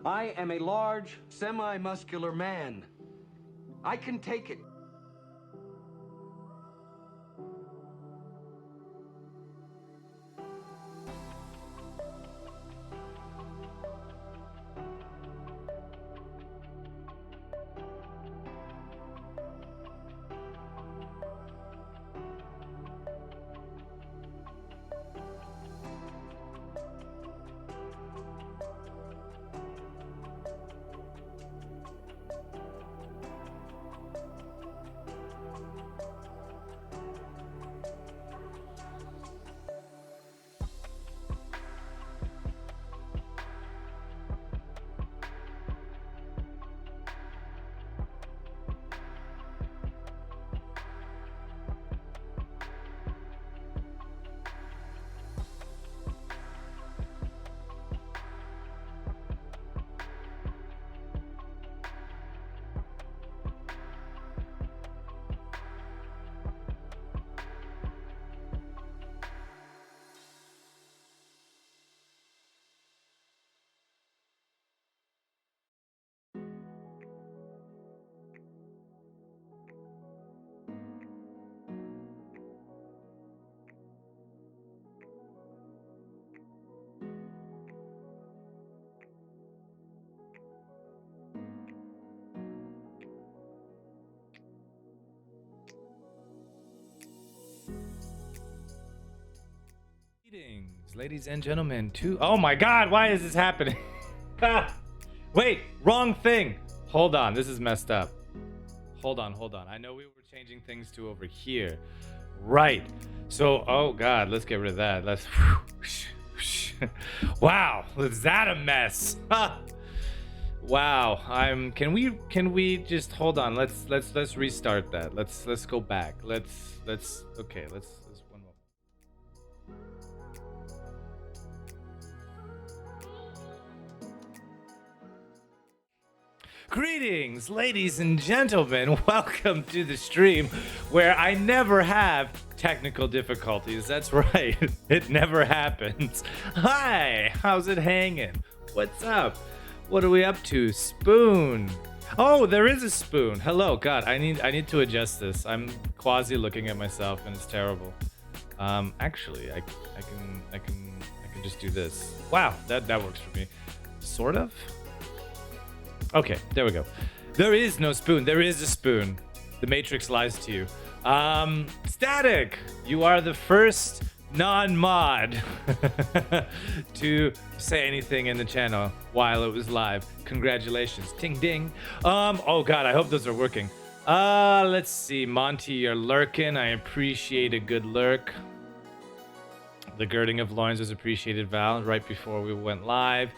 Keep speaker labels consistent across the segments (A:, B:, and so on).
A: I am a large, semi-muscular man. I can take it.
B: Greetings, ladies and gentlemen. Oh my God, why is this happening? Wait, wrong thing. Hold on, this is messed up. Hold on. I know we were changing things to over here. Right. So, oh God, let's get rid of that. Let's. Wow, is that a mess? Wow. Can we just hold on? Let's restart that. Let's go back. Let's okay. Let's one more. Greetings, ladies and gentlemen. Welcome to the stream where I never have technical difficulties. That's right. It never happens. Hi, how's it hanging? What's up? What are we up to? Spoon. Oh, there is a spoon. Hello. God, I need to adjust this. I'm quasi looking at myself and it's terrible. Actually, I can just do this. Wow, that works for me. Sort of. Okay, there we go. There is no spoon. There is a spoon. The Matrix lies to you. Static, you are the first non-mod to say anything in the channel while it was live. Congratulations. Ting ding. Oh God, I hope those are working. Let's see. Monty, you're lurking. I appreciate a good lurk. The girding of loins was appreciated, Val, right before we went live.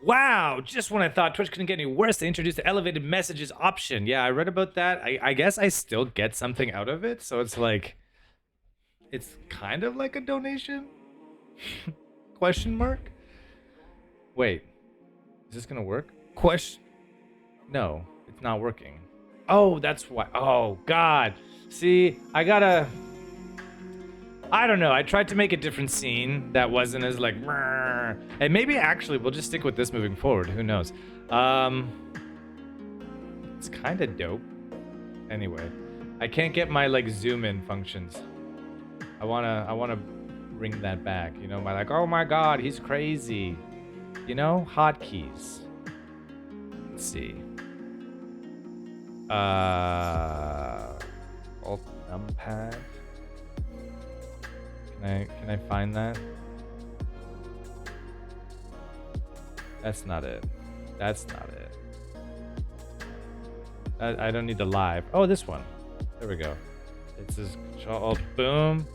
B: Wow, just when I thought Twitch couldn't get any worse, they introduced the elevated messages option. Yeah, I read about that. I guess I still get something out of it. So it's like, it's kind of like a donation? Question mark? Wait, is this gonna work? No, it's not working. Oh, that's why. Oh, God. See, I don't know. I tried to make a different scene that wasn't as like, and maybe actually we'll just stick with this moving forward. Who knows? It's kind of dope. Anyway, I can't get my like zoom in functions. I wanna bring that back. You know, my like, oh my God, he's crazy. You know, hotkeys. Let's see. Alt numpad. Can I find that? That's not it. That's not it. I don't need the live. Oh, this one. There we go. It says Control Alt Boom.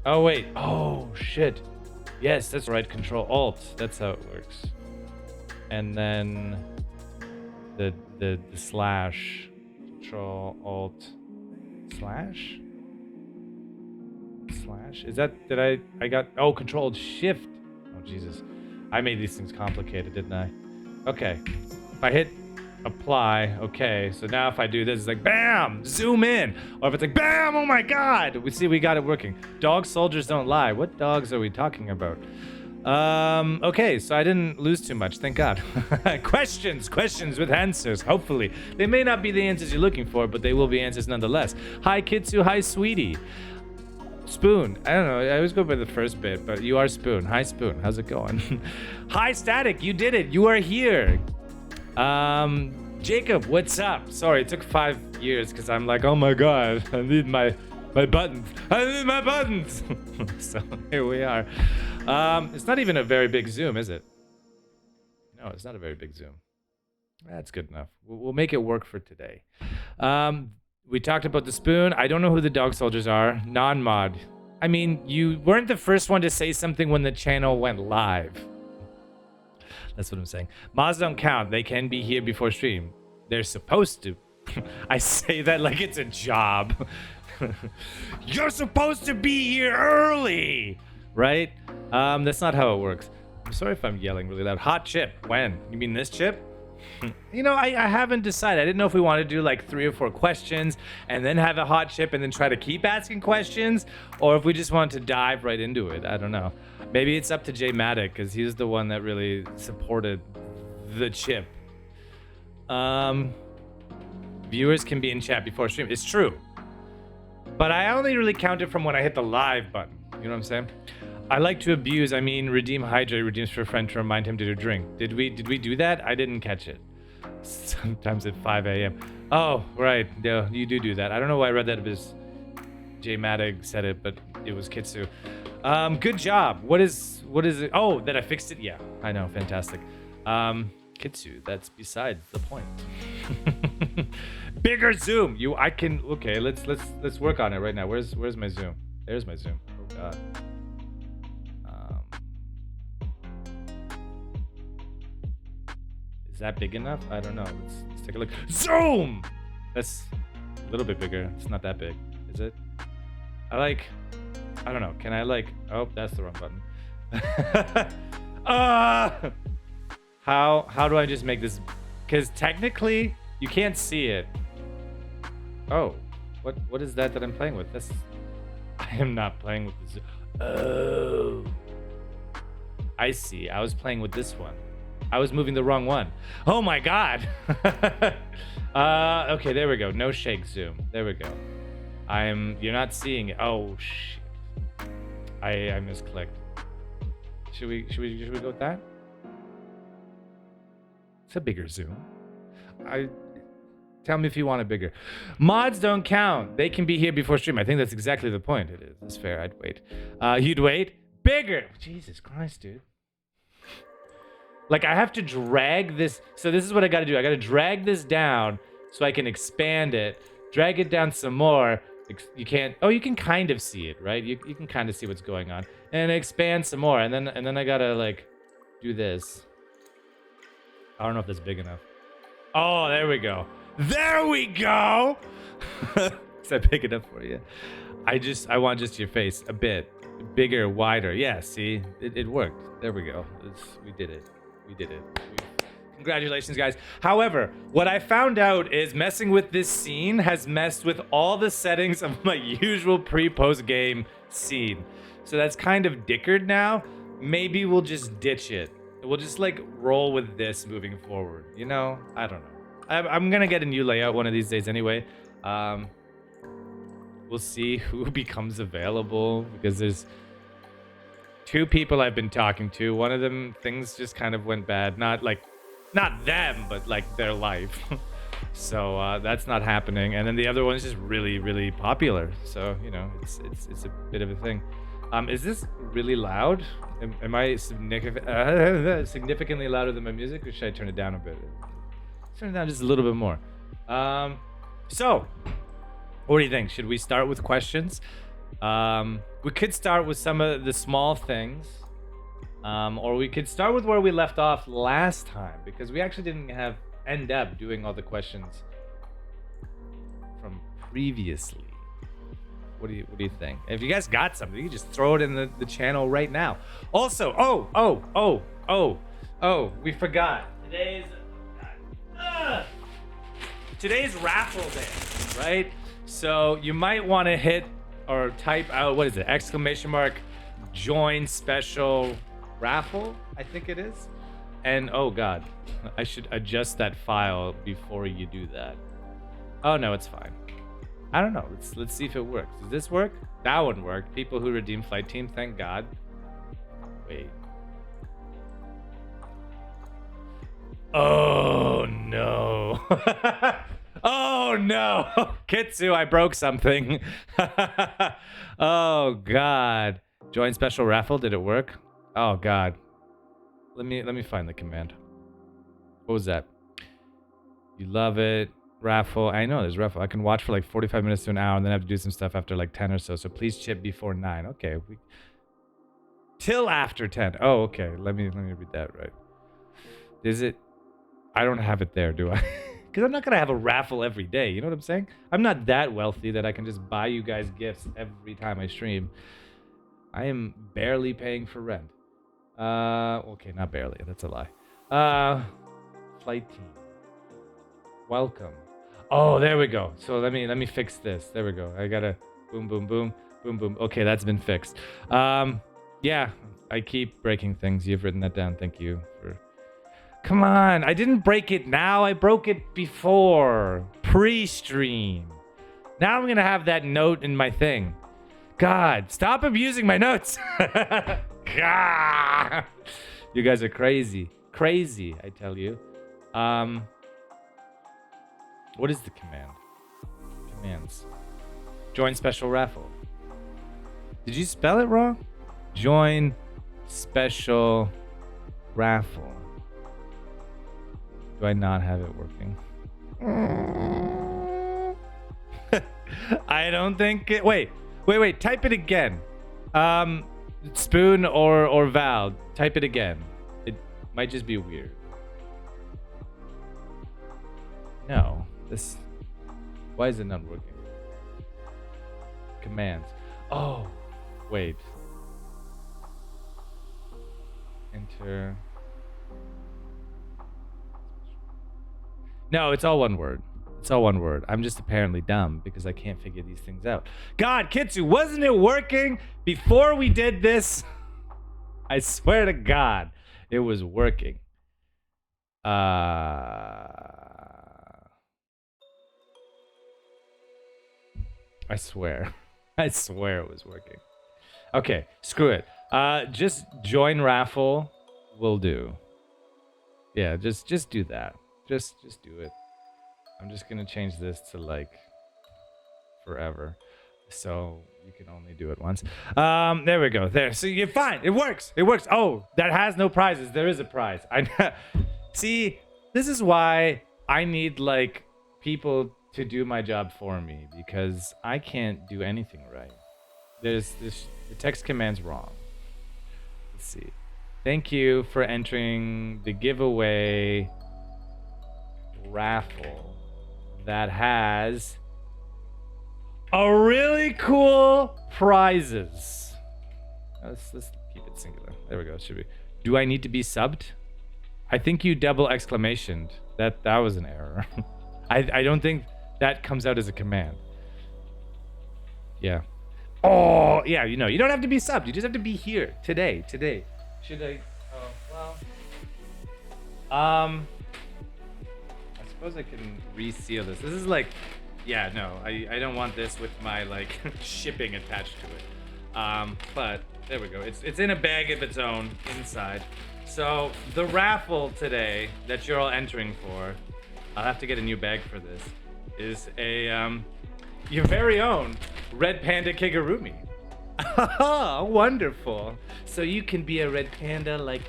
B: Oh wait. Oh shit. Yes, that's right. Control Alt. That's how it works. And then the slash. Control Alt slash. Is that, I got, oh, Control Shift. Oh, Jesus. I made these things complicated, didn't I? Okay. If I hit apply, okay. So now if I do this, it's like, bam, zoom in. Or if it's like, bam, oh my God. We got it working. Dog soldiers don't lie. What dogs are we talking about? Okay, so I didn't lose too much, thank God. Questions with answers, hopefully. They may not be the answers you're looking for, but they will be answers nonetheless. Hi, Kitsu, hi, sweetie. Spoon, I don't know, I always go by the first bit, but you are Spoon. Hi, Spoon, how's it going? Hi, Static, you did it, you are here. Jacob, what's up? Sorry, it took 5 years, because I'm like, oh my God, I need my buttons. I need my buttons. So here we are. It's not even a very big zoom, is it? No, it's not a very big zoom. That's good enough. We'll make it work for today. We talked about the spoon. I don't know who the dog soldiers are. Non-mod. I mean, you weren't the first one to say something when the channel went live. That's what I'm saying. Mods don't count. They can be here before stream. They're supposed to. I say that like it's a job. You're supposed to be here early, right? That's not how it works. I'm sorry if I'm yelling really loud. Hot chip. When? You mean this chip? You know, I haven't decided. I didn't know if we wanted to do like 3 or 4 questions and then have a hot chip and then try to keep asking questions, or if we just want to dive right into it. I don't know. Maybe it's up to Jay Maddock because he's the one that really supported the chip. Viewers can be in chat before stream. It's true. But I only really count it from when I hit the live button. You know what I'm saying? I like to abuse, I mean, redeem hydrate, redeems for a friend to remind him to drink. Did we do that? I didn't catch it. Sometimes at 5 a.m. Oh, right. Yeah, you do that. I don't know why I read that as J Madig said it, but it was Kitsu. Good job. What is it? Oh, that I fixed it? Yeah, I know. Fantastic. Kitsu, that's besides the point. Bigger zoom. Okay, let's work on it right now. Where's my zoom? There's my zoom. Oh god. Is that big enough? I don't know. Let's take a look. Zoom! That's a little bit bigger. It's not that big, is it? I don't know. Can I oh, that's the wrong button. How do I just make this? Because technically you can't see it. Oh, what is that I'm playing with? I am not playing with this. Oh, I see. I was playing with this one. I was moving the wrong one. Oh my god. Okay, there we go. No shake zoom. There we go. You're not seeing it. Oh shit. I misclicked. Should we go with that? It's a bigger zoom. Tell me if you want it bigger. Mods don't count. They can be here before stream. I think that's exactly the point. It is. That's fair. I'd wait. You'd wait? Bigger! Jesus Christ, dude. Like, I have to drag this. So this is what I gotta do. I gotta drag this down so I can expand it. Drag it down some more. You can't. Oh, you can kind of see it, right? You can kind of see what's going on. And expand some more. And then I gotta, like, do this. I don't know if that's big enough. Oh, there we go. There we go! Is that big enough for you? I want just your face a bit bigger, wider. Yeah, see? It worked. There we go. We did it. We did it. Congratulations, guys. However, what I found out is messing with this scene has messed with all the settings of my usual pre-post game scene. So that's kind of dickered now. Maybe we'll just ditch it. We'll just like roll with this moving forward. You know? I don't know. I'm gonna get a new layout one of these days anyway. We'll see who becomes available because there's 2 people I've been talking to. One of them, things just kind of went bad. Not them, but like their life. So that's not happening. And then the other one is just really, really popular. So, you know, it's a bit of a thing. Is this really loud? Am I significantly louder than my music, or should I turn it down a bit? Turn it down just a little bit more. So, what do you think? Should we start with questions? We could start with some of the small things. Or we could start with where we left off last time, because we actually didn't end up doing all the questions from previously. What do you think? If you guys got something, you can just throw it in the channel right now. Also, we forgot. Today's raffle day, right? So you might want to hit or type out, what is it? ! Join special raffle, I think it is. And oh god, I should adjust that file before you do that. Oh no, it's fine. I don't know. Let's see if it works. Does this work? That one worked. People who redeem flight team, thank God. Wait. Oh no. Oh no. Kitsu, I broke something. Oh god. Join special raffle. Did it work? Oh god. Let me find the command. What was that? You love it. Raffle. I know there's raffle. I can watch for like 45 minutes to an hour and then have to do some stuff after like 10 or so. So please chip before 9. Okay. Till after 10. Oh, okay. Let me read that right. Is it? I don't have it there, do I? Because I'm not going to have a raffle every day. You know what I'm saying? I'm not that wealthy that I can just buy you guys gifts every time I stream. I am barely paying for rent. Okay, not barely. That's a lie. Flight team. Welcome. Oh, there we go. So let me fix this. There we go. I gotta boom, boom, boom, boom, boom. Okay, that's been fixed. Yeah, I keep breaking things. You've written that down. Thank you for... Come on, I didn't break it now. I broke it before. Pre-stream. Now I'm gonna have that note in my thing. God, stop abusing my notes. God. You guys are crazy. Crazy, I tell you. What is the command? Commands. Join special raffle. Did you spell it wrong? Join special raffle. Do I not have it working? I don't think it... Wait. Type it again. Spoon or Val. Type it again. It might just be weird. No. This... Why is it not working? Commands. Oh. Wait. Enter... No, it's all one word. It's all one word. I'm just apparently dumb because I can't figure these things out. God, Kitsu, wasn't it working before we did this? I swear to God, it was working. I swear. I swear it was working. Okay, screw it. Just join raffle will do. Yeah, just do that. Just do it. I'm just gonna change this to like forever, so you can only do it once. There we go. There. So you're fine. It works. It works. Oh, that has no prizes. There is a prize. I see. This is why I need like people to do my job for me because I can't do anything right. There's this. The text command's wrong. Let's see. Thank you for entering the giveaway raffle that has a really cool prizes. Let's keep it singular. There we go. Should be. Do I need to be subbed? I think you double exclamationed. That was an error. I don't think that comes out as a command. Yeah. Oh yeah. You know you don't have to be subbed. You just have to be here today. Should I? Oh well. I suppose I can reseal this. This is like, yeah, no, I don't want this with my like shipping attached to it. But there we go. It's in a bag of its own inside. So the raffle today that you're all entering for, I'll have to get a new bag for this, is a your very own red panda kigurumi. Oh, wonderful. So you can be a red panda like me.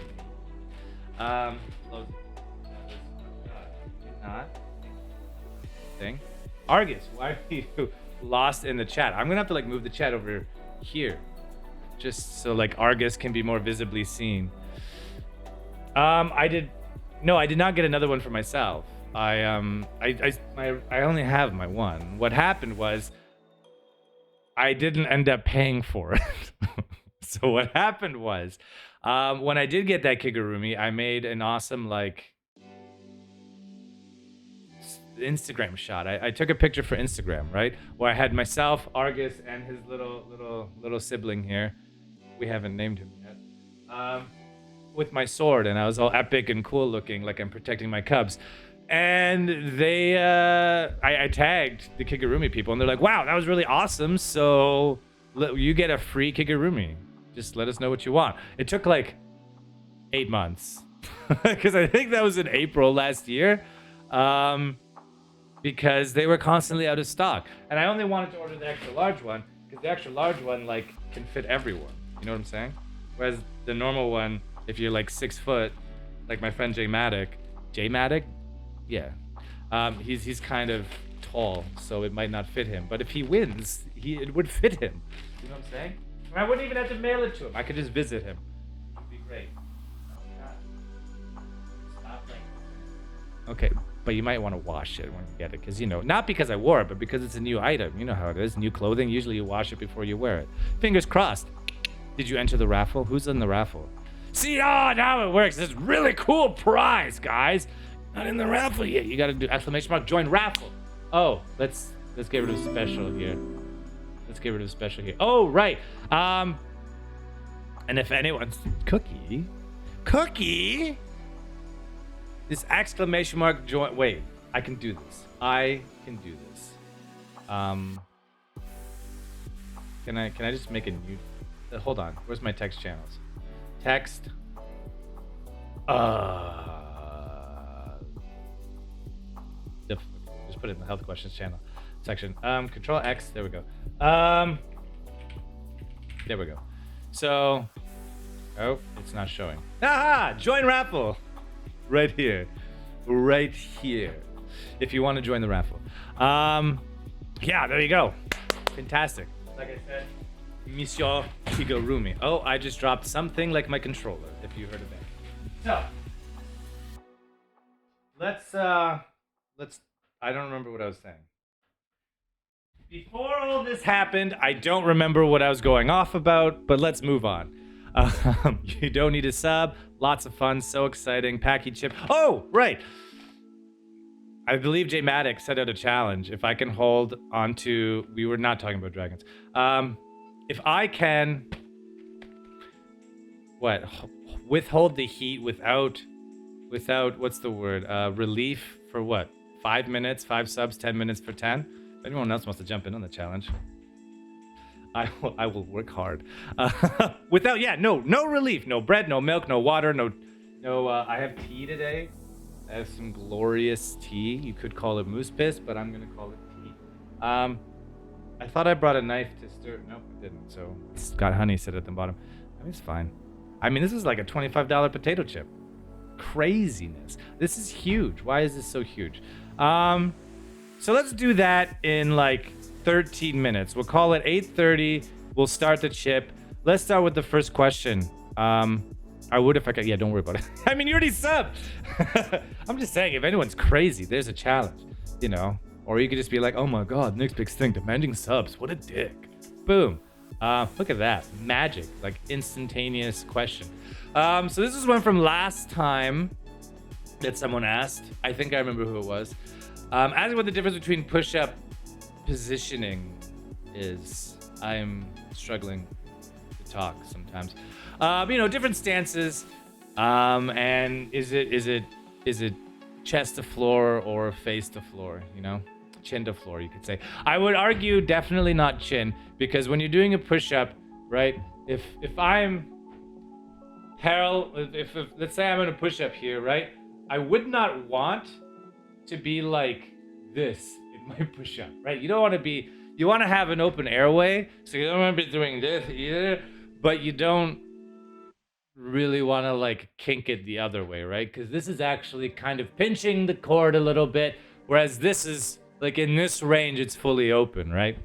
B: Not thing. Argus, why are you lost in the chat? I'm gonna have to like move the chat over here, just so like Argus can be more visibly seen. I did not get another one for myself. I only have my one. What happened was I didn't end up paying for it. So what happened was when I did get that kigurumi, I made an awesome like Instagram shot. I took a picture for Instagram, right? Where I had myself, Argus, and his little sibling here. We haven't named him yet. with my sword, and I was all epic and cool looking, like I'm protecting my cubs. And I tagged the Kigurumi people, and they're like, wow, that was really awesome. So you get a free Kigurumi. Just let us know what you want. It took like 8 months because I think that was in April last year. Because they were constantly out of stock. And I only wanted to order the extra large one because the extra large one like can fit everyone. You know what I'm saying? Whereas the normal one, if you're like 6 foot, like my friend J Matic, yeah, he's kind of tall, so it might not fit him. But if he wins, it would fit him. You know what I'm saying? And I wouldn't even have to mail it to him. I could just visit him. It'd be great. Okay, but you might want to wash it when you get it, because, you know, not because I wore it, but because it's a new item. You know how it is. New clothing, usually you wash it before you wear it. Fingers crossed. Did you enter the raffle? Who's in the raffle? See, now it works. This really cool prize, guys. Not in the raffle yet. You gotta do exclamation mark, join raffle. Oh, let's get rid of special here. Let's get rid of special here. Oh, right. And if anyone's Cookie, this exclamation mark join. Wait, I can do this. Can I just make a new? Hold on. Where's my text channels? Text. Just put it in the health questions channel section. Control X. There we go. There we go. So, oh, it's not showing. Aha! Join raffle. Right here. If you want to join the raffle. Yeah, there you go. Fantastic. Like I said, Monsieur Kigurumi. Oh, I just dropped something like my controller, if you heard of that. So, let's, I don't remember what I was saying. Before all this happened, I don't remember what I was going off about, but let's move on. You don't need a sub. Lots of fun. So exciting. PAQUI chip. Oh, right. I believe J Matic set out a challenge. If I can hold onto... We were not talking about dragons. If I can... What? Withhold the heat without... What's the word? Relief for what? 5 minutes? 5 subs? 10 minutes for 10? If anyone else wants to jump in on the challenge... I will work hard. Without, no relief, no bread, no milk, no water, no. I have tea today. I have some glorious tea. You could call it moose piss, but I'm gonna call it tea. I thought I brought a knife to stir. Nope, I didn't. So it's got honey sit at the bottom. I mean, it's fine. I mean, this is like a $25 potato chip. Craziness. This is huge. Why is this so huge? So let's do that in like 13 minutes. We'll call it 8:30. We'll start the chip. Let's start with the first question. I would if I could. Yeah, don't worry about it. I mean, you already subbed. I'm just saying, if anyone's crazy, there's a challenge, you know? Or you could just be like, oh my God, next big thing, demanding subs. What a dick. Boom. Look at that. Magic. Like instantaneous question. So this is one from last time that someone asked. I think I remember who it was. Asking what the difference between push-up positioning is. I'm struggling to talk sometimes. You know, different stances. And is it chest to floor or face to floor, you know? Chin to floor, you could say. I would argue definitely not chin, because when you're doing a push-up, right? If I'm Harold, if let's say I'm in a push-up here, right? I would not want to be like this in my push-up, right? You don't want to be, you want to have an open airway, so you don't want to be doing this either, but you don't really want to like kink it the other way, right? Because this is actually kind of pinching the cord a little bit, whereas this is like in this range, it's fully open, right?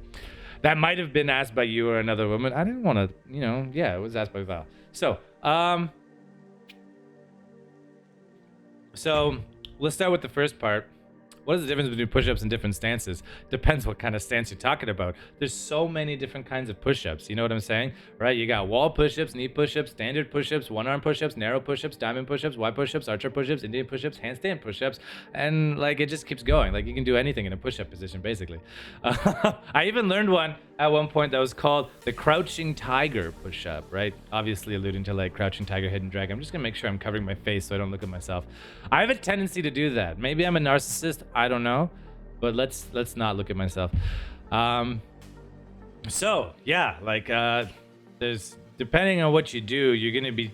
B: That might have been asked by you or another woman. I didn't want to, you know, yeah, it was asked by Val. So let's start with the first part. What is the difference between push-ups and different stances? Depends what kind of stance you're talking about. There's so many different kinds of push-ups. You know what I'm saying? Right? You got wall push-ups, knee push-ups, standard push-ups, one-arm push-ups, narrow push-ups, diamond push-ups, Y push-ups, archer push-ups, Indian push-ups, handstand push-ups, and like it just keeps going. Like you can do anything in a push-up position, basically. I even learned one at one point that was called the Crouching Tiger push-up, right? Obviously alluding to like Crouching Tiger, Hidden Dragon. I'm just gonna make sure I'm covering my face so I don't look at myself. I have a tendency to do that. Maybe I'm a narcissist, I don't know, but let's not look at myself. So yeah, like there's, depending on what you do, you're gonna be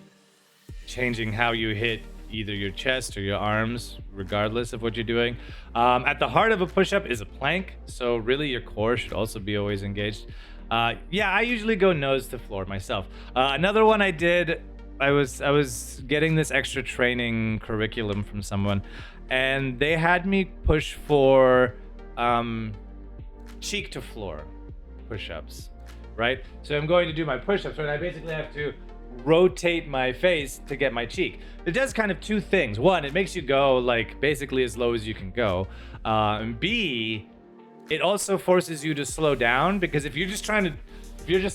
B: changing how you hit either your chest or your arms, regardless of what you're doing. At the heart of a push-up is a plank, so really your core should also be always engaged. Yeah, I usually go nose to floor myself. Another one I did, I was getting this extra training curriculum from someone, and they had me push for cheek to floor push-ups, right? So I'm going to do my push-ups, and I basically have to rotate my face to get my cheek. It does kind of two things. One, it makes you go like basically as low as you can go. And B, it also forces you to slow down, because if you're just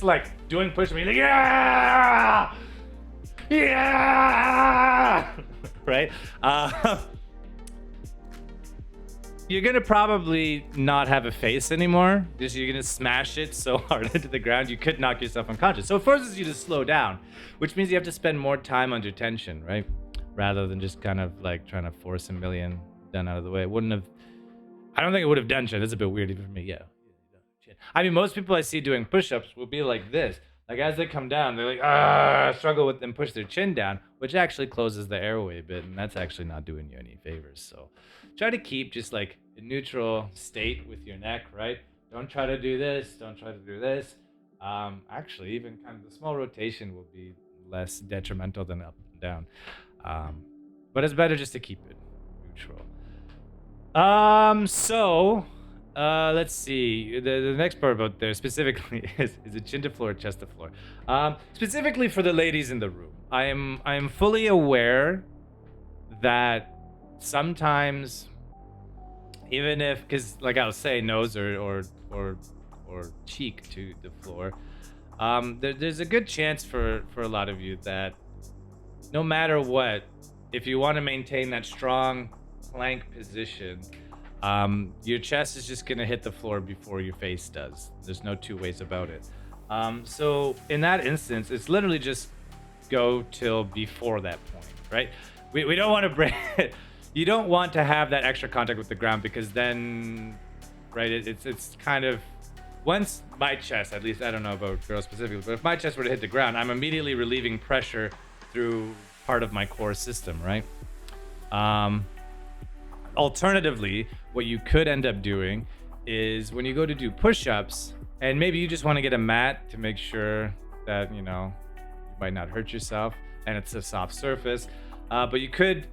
B: like doing push-ups, you're like, yeah, yeah, right? You're gonna probably not have a face anymore, because you're gonna smash it so hard into the ground you could knock yourself unconscious. So it forces you to slow down, which means you have to spend more time under tension, right? Rather than just kind of like trying to force a million done out of the way. I don't think it would have done shit. That's a bit weird even for me. Yeah. I mean, most people I see doing push-ups will be like this. Like as they come down, they're like, struggle with them, push their chin down, which actually closes the airway a bit, and that's actually not doing you any favors. So try to keep just like a neutral state with your neck, right? Don't try to do this. Don't try to do this. Actually, even kind of the small rotation will be less detrimental than up and down. But it's better just to keep it neutral. Let's see. The next part about there specifically is it chin to floor, chest to floor? Specifically for the ladies in the room, I am fully aware that sometimes, even if, because like I'll say nose or cheek to the floor, there's a good chance for a lot of you that no matter what, if you want to maintain that strong plank position, your chest is just gonna hit the floor before your face does. There's no two ways about it. So in that instance, it's literally just go till before that point, right? We don't want to break it. You don't want to have that extra contact with the ground, because then, right, it's kind of, once my chest, at least I don't know about girls specifically, but if my chest were to hit the ground, I'm immediately relieving pressure through part of my core system, right? Alternatively, what you could end up doing is when you go to do push-ups, and maybe you just want to get a mat to make sure that, you might not hurt yourself and it's a soft surface, but you could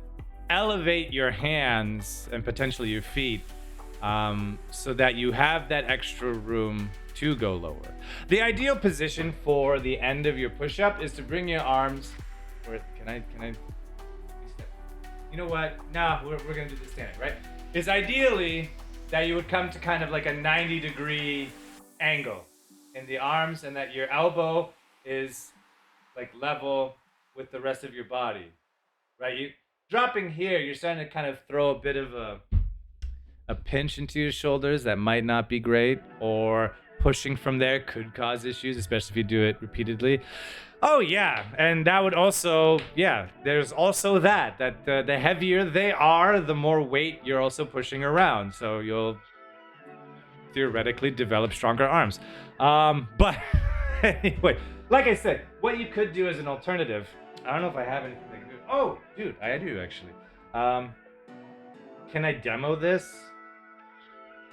B: elevate your hands and potentially your feet so that you have that extra room to go lower. The ideal position for the end of your push-up is to bring your arms, or can I you know what? No, we're gonna do the standing, right? Is ideally that you would come to kind of like a 90-degree angle in the arms, and that your elbow is like level with the rest of your body, right? You dropping here, you're starting to kind of throw a bit of a pinch into your shoulders that might not be great, or pushing from there could cause issues, especially if you do it repeatedly. Oh yeah, and that would also, there's also that the heavier they are, the more weight you're also pushing around, so you'll theoretically develop stronger arms. But anyway, like I said, what you could do as an alternative, I don't know if I have anything I can do. Oh, dude, I do actually. Can I demo this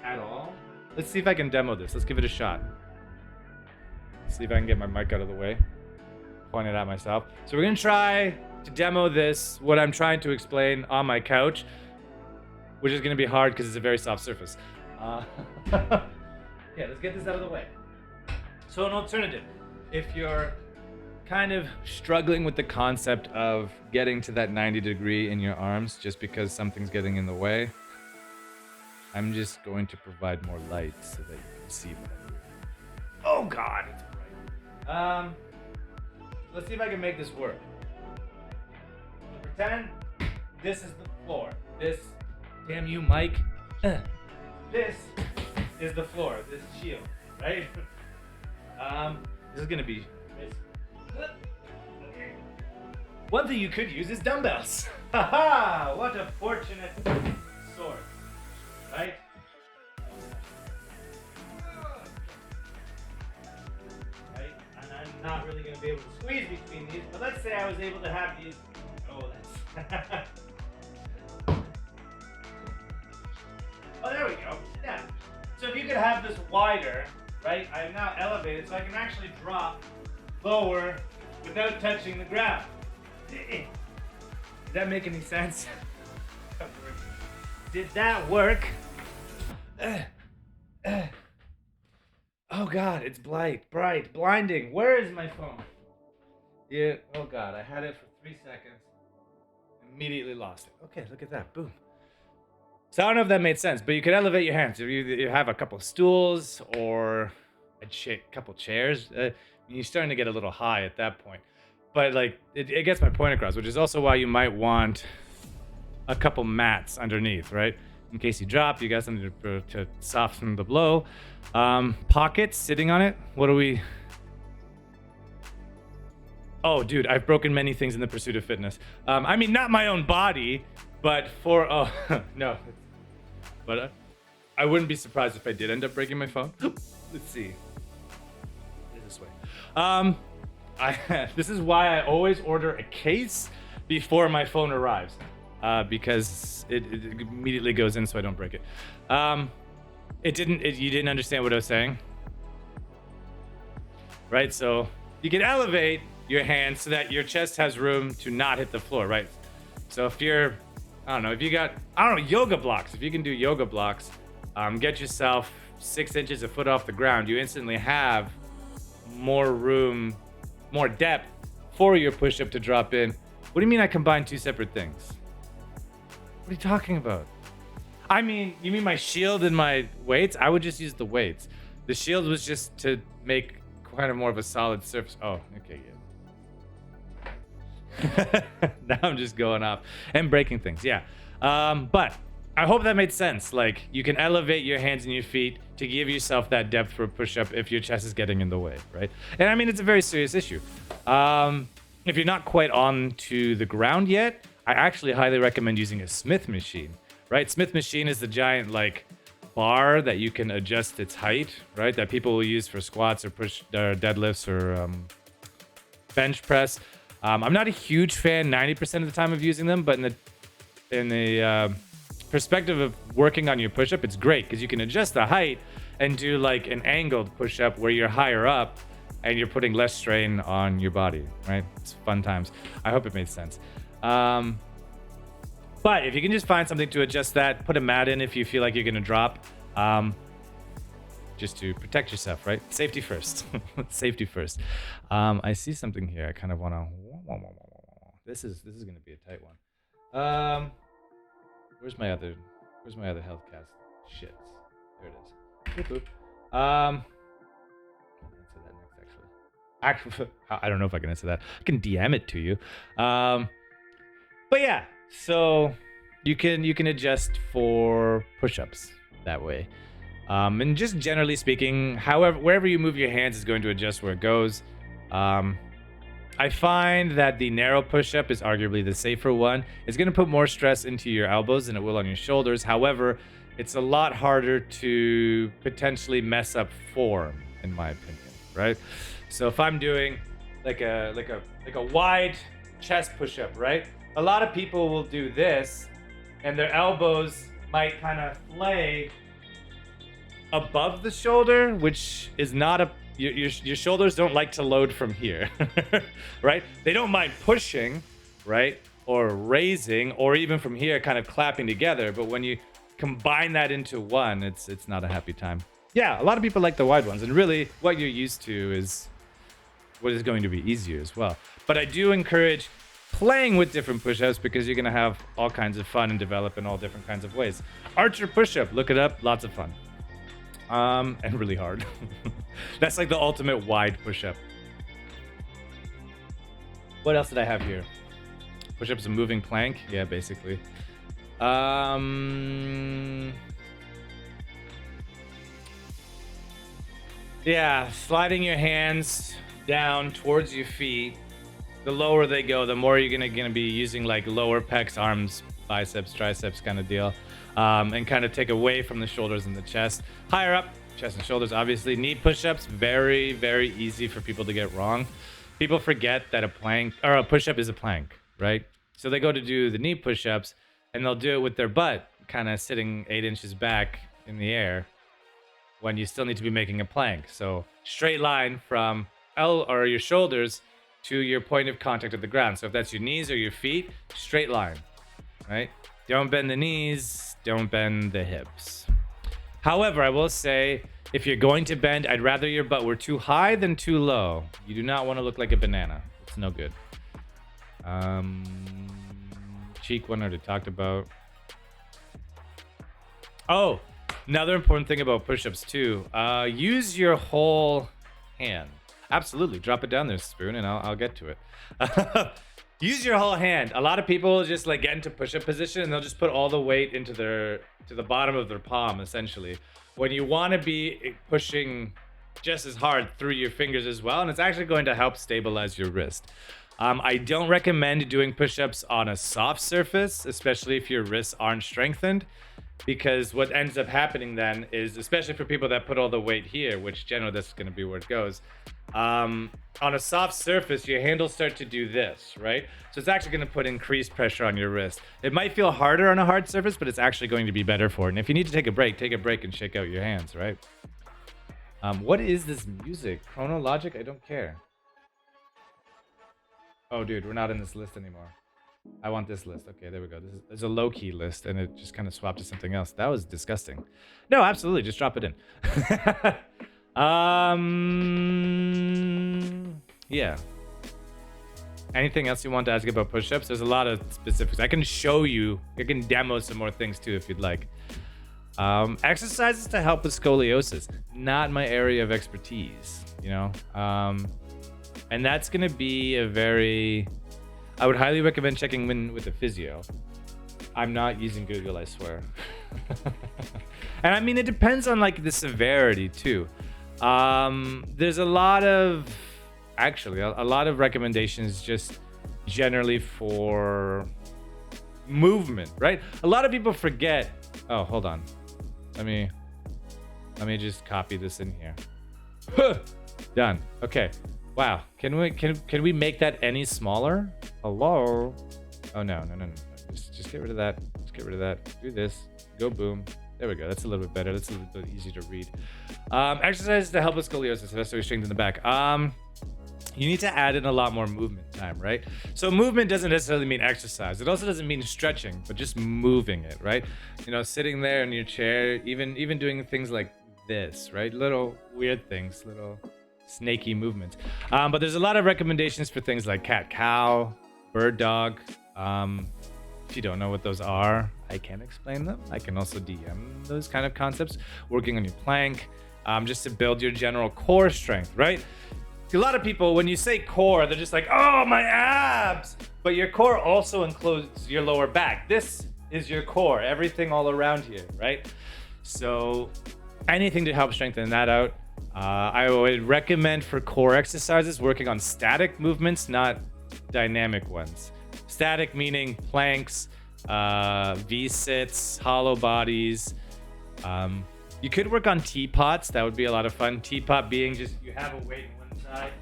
B: at all? Let's see if I can demo this. Let's give it a shot. See if I can get my mic out of the way. Point it at myself. So we're gonna try to demo this, what I'm trying to explain, on my couch, which is gonna be hard because it's a very soft surface. Yeah, let's get this out of the way. So an alternative, if you're kind of struggling with the concept of getting to that 90-degree in your arms just because something's getting in the way, I'm just going to provide more light so that you can see what I'm doing. Oh God, it's bright. Let's see if I can make this work. So pretend this is the floor. This, damn you, Mike. This is the floor. This shield, right? This is gonna be. One thing you could use is dumbbells. Haha! What a fortunate source, right? Right? And I'm not really gonna be able to squeeze between these, but let's say I was able to have these. Oh, that's. Oh, there we go. Yeah. So if you could have this wider, right? I am now elevated, so I can actually drop lower without touching the ground. Did that make any sense? Did that work? Oh God, it's bright, blinding. Where is my phone? Yeah. Oh God, I had it for 3 seconds. Immediately lost it. Okay, look at that. Boom. So I don't know if that made sense, but you could elevate your hands. If you have a couple of stools or a couple chairs, you're starting to get a little high at that point. But like, it gets my point across, which is also why you might want a couple mats underneath, right? In case you drop, you got something to soften the blow. Pockets sitting on it. What do we? Oh, dude, I've broken many things in the pursuit of fitness. I mean, not my own body, but for no. But I wouldn't be surprised if I did end up breaking my phone. Let's see. This way. This is why I always order a case before my phone arrives, because it immediately goes in so I don't break it. You didn't understand what I was saying, right? So you can elevate your hands so that your chest has room to not hit the floor, right? So if you're, if you got, yoga blocks. If you can do yoga blocks, get yourself 6 inches, a foot off the ground. You instantly have more room, more depth for your push-up to drop in. What do you mean I combined two separate things? What are you talking about? I mean, you mean my shield and my weights? I would just use the weights. The shield was just to make kind of more of a solid surface. Oh, okay, yeah. Now I'm just going off and breaking things, yeah. But I hope that made sense. Like, you can elevate your hands and your feet to give yourself that depth for a push-up if your chest is getting in the way, right? And I mean, it's a very serious issue. If you're not quite on to the ground yet, I actually highly recommend using a Smith machine, right? Smith machine is the giant, like, bar that you can adjust its height, right? That people will use for squats or deadlifts or bench press. I'm not a huge fan 90% of the time of using them, but in the perspective of working on your push-up, it's great because you can adjust the height and do like an angled push-up where you're higher up and you're putting less strain on your body, right? It's fun times. I hope it made sense. But if you can just find something to adjust that, put a mat in if you feel like you're gonna drop, just to protect yourself, right? Safety first. Safety first. I see something here. I kind of wanna. This is gonna be a tight one. Where's my other HealthCast? Shit. There it is. Boop, boop. I'll answer that next, actually. I don't know if I can answer that. I can DM it to you. But yeah, so you can adjust for push-ups that way. And just generally speaking, wherever you move your hands is going to adjust where it goes. I find that the narrow push-up is arguably the safer one. It's going to put more stress into your elbows than it will on your shoulders. However, it's a lot harder to potentially mess up form, in my opinion, right? So if I'm doing like a wide chest push-up, right? A lot of people will do this, and their elbows might kind of flay above the shoulder, which is not a your shoulders don't like to load from here, right? They don't mind pushing, right? Or raising, or even from here kind of clapping together. But when you combine that into one, it's not a happy time. Yeah, a lot of people like the wide ones. And really, what you're used to is what is going to be easier as well. But I do encourage playing with different push-ups because you're going to have all kinds of fun and develop in all different kinds of ways. Archer push-up, look it up, lots of fun. And really hard. That's like the ultimate wide push-up. What else did I have here? Push-up's a moving plank. Yeah, basically. Yeah, sliding your hands down towards your feet. The lower they go, the more you're gonna be using like lower pecs, arms, biceps, triceps kind of deal, and kind of take away from the shoulders and the chest. Higher up, chest and shoulders, obviously. Knee push-ups, very, very easy for people to get wrong. People forget that a plank or a push-up is a plank, right? So they go to do the knee push-ups and they'll do it with their butt kind of sitting 8 inches back in the air when you still need to be making a plank. So straight line from your shoulders to your point of contact at the ground. So if that's your knees or your feet, straight line, right? Don't bend the knees, don't bend the hips. However, I will say, if you're going to bend, I'd rather your butt were too high than too low. You do not want to look like a banana. It's no good. Cheek one already talked about. Oh, another important thing about push-ups too. Use your whole hand. Absolutely, drop it down there, Spoon, and I'll get to it. Use your whole hand. A lot of people just like get into push-up position and they'll just put all the weight into the bottom of their palm, essentially. When you want to be pushing just as hard through your fingers as well, and it's actually going to help stabilize your wrist. I don't recommend doing push-ups on a soft surface, especially if your wrists aren't strengthened, because what ends up happening then is, especially for people that put all the weight here, which generally that's going to be where it goes, on a soft surface, your handles start to do this, right? So it's actually going to put increased pressure on your wrist. It might feel harder on a hard surface, but it's actually going to be better for it. And if you need to take a break and shake out your hands, right? What is this music? Chronologic? I don't care. Oh, dude, we're not in this list anymore. I want this list. Okay, there we go. There's a low-key list, and it just kind of swapped to something else. That was disgusting. No, absolutely. Just drop it in. Yeah. Anything else you want to ask about push-ups? There's a lot of specifics. I can show you. I can demo some more things, too, if you'd like. Exercises to help with scoliosis. Not my area of expertise, you know? And that's going to be I would highly recommend checking in with a physio. I'm not using Google, I swear. And I mean, it depends on like the severity too. There's a lot of recommendations just generally for movement, right? A lot of people forget. Oh, hold on. Let me just copy this in here. Done. Okay. Wow. Can we make that any smaller? Hello? Oh no. Just get rid of that. Just get rid of that. Do this. Go boom. There we go. That's a little bit better. That's a little bit easier to read. Exercises to help with scoliosis. That's so we strengthen the back. You need to add in a lot more movement time, right? So movement doesn't necessarily mean exercise. It also doesn't mean stretching, but just moving it, right? You know, sitting there in your chair, even doing things like this, right? Little weird things, little snaky movements. But there's a lot of recommendations for things like cat cow, bird dog. If you don't know what those are, I can explain them. I can also DM those kind of concepts. Working on your plank, just to build your general core strength, right? A lot of people, when you say core, they're just like, oh, my abs. But your core also includes your lower back. This is your core, everything all around here, right? So anything to help strengthen that out. I would recommend for core exercises working on static movements, not dynamic ones. Static meaning planks, V-sits, hollow bodies. You could work on teapots. That would be a lot of fun. Teapot being just you have a weight on one side,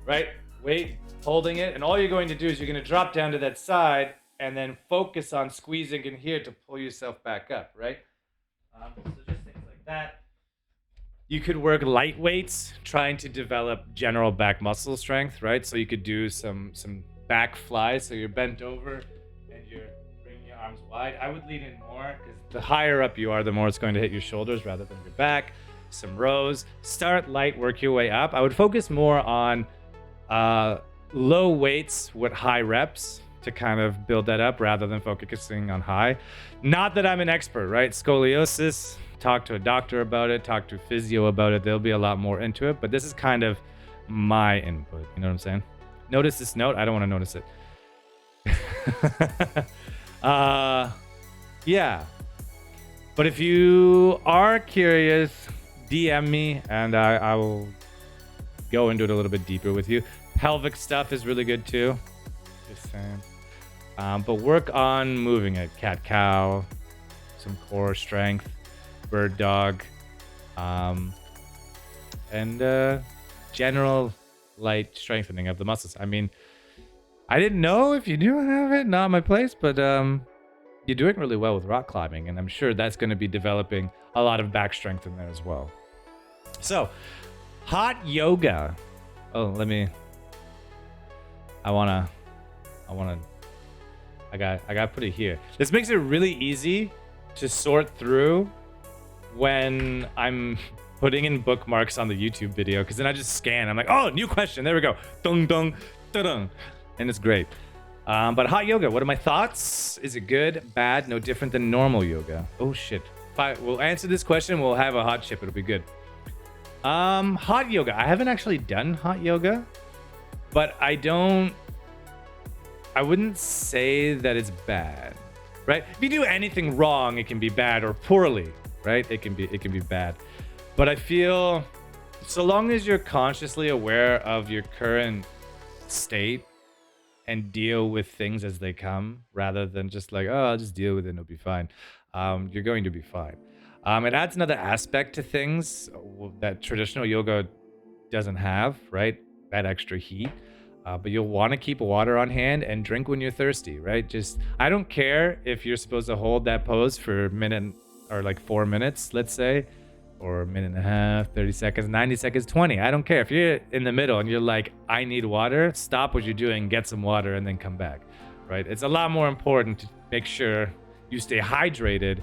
B: right? Weight, holding it, and all you're going to do is you're going to drop down to that side and then focus on squeezing in here to pull yourself back up, right? So just things like that. You could work light weights, trying to develop general back muscle strength, right? So you could do some back flies. So you're bent over and you're bringing your arms wide. I would lean in more because the higher up you are, the more it's going to hit your shoulders rather than your back. Some rows. Start light, work your way up. I would focus more on low weights with high reps to kind of build that up rather than focusing on high. Not that I'm an expert, right? Scoliosis. Talk to a doctor about it, talk to a physio about it. There'll be a lot more into it, but this is kind of my input. You know what I'm saying? Notice this note. I don't want to notice it. Yeah. But if you are curious, DM me and I will go into it a little bit deeper with you. Pelvic stuff is really good too. Just saying. But work on moving it. Cat cow, some core strength, bird dog, and general light strengthening of the muscles. I mean, I didn't know if you do have it, not my place, but you're doing really well with rock climbing, and I'm sure that's going to be developing a lot of back strength in there as well. So, hot yoga. Oh, I got to put it here. This makes it really easy to sort through when I'm putting in bookmarks on the YouTube video, because then I just scan. I'm like, oh, new question. There we go. Dung, dung, da-dung. And it's great. But hot yoga, what are my thoughts? Is it good, bad, no different than normal yoga? Oh, shit. We'll answer this question. We'll have a hot chip. It'll be good. Hot yoga. I haven't actually done hot yoga, but I wouldn't say that it's bad, right? If you do anything wrong, it can be bad, or poorly, right? It can be bad. But I feel so long as you're consciously aware of your current state and deal with things as they come, rather than just like, oh, I'll just deal with it and it'll be fine. You're going to be fine. It adds another aspect to things that traditional yoga doesn't have, right? That extra heat. But you'll want to keep water on hand and drink when you're thirsty, right? I don't care if you're supposed to hold that pose for a minute or like 4 minutes, let's say, or a minute and a half, 30 seconds, 90 seconds, 20. I don't care. If you're in the middle and you're like, I need water, stop what you're doing, get some water, and then come back, right? It's a lot more important to make sure you stay hydrated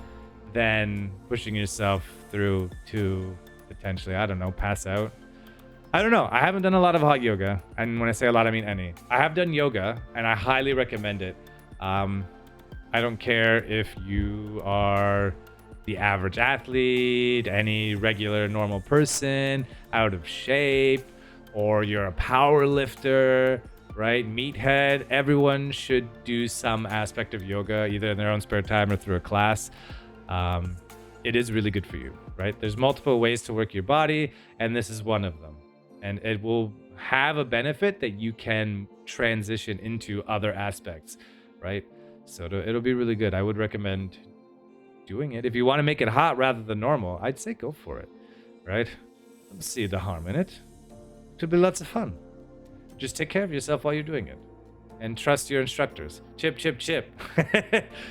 B: than pushing yourself through to potentially, I don't know, pass out. I don't know. I haven't done a lot of hot yoga. And when I say a lot, I mean any. I have done yoga, and I highly recommend it. I don't care if you are the average athlete, any regular normal person, out of shape, or you're a power lifter, right? Meathead. Everyone should do some aspect of yoga, either in their own spare time or through a class. It is really good for you, right? There's multiple ways to work your body, and this is one of them. And it will have a benefit that you can transition into other aspects, right? So it'll be really good. I would recommend doing it. If you want to make it hot rather than normal, I'd say go for it, right? I don't see the harm in it. It could be lots of fun. Just take care of yourself while you're doing it. And trust your instructors. Chip, chip, chip.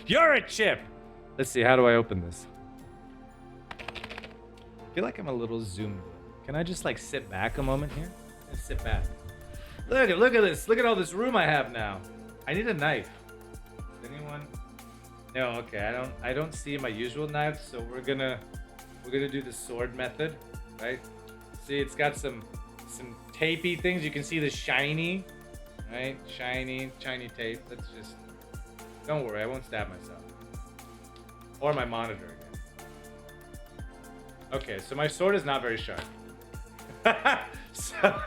B: You're a chip! Let's see, how do I open this? I feel like I'm a little zoomed in. Can I just like sit back a moment here? Just sit back. Look at this. Look at all this room I have now. I need a knife. Does anyone? No, okay. I don't see my usual knife, so we're gonna do the sword method, right? See, it's got some tapey things. You can see the shiny, right? Shiny tape. Let's just. Don't worry, I won't stab myself. Or my monitor again. Okay, so my sword is not very sharp. So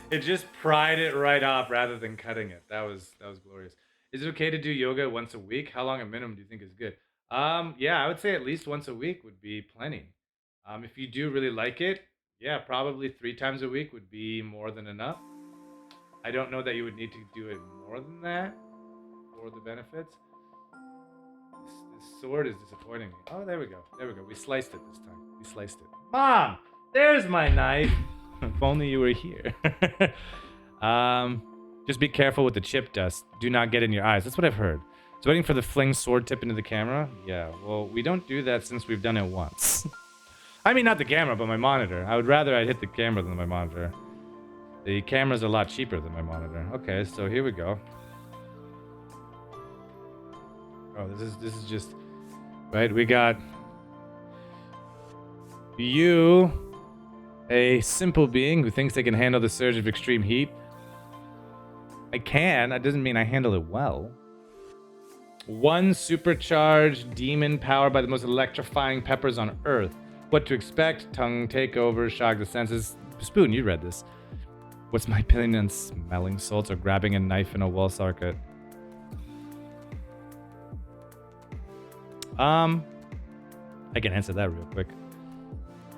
B: it just pried it right off rather than cutting it. That was glorious. Is it okay to do yoga once a week? How long a minimum do you think is good? Yeah, I would say at least once a week would be plenty. If you do really like it, yeah, probably 3 times a week would be more than enough. I don't know that you would need to do it more than that for the benefits. This sword is disappointing me. Oh, there we go. We sliced it this time. Mom, there's my knife. If only you were here. Just be careful with the chip dust. Do not get in your eyes. That's what I've heard. So waiting for the fling sword tip into the camera? Yeah, well, we don't do that since we've done it once. I mean, not the camera, but my monitor. I would rather I'd hit the camera than my monitor. The camera's a lot cheaper than my monitor. Okay, so here we go. Oh, this is just... Right, we got... You... A simple being who thinks they can handle the surge of extreme heat. I can. That doesn't mean I handle it well. One supercharged demon powered by the most electrifying peppers on Earth. What to expect? Tongue takeover, shock the senses. Spoon, you read this. What's my opinion on smelling salts or grabbing a knife in a wall socket? I can answer that real quick.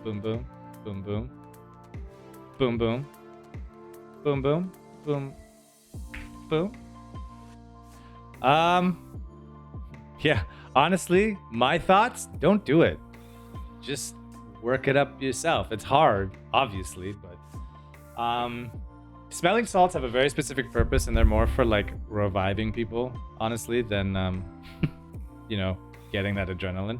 B: Boom, boom. Boom, boom. Boom, boom. Boom, boom. Boom. Boom. Yeah, honestly, my thoughts, don't do it. Just work it up yourself. It's hard, obviously, but smelling salts have a very specific purpose, and they're more for like reviving people, honestly, than you know, getting that adrenaline.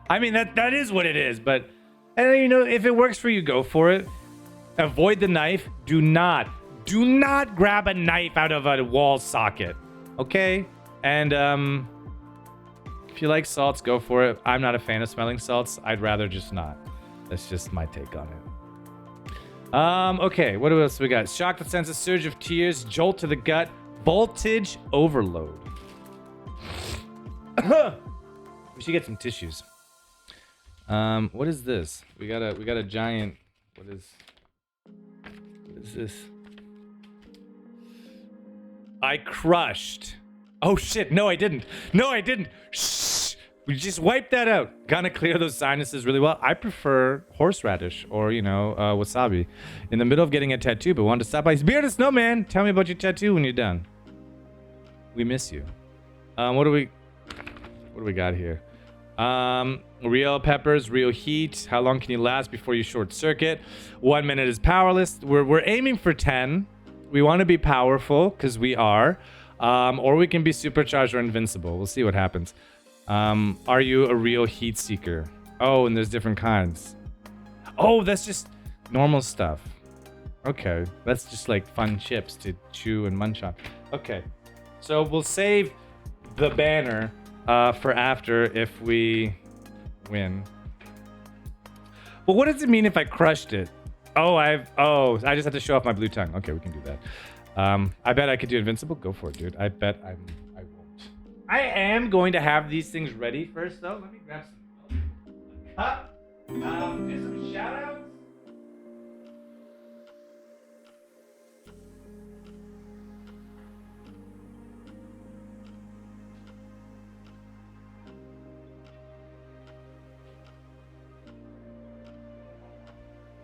B: I mean, that is what it is, but and you know, if it works for you, go for it. Avoid the knife. Do not grab a knife out of a wall socket. Okay? And if you like salts, go for it. I'm not a fan of smelling salts. I'd rather just not. That's just my take on it. Okay, what else we got? Shock that sends a surge of tears, jolt to the gut, voltage overload. We should get some tissues. What is this? We got a giant. What is this? I crushed. Oh shit! No, I didn't. Shh. We just wiped that out. Gonna clear those sinuses really well. I prefer horseradish or wasabi. In the middle of getting a tattoo, but wanted to stop by. Bearded Snowman, tell me about your tattoo when you're done. We miss you. What do we got here? Real peppers, real heat. How long can you last before you short circuit? 1 minute is powerless. We're aiming for 10. We want to be powerful because we are. Or we can be supercharged or invincible. We'll see what happens. Are you a real heat seeker? Oh, and there's different kinds. Oh, that's just normal stuff. Okay, that's just like fun chips to chew and munch on. Okay, so we'll save the banner for after if we win. But what does it mean if I crushed it? I just have to show off my blue tongue. Okay, we can do that. I bet I could do invincible. Go for it, dude. I bet I won't. I am going to have these things ready first, though. Let me grab some milk. A cup. Do some shout outs.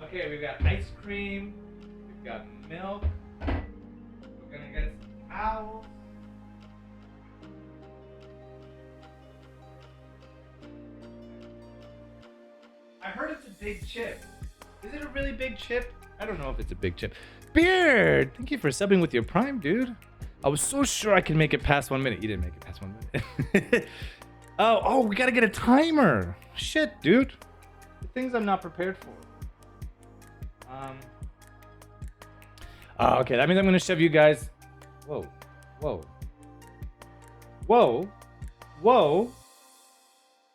B: Okay, we've got ice cream. We've got milk. We're gonna get some towels. I heard it's a big chip. Is it a really big chip? I don't know if it's a big chip. Beard! Thank you for subbing with your Prime, dude. I was so sure I could make it past 1 minute. You didn't make it past 1 minute. Oh, we gotta get a timer. Shit, dude. The things I'm not prepared for. Okay, that means I'm gonna shove you guys. Whoa.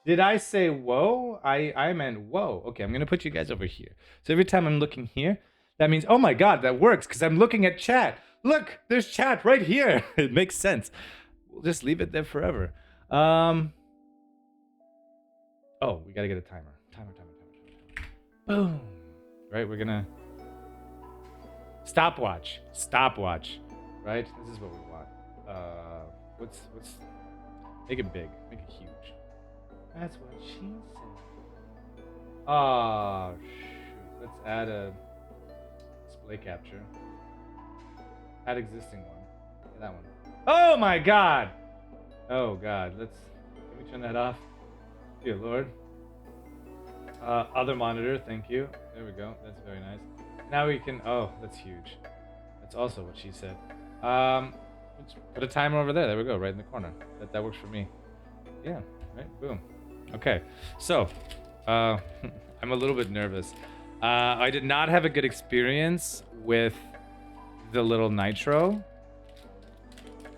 B: Did I say whoa? I meant whoa. Okay, I'm gonna put you guys over here. So every time I'm looking here, that means, oh my god, that works, because I'm looking at chat. Look, there's chat right here. It makes sense. We'll just leave it there forever. Oh, we gotta get a timer. Timer. Boom. Right, we're gonna stopwatch, right? This is what we want. What's make it big, make it huge. That's what she said. Oh shoot, let's add a display capture. Add existing one. Yeah, that one. Oh my god. Oh god, can we turn that off? Dear Lord. Other monitor, thank you. There we go. That's very nice. Now we can. Oh, that's huge. That's also what she said. Let's put a timer over there. There we go, right in the corner. That works for me. Yeah. Right. Boom. Okay. So, I'm a little bit nervous. I did not have a good experience with the little nitro.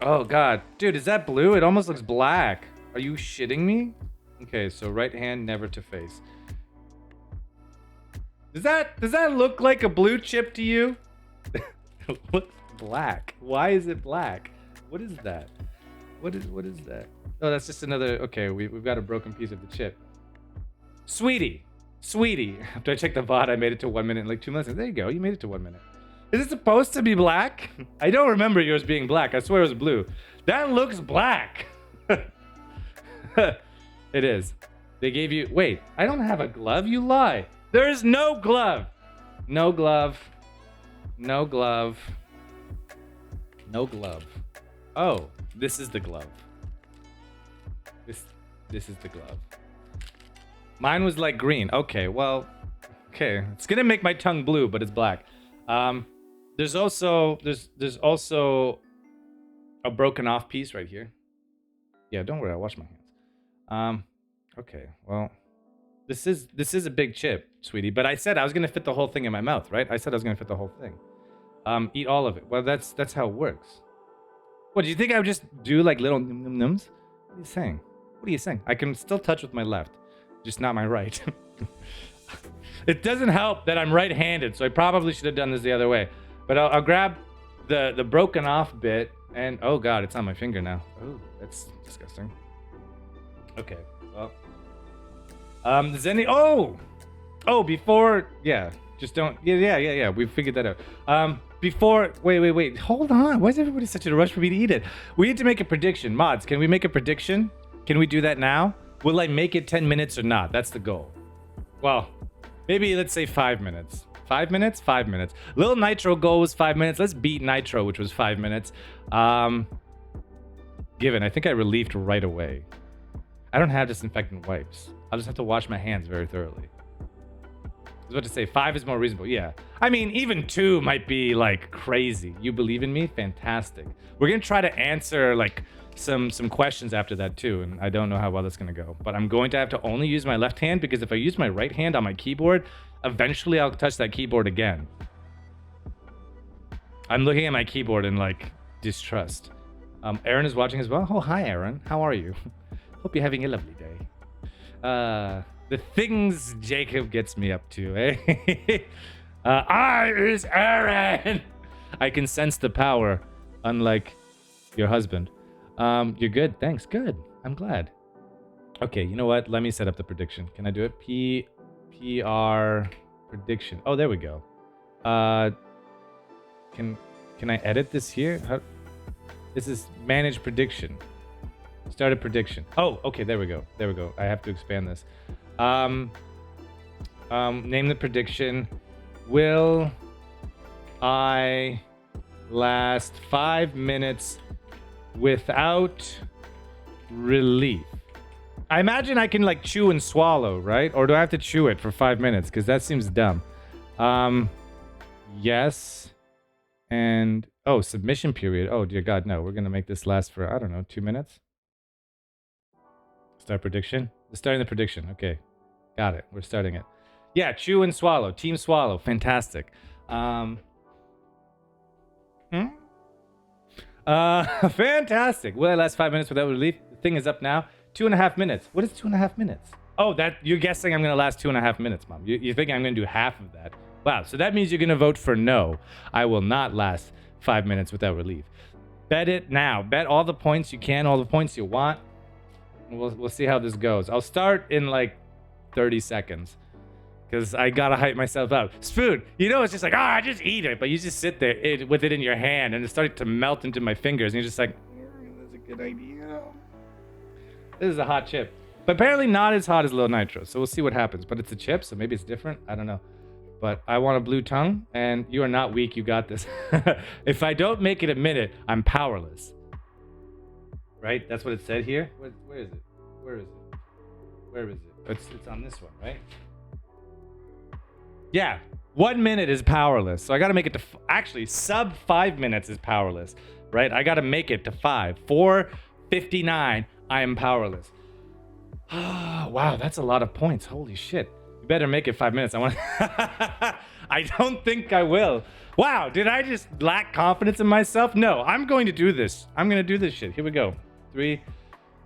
B: Oh God, dude, is that blue? It almost looks black. Are you shitting me? Okay, so right hand never to face. Does that look like a blue chip to you? It looks black. Why is it black? What is that? What is that? Oh, that's just another. Okay, we've got a broken piece of the chip. Sweetie. After I checked the VOD, I made it to 1 minute in like 2 minutes. There you go. You made it to 1 minute. Is it supposed to be black? I don't remember yours being black. I swear it was blue. That looks black. It is. They gave you. Wait, I don't have a glove. You lie. There's no glove. No glove. No glove. No glove. Oh, this is the glove. This is the glove. Mine was like green. Okay, well, okay. It's gonna make my tongue blue, but it's black. There's also a broken off piece right here. Yeah, don't worry, I'll wash my hands. Okay, well, this is a big chip, sweetie. But I said I was gonna fit the whole thing in my mouth, right? I said I was gonna fit the whole thing. Eat all of it. Well, that's how it works. What, do you think I would just do like little nums? What are you saying? What are you saying? I can still touch with my left, just not my right. It doesn't help that I'm right-handed, so I probably should have done this the other way. But I'll grab the broken off bit, and oh god, it's on my finger now. Oh, that's disgusting. Okay, well, does any? Oh, before, yeah, just don't. Yeah. We figured that out. Before, wait. Hold on. Why is everybody such in a rush for me to eat it? We need to make a prediction. Mods, can we make a prediction? Can we do that now? Will I make it 10 minutes or not? That's the goal. Well, maybe let's say 5 minutes. 5 minutes? 5 minutes. Little Nitro goal was 5 minutes. Let's beat Nitro, which was 5 minutes. Given, I think I relieved right away. I don't have disinfectant wipes. I'll just have to wash my hands very thoroughly. I was about to say 5 is more reasonable. Yeah. I mean, even 2 might be like crazy. You believe in me? Fantastic. We're going to try to answer like some questions after that too, and I don't know how well that's going to go. But I'm going to have to only use my left hand, because if I use my right hand on my keyboard, eventually I'll touch that keyboard again. I'm looking at my keyboard in like distrust. Aaron is watching as well. Oh, hi Aaron. How are you? Hope you're having a lovely day. The things Jacob gets me up to, eh? I is Aaron. I can sense the power, unlike your husband. You're good. Thanks. Good. I'm glad. Okay, you know what? Let me set up the prediction. Can I do it? PR prediction. Oh, there we go. Can I edit this here? This is manage prediction. Start a prediction. Oh, okay. There we go. I have to expand this. Name the prediction. Will I last 5 minutes without relief? I imagine I can like chew and swallow, right? Or do I have to chew it for 5 minutes? Because that seems dumb. Yes. And submission period. Oh dear God, no. We're gonna make this last for, I don't know, 2 minutes. Start prediction. Starting the prediction. Okay, got it. We're starting it. Yeah, chew and swallow. Team swallow. Fantastic. Fantastic. Will I last 5 minutes without relief? The thing is up now. 2.5 minutes. What is 2.5 minutes? Oh, that you're guessing I'm gonna last 2.5 minutes, Mom. You think I'm gonna do half of that? Wow. So that means you're gonna vote for no. I will not last 5 minutes without relief. Bet it now. Bet all the points you can, all the points you want. We'll see how this goes. I'll start in like 30 seconds. Because I gotta hype myself up. Spoon, it's just like, just eat it. But you just sit there with it in your hand, and it started to melt into my fingers. And you're just like, that's a good idea. This is a hot chip. But apparently not as hot as Little Nitro. So we'll see what happens. But it's a chip, so maybe it's different. I don't know. But I want a blue tongue, and you are not weak. You got this. If I don't make it a minute, I'm powerless. Right? That's what it said here. Where is it? Where is it? It's on this one, right? Yeah, 1 minute is powerless. So I got to make it to, actually, sub 5 minutes is powerless, right? I got to make it to 5. 4:59, I am powerless. Wow, that's a lot of points. Holy shit. You better make it 5 minutes. I don't think I will. Wow, did I just lack confidence in myself? No, I'm going to do this. I'm going to do this shit. Here we go. 3,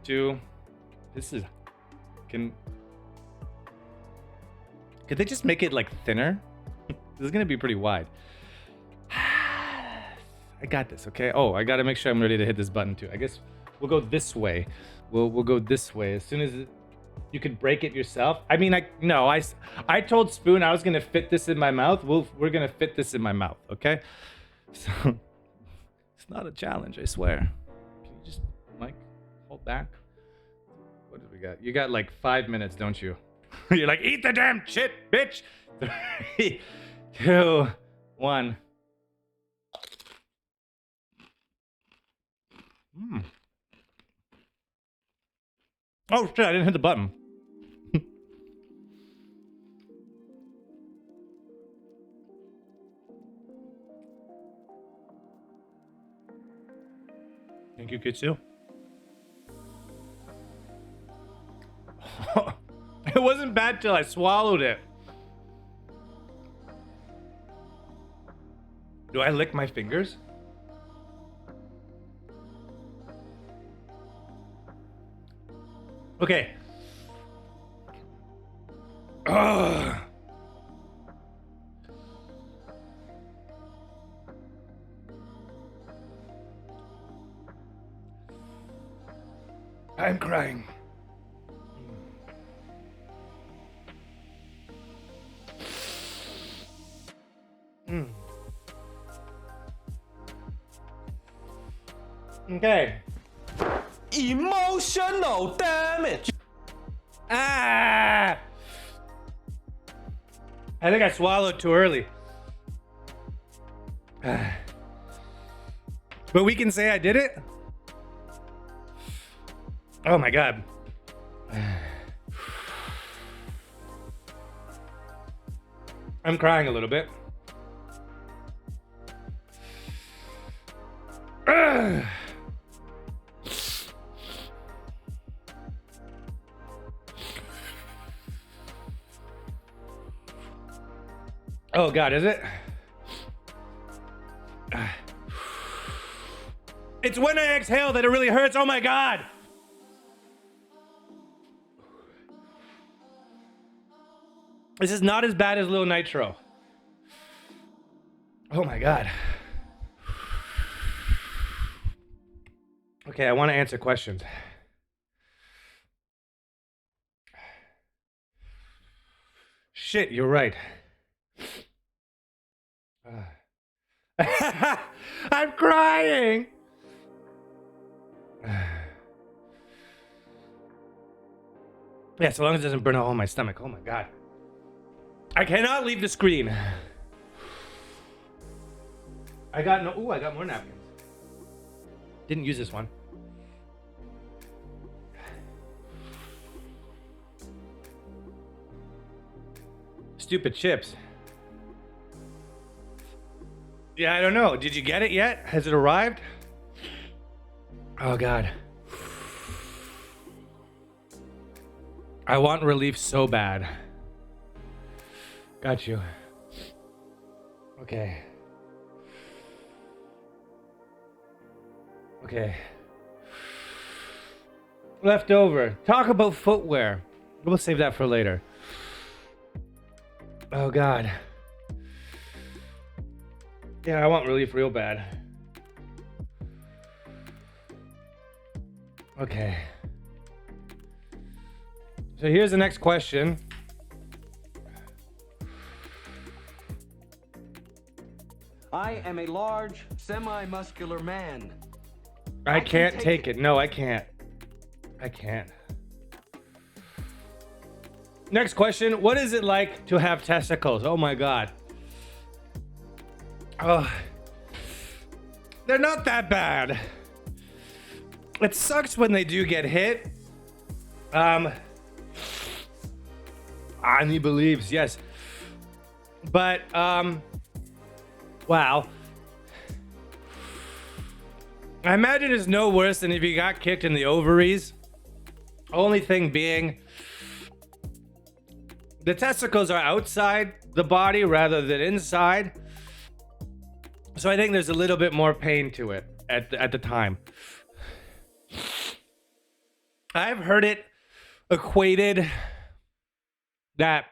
B: 2, could they just make it like thinner? This is gonna be pretty wide. I got this, okay? Oh, I gotta make sure I'm ready to hit this button too. I guess we'll go this way. We'll go this way. As soon as you could break it yourself. I mean, I told Spoon I was gonna fit this in my mouth. We're gonna fit this in my mouth, okay? So it's not a challenge, I swear. Can you just, Mike, hold back? What do we got? You got like 5 minutes, don't you? You're like, eat the damn shit, bitch. 3, 2, 1. Oh shit, I didn't hit the button. Thank you, Kitsu. It wasn't bad till I swallowed it. Do I lick my fingers? Okay. Ugh. I'm crying. Okay.
A: Emotional damage.
B: Ah! I think I swallowed too early. But we can say I did it? Oh my god. I'm crying a little bit. Oh god, is it? It's when I exhale that it really hurts. Oh my god. This is not as bad as Lil Nitro. Oh my god. Okay, I want to answer questions. Shit, you're right. I'm crying. Yeah, so long as it doesn't burn a hole in my stomach. Oh my god. I cannot leave the screen. I got more napkins. Didn't use this one. Stupid chips. Yeah, I don't know. Did you get it yet? Has it arrived? Oh god. I want relief so bad. Got you. Okay. Okay. Leftover. Talk about footwear. We'll save that for later. Oh god. Yeah, I want relief real bad. Okay. So here's the next question.
A: I am a large, semi-muscular man.
B: I can't take it. No, I can't. I can't. Next question. What is it like to have testicles? Oh my god. Oh. They're not that bad. It sucks when they do get hit. He believes, yes. But, wow. I imagine it's no worse than if you got kicked in the ovaries. Only thing being, the testicles are outside the body rather than inside. So I think there's a little bit more pain to it at the time. I've heard it equated that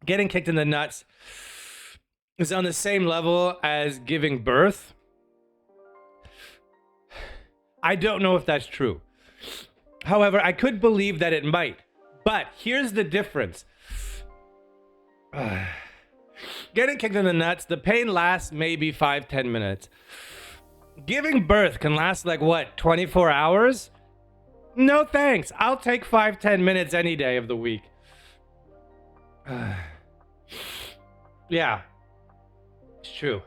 B: getting kicked in the nuts is on the same level as giving birth. I don't know if that's true. However, I could believe that it might. But here's the difference. Getting kicked in the nuts, the pain lasts maybe 5-10 minutes. Giving birth can last like what, 24 hours? No thanks. I'll take 5-10 minutes any day of the week. Yeah, it's true.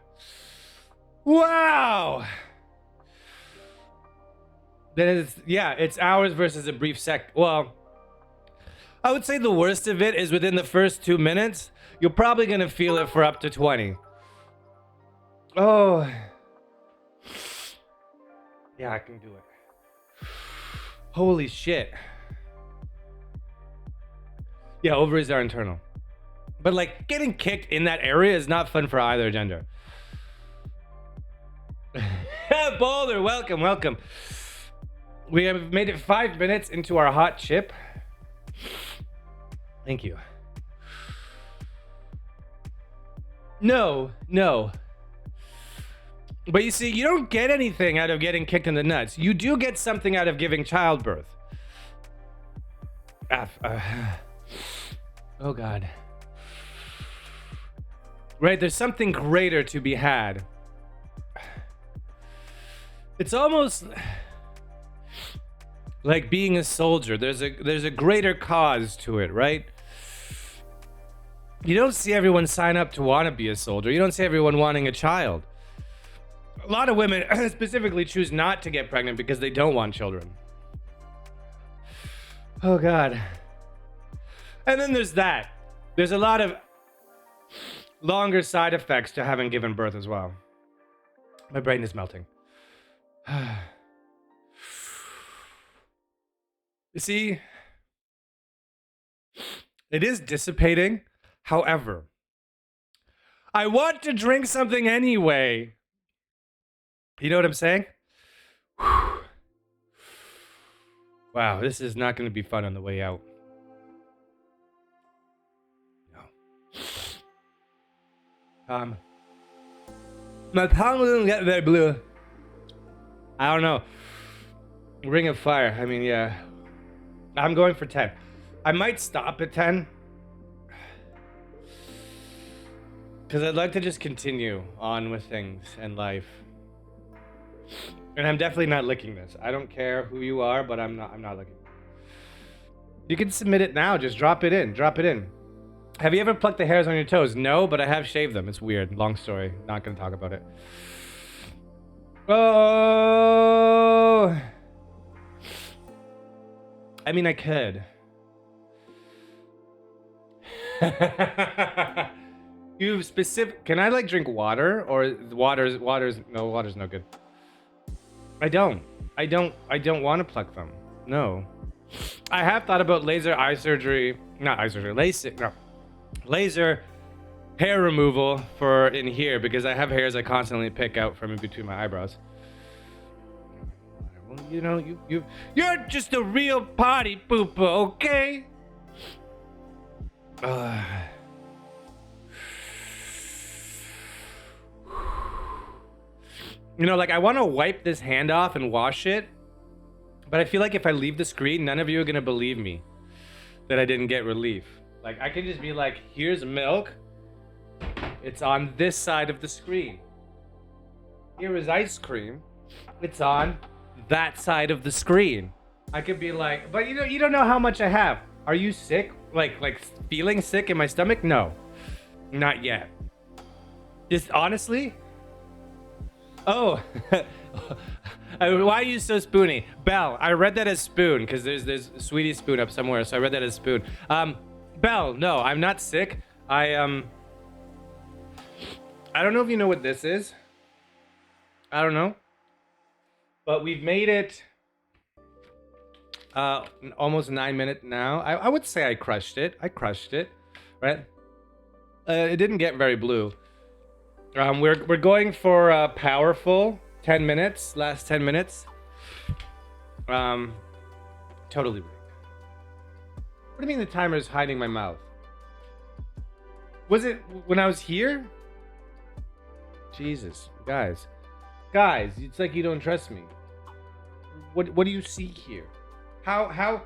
B: Wow. Then it's hours versus a brief sec. Well, I would say the worst of it is within the first 2 minutes, you're probably gonna feel it for up to 20. Oh. Yeah, I can do it. Holy shit. Yeah, ovaries are internal. But like getting kicked in that area is not fun for either gender. Boulder, welcome, welcome. We have made it 5 minutes into our hot chip. Thank you. No. But you see, you don't get anything out of getting kicked in the nuts. You do get something out of giving childbirth. Oh God. Right, there's something greater to be had. It's almost like being a soldier. There's a greater cause to it, right? You don't see everyone sign up to want to be a soldier. You don't see everyone wanting a child. A lot of women specifically choose not to get pregnant because they don't want children. Oh God. And then there's that. There's a lot of longer side effects to having given birth as well. My brain is melting. You see, it is dissipating. However, I want to drink something anyway. You know what I'm saying? Wow, this is not going to be fun on the way out. No. My tongue doesn't get very blue. I don't know. Ring of Fire. I mean, yeah. I'm going for 10. I might stop at 10. Because I'd like to just continue on with things and life. And I'm definitely not licking this. I don't care who you are, but I'm not licking. You can submit it now. Just drop it in. Drop it in. Have you ever plucked the hairs on your toes? No, but I have shaved them. It's weird. Long story. Not going to talk about it. Oh. I mean, I could. You specific? Can I like drink water or water's no good. I don't want to pluck them. No. I have thought about laser hair removal for in here because I have hairs I constantly pick out from in between my eyebrows. Well, you know, you're just a real party pooper, okay? You know, like I want to wipe this hand off and wash it, but I feel like if I leave the screen, none of you are gonna believe me that I didn't get relief. Like I could just be like, here's milk. It's on this side of the screen. Here is ice cream. It's on that side of the screen. I could be like, but you don't know how much I have. Are you sick? Like feeling sick in my stomach? No, not yet. Just honestly. Oh, why are you so spoony? Belle, I read that as spoon because there's Sweetie Spoon up somewhere, so I read that as spoon. Belle, no, I'm not sick. I don't know if you know what this is. I don't know. But we've made it almost 9 minutes now. I would say I crushed it. Right? It didn't get very blue. We're going for powerful 10 minutes, last 10 minutes. Totally rigged. What do you mean the timer is hiding my mouth? Was it when I was here? Jesus, guys, it's like you don't trust me. What do you see here? How?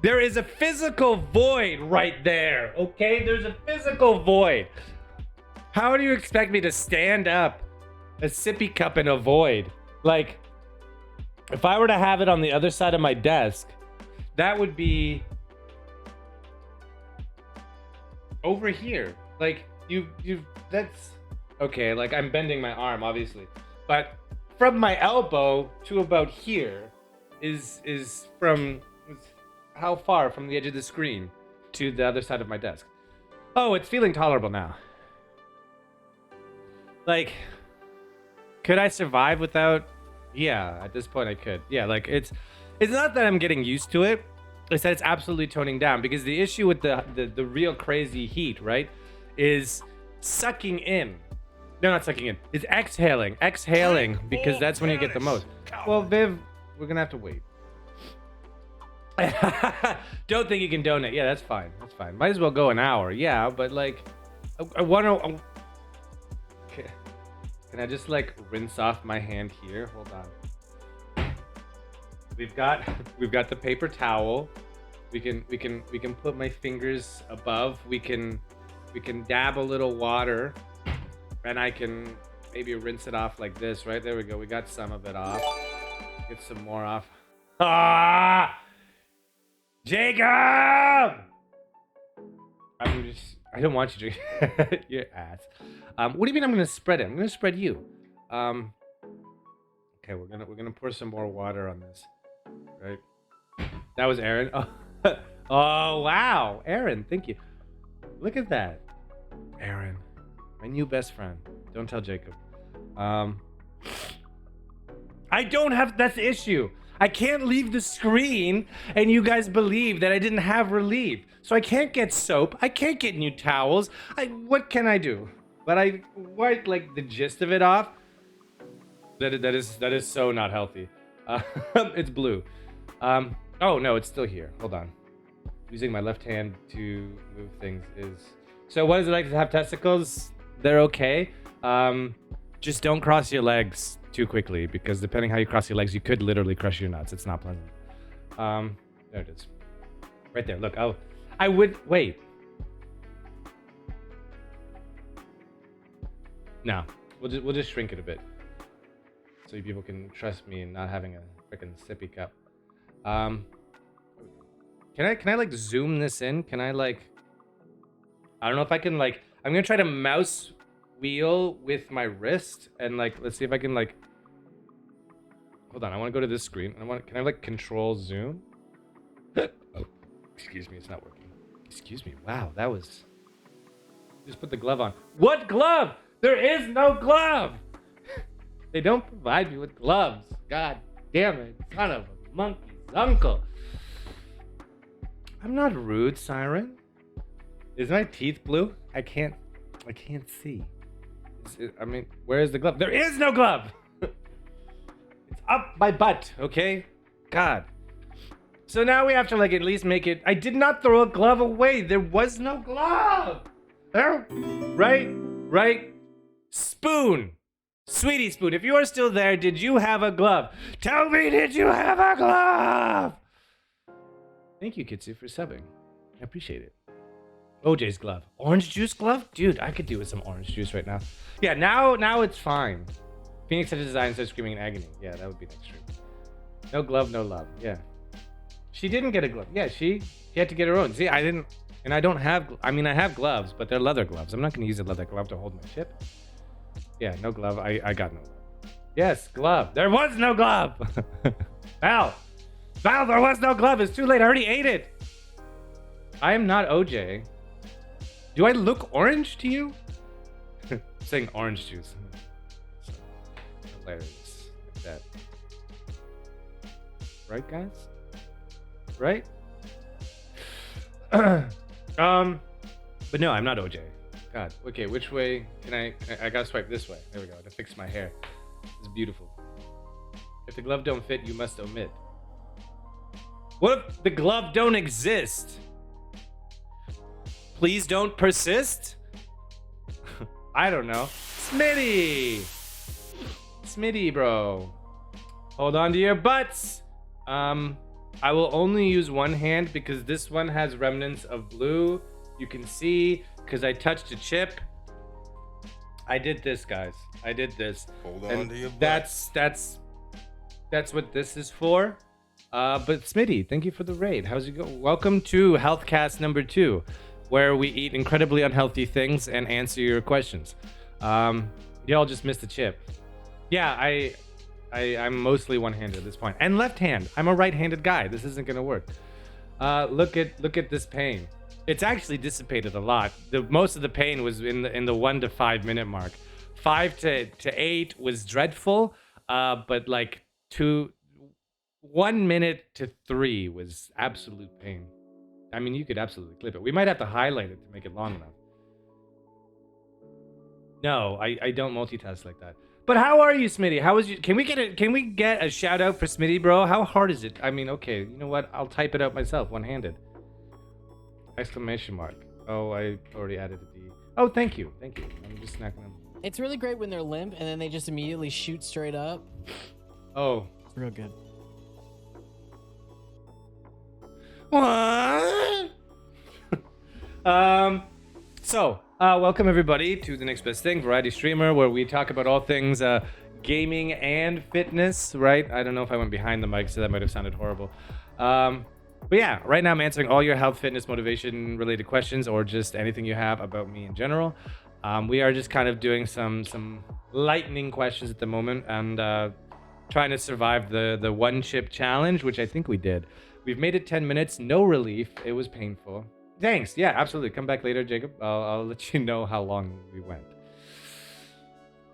B: There is a physical void right there, okay? There's a physical void. How do you expect me to stand up a sippy cup in a void? Like, if I were to have it on the other side of my desk, that would be over here. Like that's okay. Like I'm bending my arm, obviously, but from my elbow to about here is from how far from the edge of the screen to the other side of my desk. Oh, it's feeling tolerable now. Like, could I survive without? Yeah, at this point I could. Yeah, like it's not that I'm getting used to it. It's that it's absolutely toning down, because the issue with the real crazy heat, right, is sucking in. No, not sucking in. It's exhaling, because that's when you get the most. Well, Viv, we're gonna have to wait. Don't think you can donate. Yeah, that's fine. That's fine. Might as well go an hour. Yeah, but like, I want to. Can I just like rinse off my hand here? Hold on. We've got the paper towel. We can put my fingers above. We can dab a little water, and I can maybe rinse it off like this. Right there we go. We got some of it off. Get some more off. Ah, Jacob! I don't want you to your ass. What do you mean I'm gonna spread it? I'm gonna spread you. Okay, we're gonna pour some more water on this. Right? That was Aaron. Oh, oh wow, Aaron, thank you. Look at that, Aaron, my new best friend. Don't tell Jacob. I don't have. That's the issue. I can't leave the screen and you guys believe that I didn't have relief. So I can't get soap. I can't get new towels. What can I do? But I wipe like the gist of it off. That is so not healthy. It's blue. Oh no, it's still here. Hold on. Using my left hand to move things is. So what is it like to have testicles? They're okay. Just don't cross your legs too quickly, because depending how you cross your legs, you could literally crush your nuts. It's not pleasant. There it is. Right there. Look. Oh, I would wait. No, we'll just shrink it a bit, so people can trust me in not having a freaking sippy cup. Can I like zoom this in? Can I like? I don't know if I can like. I'm gonna try to mouse wheel with my wrist and like. Let's see if I can like. Hold on, I want to go to this screen. Can I like control zoom? Oh, excuse me, it's not working. Excuse me. Wow, that was. Just put the glove on. What glove? There is no glove. They don't provide me with gloves. God damn it, son of a monkey's uncle. I'm not rude, Siren. Is my teeth blue? I can't see. I mean, where is the glove? There is no glove. It's up my butt, okay? God. So now we have to like at least make it. I did not throw a glove away. There was no glove. There, right. Spoon. Sweetie Spoon, if you are still there, did you have a glove? Tell me, did you have a glove? Thank you, Kitsu, for subbing. I appreciate it. OJ's glove. Orange juice glove? Dude, I could do with some orange juice right now. Yeah, now it's fine. Phoenix had a design instead of screaming in agony. Yeah, that would be next stream. No glove, no love. Yeah. She didn't get a glove. Yeah, she had to get her own. See, I didn't, and I don't have, I mean, I have gloves, but they're leather gloves. I'm not going to use a leather glove to hold my chip. Yeah, no glove. I got no glove. Yes, glove. There was no glove. Val, there was no glove. It's too late. I already ate it. I am not OJ. Do I look orange to you? Saying orange juice. So hilarious. Like that. Right, guys? Right? But no, I'm not OJ. God. Okay, which way can I gotta swipe this way. There we go, to fix my hair. It's beautiful. If the glove don't fit, you must omit. What if the glove don't exist? Please don't persist? I don't know. Smitty, bro. Hold on to your butts. I will only use one hand because this one has remnants of blue. You can see, because I touched a chip. I did this, guys. I did this.
C: Hold on to your butts.
B: That's what this is for. But Smitty, thank you for the raid. How's it going? Welcome to HealthCast number 2. where we eat incredibly unhealthy things and answer your questions. Y'all just missed the chip. Yeah, I'm mostly one-handed at this point, and left hand. I'm a right-handed guy. This isn't gonna work. Look at this pain. It's actually dissipated a lot. Most of the pain was in the 1 to 5 minute mark. 5 to 8 was dreadful, but like 1 minute to 3 was absolute pain. I mean, you could absolutely clip it. We might have to highlight it to make it long enough. No, I don't multitask like that. But how are you, Smitty? How is you? Can we get a shout out for Smitty, bro? How hard is it? I mean, okay, you know what? I'll type it out myself, one-handed. Exclamation mark. Oh, I already added a D. Oh, thank you. I'm just not gonna.
C: It's really great when they're limp and then they just immediately shoot straight up.
B: Oh.
C: It's real good.
B: What? Welcome everybody to The Next Best Thing, variety streamer, where we talk about all things gaming and fitness, right? I don't know if I went behind the mic, so that might have sounded horrible. But yeah, right now I'm answering all your health, fitness, motivation related questions, or just anything you have about me in general. We are just kind of doing some lightning questions at the moment, and trying to survive the one chip challenge, which I think we did. We've made it 10 minutes, no relief. It was painful. Thanks. Yeah, absolutely. Come back later, Jacob. I'll let you know how long we went.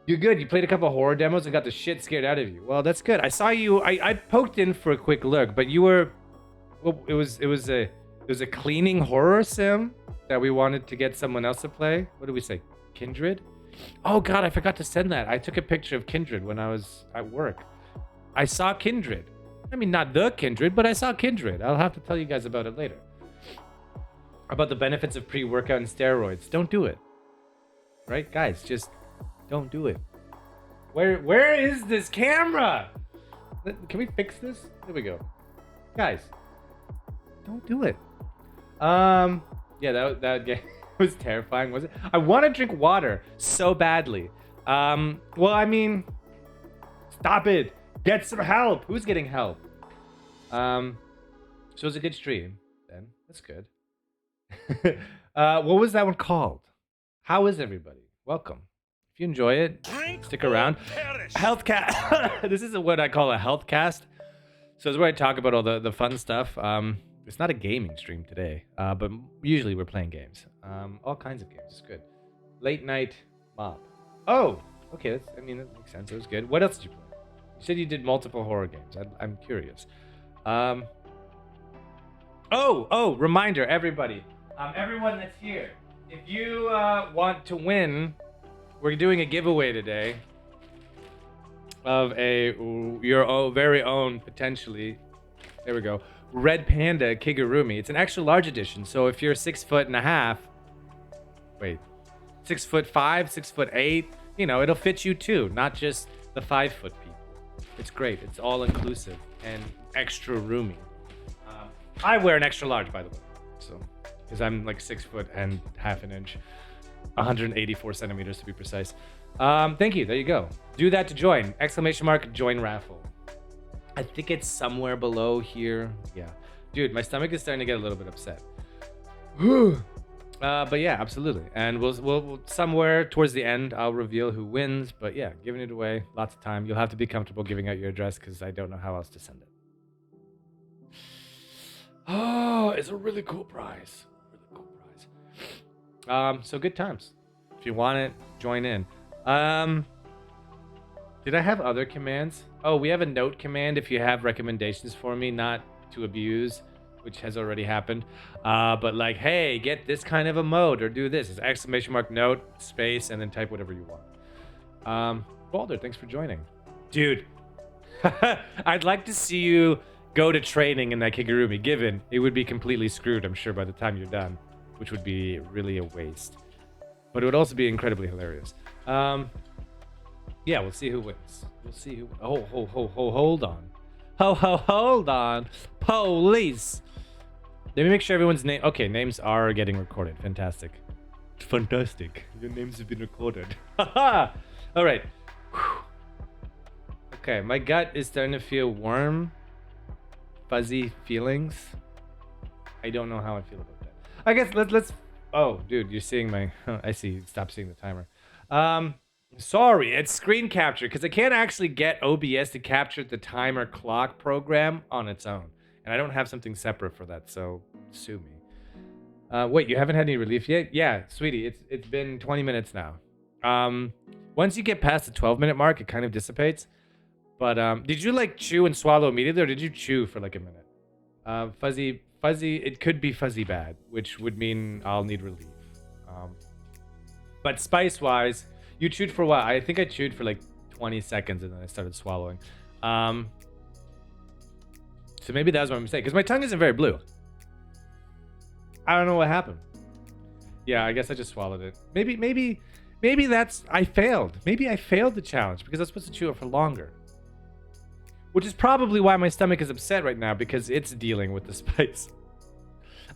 B: You're good. You played a couple horror demos and got the shit scared out of you. Well, that's good. I saw you. I poked in for a quick look, but you were. Well, it was a cleaning horror sim that we wanted to get someone else to play. What did we say? Kindred? Oh God, I forgot to send that. I took a picture of Kindred when I was at work. I saw Kindred. I mean, not the Kindred, but I saw Kindred. I'll have to tell you guys about it later. About the benefits of pre-workout and steroids. Don't do it. Right? Guys, just don't do it. Where is this camera? Can we fix this? There we go. Guys, don't do it. Yeah, that game was terrifying, was it? I want to drink water so badly. Well, I mean, stop it. Get some help. Who's getting help? So it was a good stream, then. That's good. What was that one called? How is everybody? Welcome. If you enjoy it, stick around. HEALTHCAST. This is what I call a HEALTHCAST. So it's where I talk about all the fun stuff. It's not a gaming stream today, but usually we're playing games. All kinds of games. It's good. Late night mob. Oh, okay. that makes sense. It was good. What else did you play? You said you did multiple horror games. I'm curious. Oh, reminder, everybody. Everyone that's here, if you want to win, we're doing a giveaway today of your very own, potentially, there we go, Red Panda Kigurumi. It's an extra large edition, so if you're 6'1.5", 6'5", 6'8", it'll fit you too, not just the 5 foot people. It's great. It's all inclusive and extra roomy. I wear an extra large, by the way, so because I'm like 6 foot and half an inch, 184 centimeters to be precise. Thank you. There you go. Do that to join. ! Join raffle. I think it's somewhere below here. Yeah, dude, my stomach is starting to get a little bit upset. But yeah, absolutely. And we'll somewhere towards the end, I'll reveal who wins. But yeah, giving it away, lots of time. You'll have to be comfortable giving out your address because I don't know how else to send it. Oh, it's a really cool prize. So good times. If you want it, join in. Did I have other commands? Oh, we have a note command if you have recommendations for me, not to abuse, which has already happened. But like, hey, get this kind of a mode or do this. It's ! Note, space, and then type whatever you want. Balder, thanks for joining. Dude, I'd like to see you go to training in that Kigurumi, given it would be completely screwed, I'm sure, by the time you're done, which would be really a waste. But it would also be incredibly hilarious. Yeah, we'll see who wins. We'll see who. Hold on. Hold on. Police. Let me make sure everyone's name. Okay, names are getting recorded. Fantastic. Fantastic. Your names have been recorded. Haha. All right. Okay, my gut is starting to feel warm, fuzzy feelings. I don't know how I feel about that. I guess let's Oh, dude, you're seeing my... I see. Stop seeing the timer. Sorry, it's screen capture because I can't actually get OBS to capture the timer clock program on its own. And I don't have something separate for that, so sue me. Wait, you haven't had any relief yet? Yeah, sweetie, it's been 20 minutes now. Once you get past the 12-minute mark, it kind of dissipates. But did you like chew and swallow immediately, or did you chew for like a minute? Fuzzy, it could be fuzzy bad, which would mean I'll need relief. But spice-wise, you chewed for what? I think I chewed for like 20 seconds and then I started swallowing. So maybe that was my mistake, because my tongue isn't very blue. I don't know what happened. Yeah, I guess I just swallowed it. Maybe that's... I failed. Maybe I failed the challenge because I was supposed to chew it for longer. Which is probably why my stomach is upset right now, because it's dealing with the spice.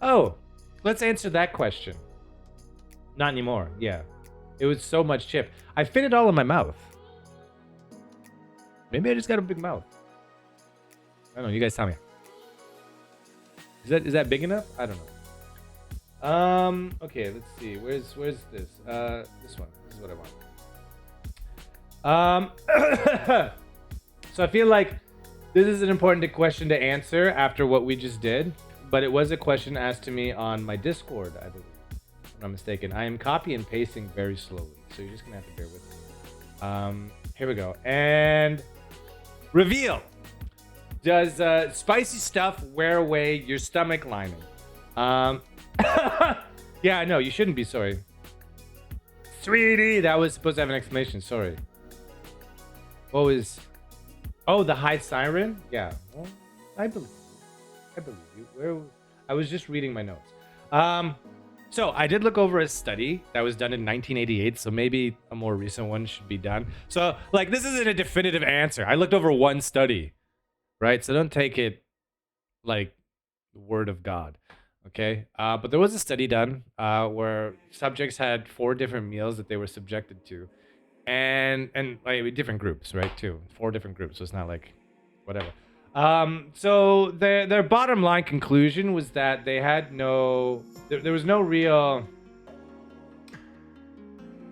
B: Oh, let's answer that question. Not anymore, yeah. It was so much chip. I fit it all in my mouth. Maybe I just got a big mouth. I don't know, you guys tell me. Is that big enough? I don't know. Okay, let's see. Where's this? This one. This is what I want. So I feel like this is an important question to answer after what we just did, but it was a question asked to me on my Discord, I believe. If I'm not mistaken. I am copy and pasting very slowly, so you're just gonna have to bear with me. Here we go. And reveal. Does spicy stuff wear away your stomach lining? Yeah, I know. You shouldn't be sorry. Sweetie, that was supposed to have an exclamation. Sorry. What was... Oh, the high siren? Yeah. Well, I believe you. I was just reading my notes. So I did look over a study that was done in 1988, so maybe a more recent one should be done. So, like, this isn't a definitive answer. I looked over one study, right? So don't take it like the word of God, okay? But there was a study done where subjects had 4 different meals that they were subjected to, and like different groups, right? Too 4 different groups. So it's not like whatever. So their bottom line conclusion was that they had there was no real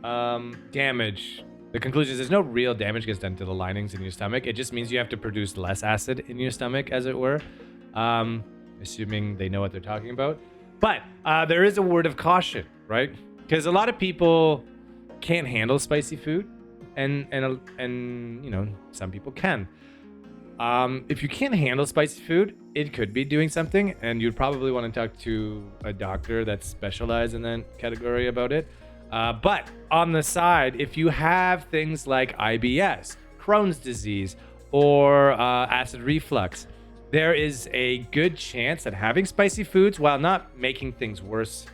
B: damage. The conclusion is there's no real damage gets done to the linings in your stomach. It just means you have to produce less acid in your stomach, as it were. Assuming they know what they're talking about. But there is a word of caution, right? Because a lot of people can't handle spicy food, and you know, some people can. If you can't handle spicy food, it could be doing something, and you'd probably want to talk to a doctor that's specialized in that category about it. But on the side, if you have things like IBS, Crohn's disease, or acid reflux, there is a good chance that having spicy foods, while not making things worse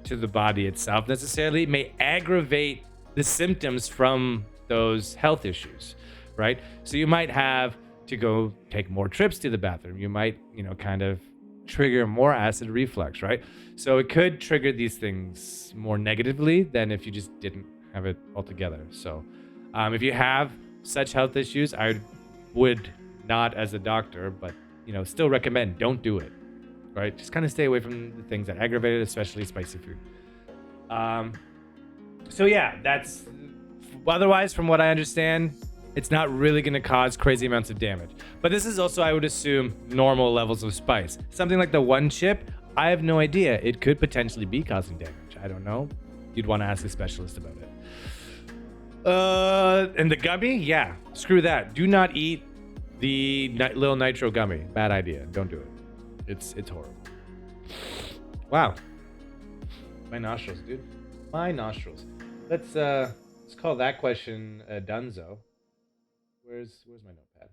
B: to the body itself necessarily, may aggravate the symptoms from those health issues, right? So you might have to go take more trips to the bathroom. You might, you know, kind of trigger more acid reflux, right? So it could trigger these things more negatively than if you just didn't have it altogether. So if you have such health issues, I would not, as a doctor, but, you know, still recommend don't do it, right? Just kind of stay away from the things that aggravate it, especially spicy food. So yeah, that's... Otherwise, from what I understand, it's not really going to cause crazy amounts of damage. But this is also, I would assume, normal levels of spice. Something like the one chip, I have no idea. It could potentially be causing damage. I don't know. You'd want to ask a specialist about it. And the gummy? Yeah, screw that. Do not eat the little nitro gummy. Bad idea. Don't do it. It's horrible. Wow. My nostrils, dude. My nostrils. Let's call that question Dunzo. Where's my notepad?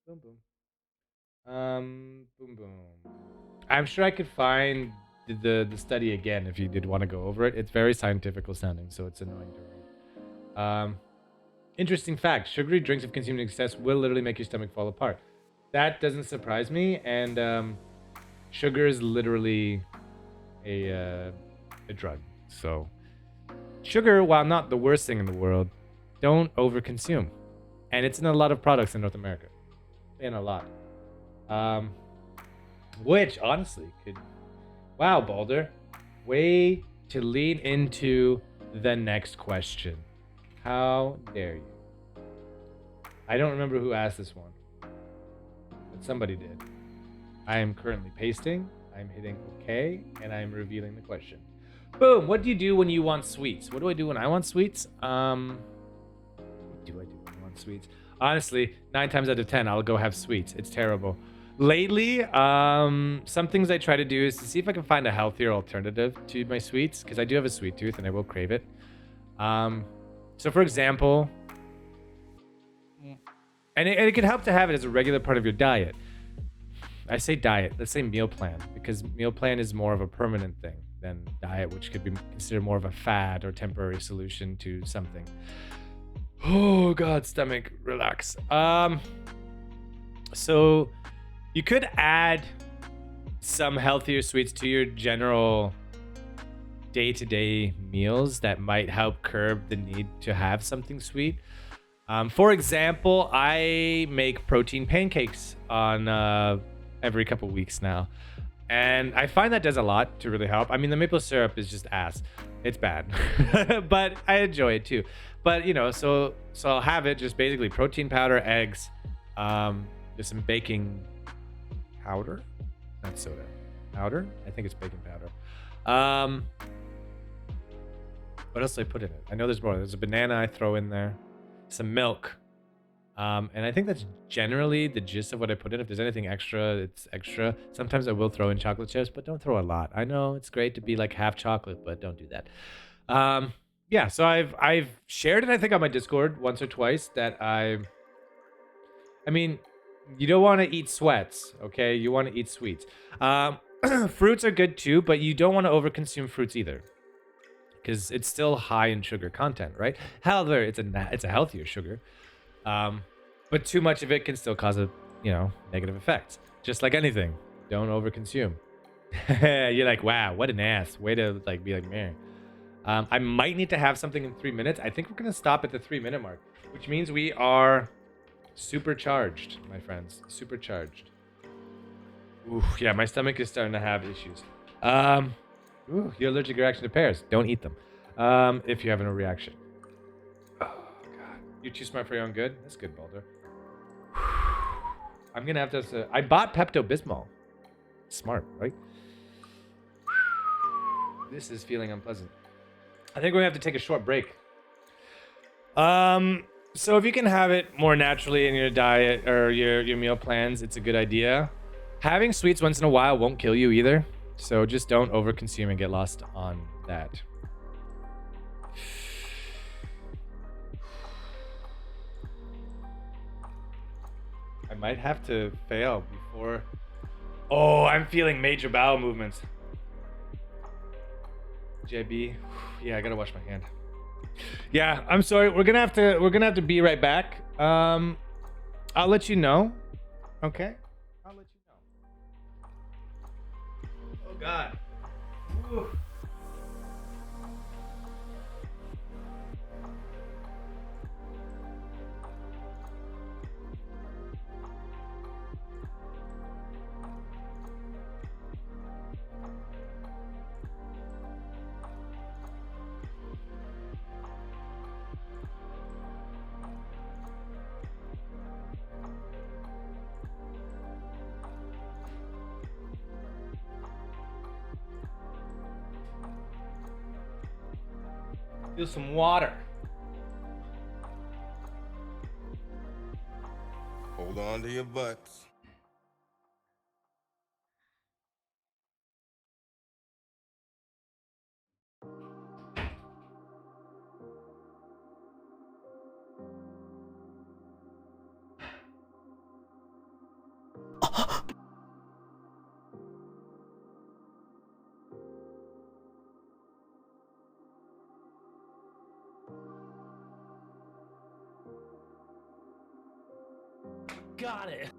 B: Boom boom. Boom boom. I'm sure I could find the study again if you did want to go over it. It's very scientific sounding, so it's annoying to read. Interesting fact: sugary drinks, if consumed in excess, will literally make your stomach fall apart. That doesn't surprise me, and sugar is literally a drug. So sugar, while not the worst thing in the world, don't overconsume. And it's in a lot of products in North America. In a lot. Which, honestly, could... Wow, Balder. Way to lean into the next question. How dare you? I don't remember who asked this one, but somebody did. I am currently pasting, I'm hitting OK, and I'm revealing the question. Boom! What do you do when you want sweets? What do I do when I want sweets? What do I do when I want sweets? Honestly, 9 times out of 10, I'll go have sweets. It's terrible. Lately, some things I try to do is to see if I can find a healthier alternative to my sweets, because I do have a sweet tooth and I will crave it. So for example, and it can help to have it as a regular part of your diet. I say diet, let's say meal plan, because meal plan is more of a permanent thing than diet, which could be considered more of a fad or temporary solution to something. Oh God, stomach, relax. So you could add some healthier sweets to your general day-to-day meals that might help curb the need to have something sweet. For example, I make protein pancakes on every couple weeks now, and I find that does a lot to really help. I mean, the maple syrup is just ass. It's bad, but I enjoy it too. But you know, so I'll have it just basically protein powder, eggs, just some baking powder, not soda powder. I think it's baking powder. What else do I put in it? I know there's more. There's a banana I throw in there, some milk. And I think that's generally the gist of what I put in. If there's anything extra, it's extra. Sometimes I will throw in chocolate chips, but don't throw a lot. I know it's great to be like half chocolate, but don't do that. Yeah, so I've shared it, I think, on my Discord once or twice that I mean, you don't want to eat sweats, okay? You want to eat sweets. Fruits are good too, but you don't want to overconsume fruits either, because it's still high in sugar content, right? However, it's a healthier sugar. But too much of it can still cause negative effects. Just like anything, don't overconsume. You're like, wow, what an ass. Way to be like, man. I might need to have something in 3 minutes. I think we're gonna stop at the 3-minute mark, which means we are supercharged, my friends. Supercharged. Ooh, yeah, my stomach is starting to have issues. Your allergic reaction to pears. Don't eat them. If you're having a reaction. You're too smart for your own good? That's good, Baldur. I'm gonna have to... I bought Pepto-Bismol. Smart, right? This is feeling unpleasant. I think we're gonna have to take a short break. So if you can have it more naturally in your diet or your meal plans, it's a good idea. Having sweets once in a while won't kill you either. So just don't overconsume and get lost on that. I might have to fail before... Oh, I'm feeling major bowel movements. JB, yeah, I gotta wash my hand. Yeah, I'm sorry. We're gonna have to be right back. I'll let you know. Okay, I'll let you know. Oh God. Ooh. Feel some water.
D: Hold on to your butts.
C: Got it.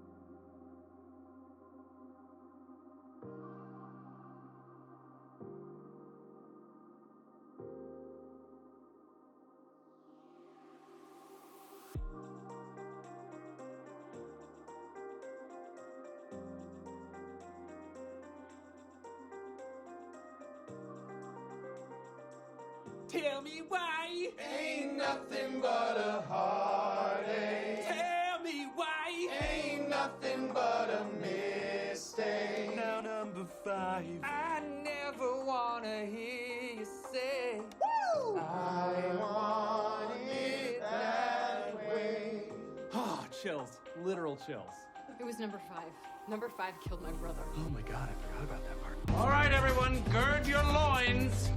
E: Tell me why.
D: Ain't nothing but a heartache.
E: Tell me why.
D: Ain't nothing but a mistake.
E: Now number 5. I never wanna hear you say, woo!
D: I want it that way.
E: Oh, chills. Literal chills.
F: It was number 5. Number 5 killed my brother.
E: Oh my god, I forgot about that part. All right, everyone, gird your loins.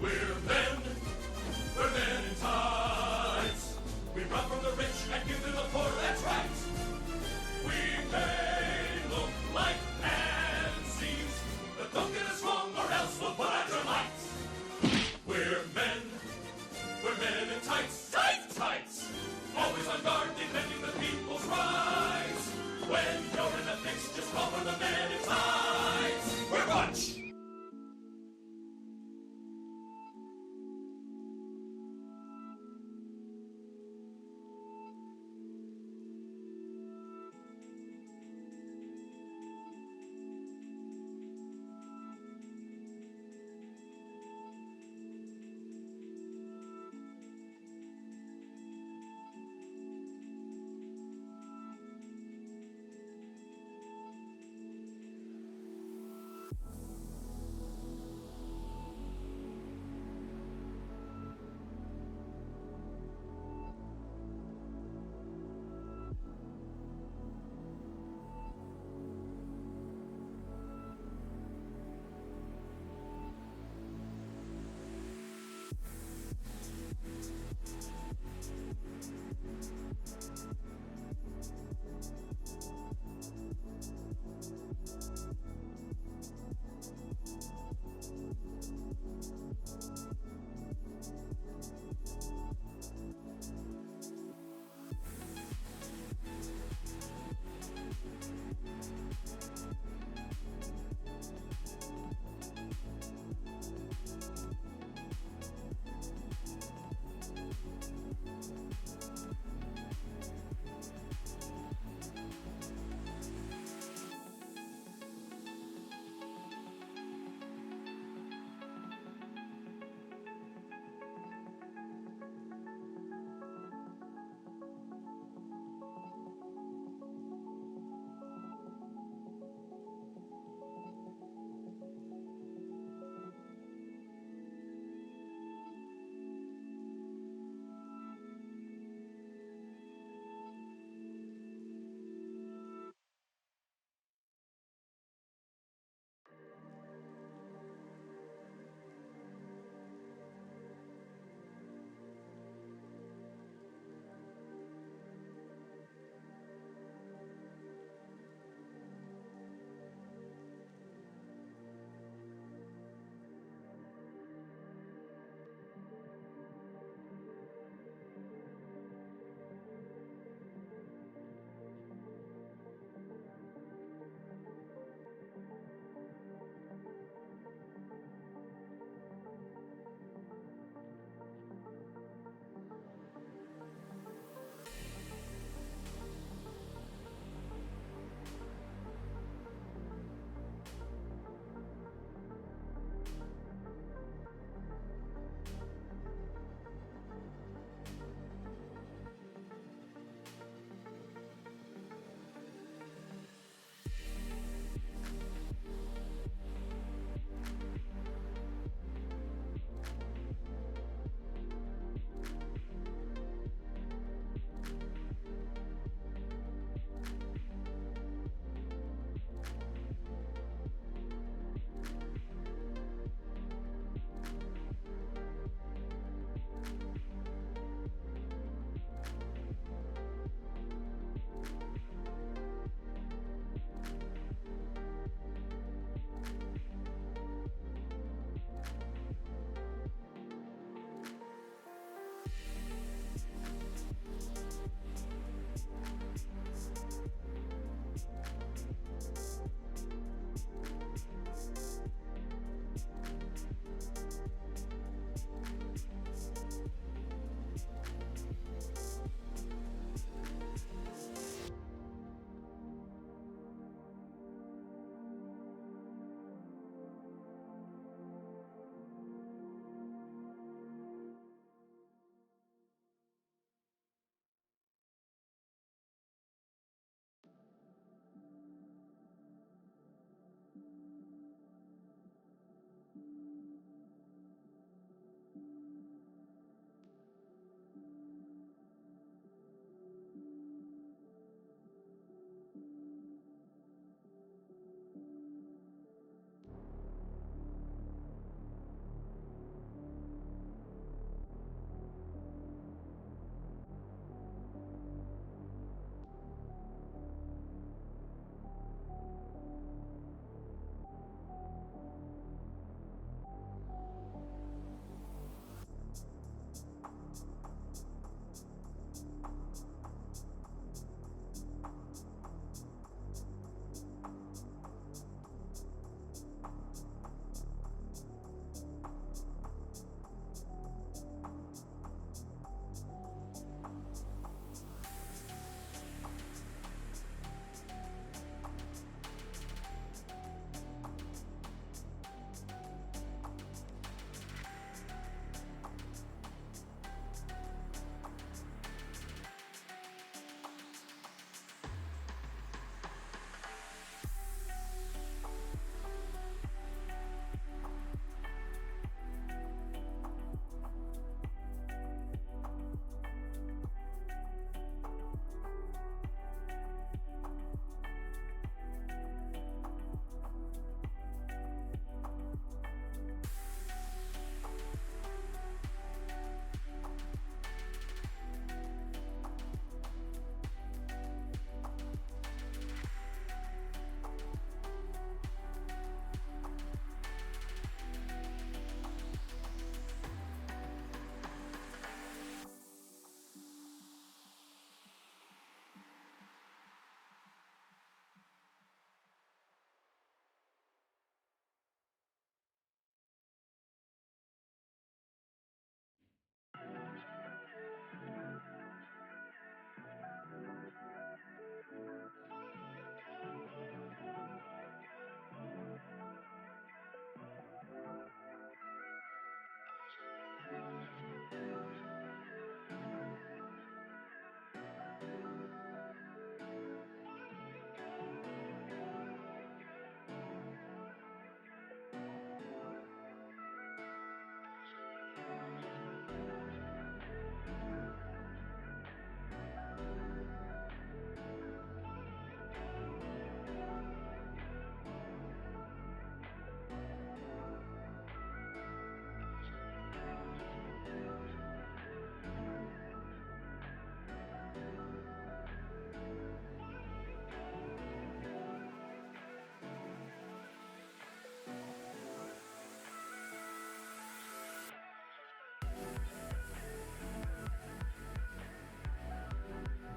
G: We're men in tights. We run from the rich and give to the poor, that's right. We may look like pansies, but don't get us wrong or else we'll put out your lights. We're men in tights, tights. Always on guard, defending the people's rights. When you're in the fix, just call for the men in tights. We're bunch.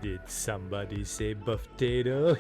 B: Did somebody say buff tato?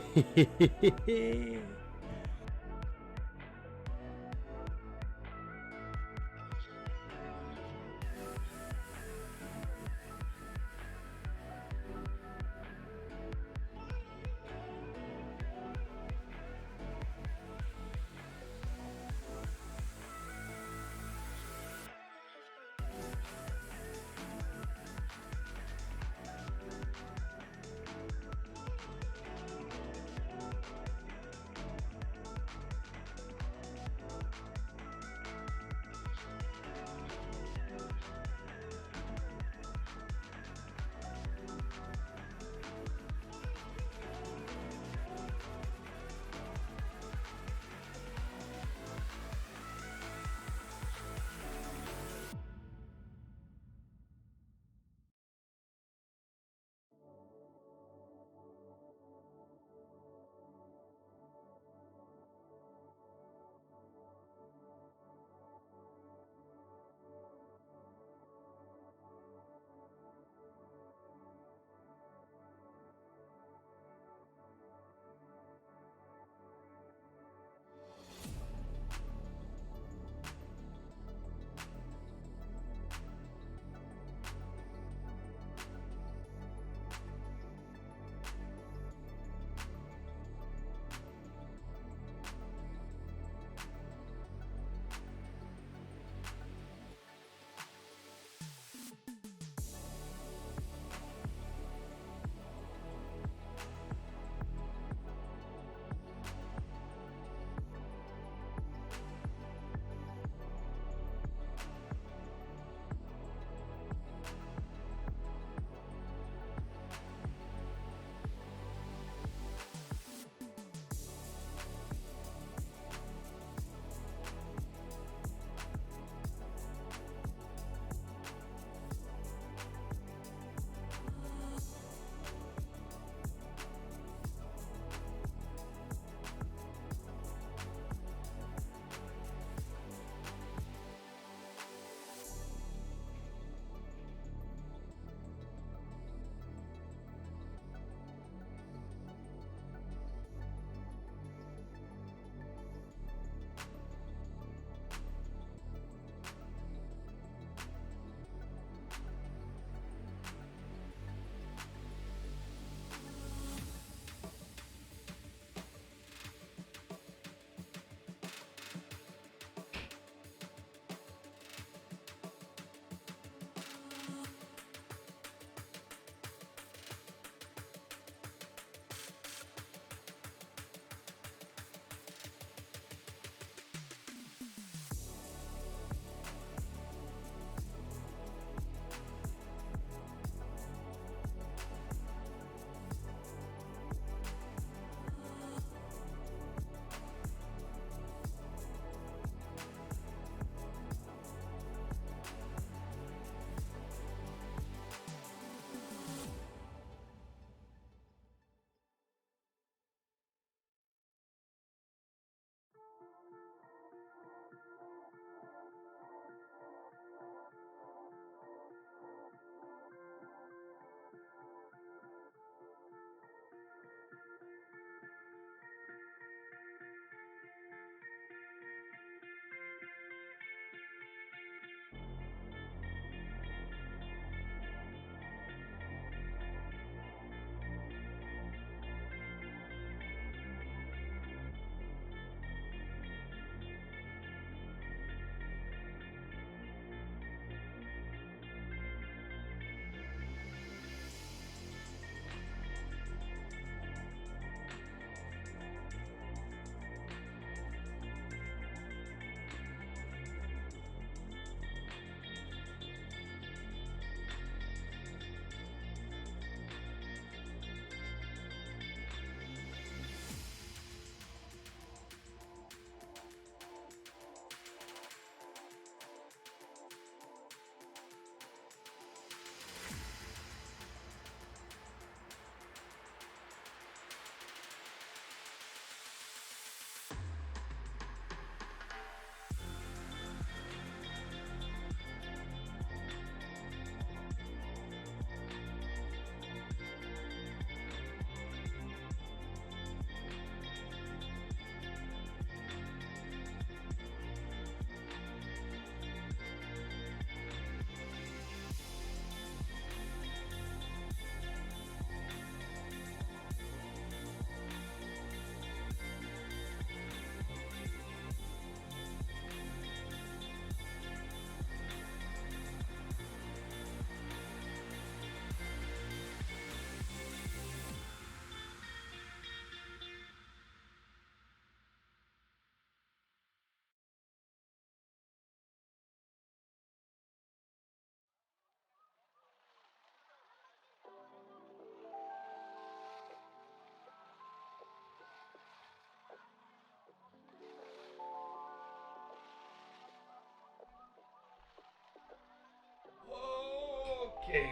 B: Okay.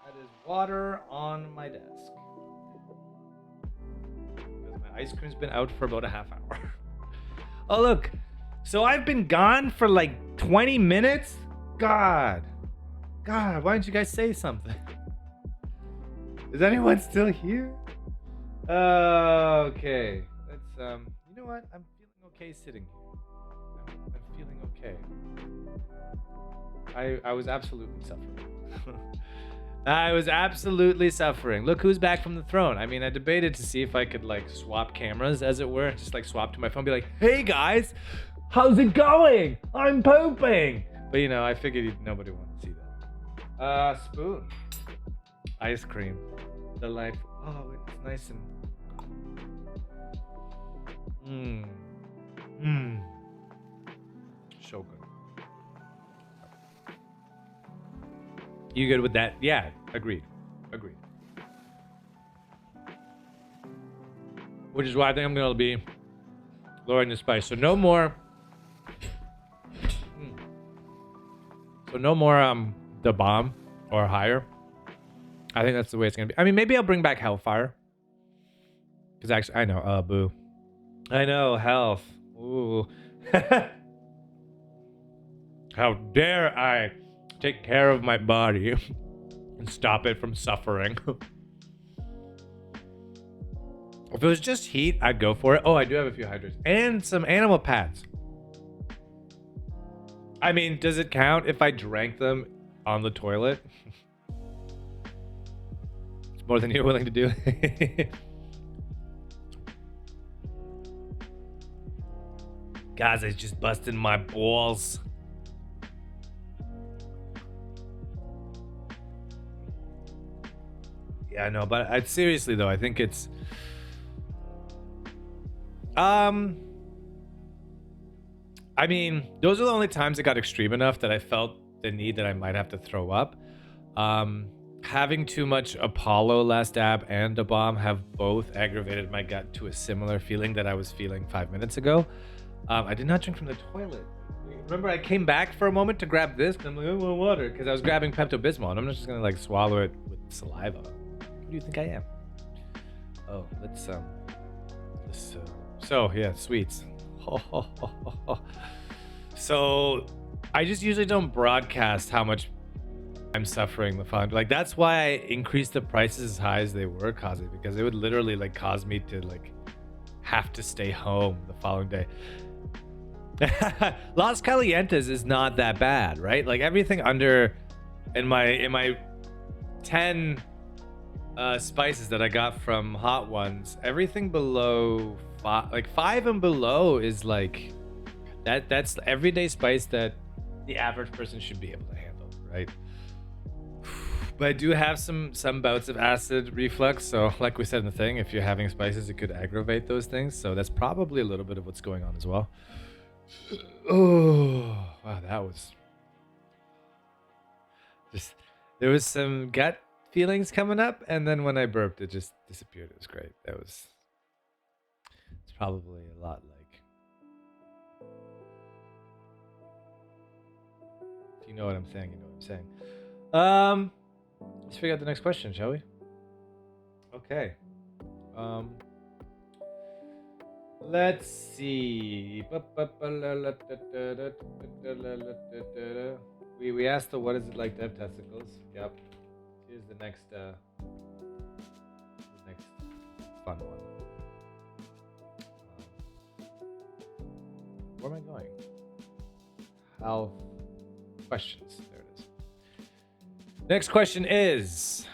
B: That is water on my desk. Because my ice cream's been out for about a half hour. Oh, look. So I've been gone for like 20 minutes? God, why don't you guys say something? Is anyone still here? Okay. Let's, you know what? I'm feeling okay sitting here. I'm feeling okay. I was absolutely suffering. I was absolutely suffering. Look who's back from the throne. I mean, I debated to see if I could like swap cameras, as it were. Just like swap to my phone, be like, hey guys, how's it going? I'm pooping. But you know, I figured nobody wanted to see that. Spoon. Ice cream. Delightful. Oh, it's nice and... So good. You good with that? Yeah, agreed. Which is why I think I'm gonna be lowering the spice. So no more. So no more the bomb or higher. I think that's the way it's gonna be. I mean, maybe I'll bring back Hellfire. Because actually, I know. Boo. I know, health. Ooh. How dare I take care of my body and stop it from suffering. If it was just heat, I'd go for it. Oh, I do have a few hydrants and some animal pads. I mean, does it count if I drank them on the toilet? It's more than you're willing to do. Guys, it's just busting my balls. Yeah, I know, but seriously though, I think it's I mean, those are the only times it got extreme enough that I felt the need that I might have to throw up. Having too much Apollo last dab and a bomb have both aggravated my gut to a similar feeling that I was feeling 5 minutes ago. I did not drink from the toilet. Remember, I came back for a moment to grab this, and I'm like, I want water, because I was grabbing Pepto-Bismol, and I'm not just gonna like swallow it with saliva. Who do you think I am? Oh, let's so yeah, sweets. So I just usually don't broadcast how much I'm suffering the following. Like that's why I increased the prices as high as they were, Kazi, because it would literally like cause me to like have to stay home the following day. Las Calientes is not that bad, right? Like everything under in my 10 spices that I got from Hot Ones, everything below 5, like 5 and below is like that's the everyday spice that the average person should be able to handle, right? But I do have some bouts of acid reflux, so like we said in the thing, if you're having spices, it could aggravate those things. So that's probably a little bit of what's going on as well. Oh, wow, that was just, there was some gut feelings coming up, and then when I burped, it just disappeared. It was great. It's probably a lot like, if you know what I'm saying, you know what I'm saying. Let's figure out the next question, shall we? Okay. Let's see. We asked the what is it like to have testicles? Yep. Here's the next fun one. Where am I going? Health questions. There it is. Next question is,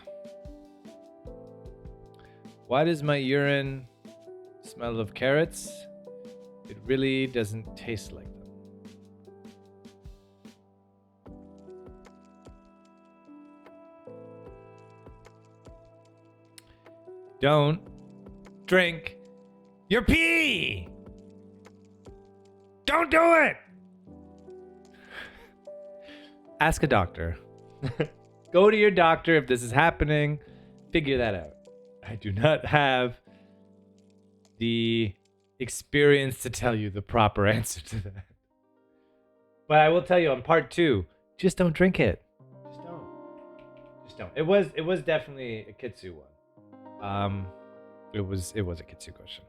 B: why does my urine smell of carrots? It really doesn't taste like them. Don't drink your pee! Don't do it! Ask a doctor. Go to your doctor if this is happening. Figure that out. I do not have the experience to tell you the proper answer to that. But I will tell you on part 2, just don't drink it. Just don't. It was definitely a Kitsu one. It was a Kitsu question.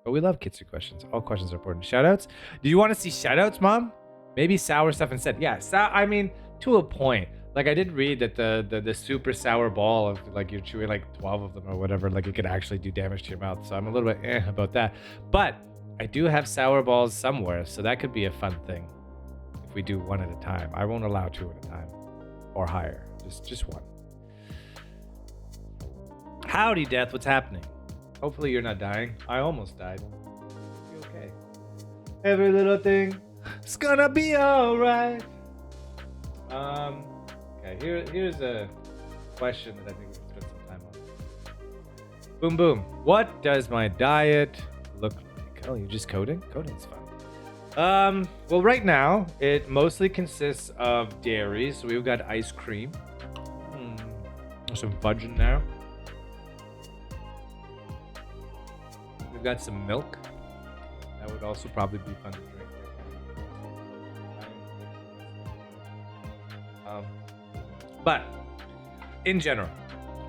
B: But we love Kitsu questions. All questions are important. Shoutouts? Do you want to see shoutouts, Mom? Maybe sour stuff instead. Yeah, I mean, to a point. Like I did read that the super sour ball of like you're chewing like 12 of them or whatever, like it could actually do damage to your mouth. So I'm a little bit about that. But I do have sour balls somewhere, so that could be a fun thing if we do one at a time. I won't allow 2 at a time or higher. Just one. Howdy, Death. What's happening? Hopefully you're not dying. I almost died. You okay? Every little thing is gonna be alright. Okay, here's a question that I think we can spend some time on. Boom boom. What does my diet look like? Oh, you're just coding? Coding's fun. Well right now it mostly consists of dairy, so we've got ice cream. There's some fudge in there. We've got some milk. That would also probably be fun to drink. But in general,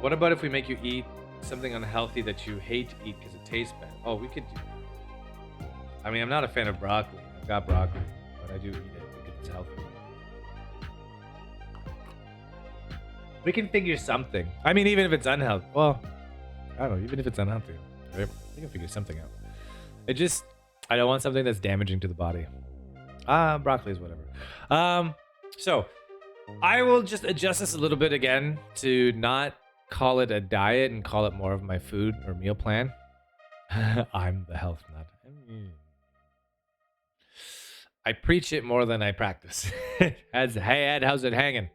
B: what about if we make you eat something unhealthy that you hate to eat because it tastes bad? Oh, we could do that. I mean, I'm not a fan of broccoli. I've got broccoli, but I do eat it because it's healthy. We can figure something. I mean, even if it's unhealthy. Well, I don't know. Even if it's unhealthy, right? We can figure something out. I don't want something that's damaging to the body. Broccoli is whatever. So I will just adjust this a little bit again to not call it a diet and call it more of my food or meal plan. I'm the health nut. I preach it more than I practice. Hey Ed, how's it hanging?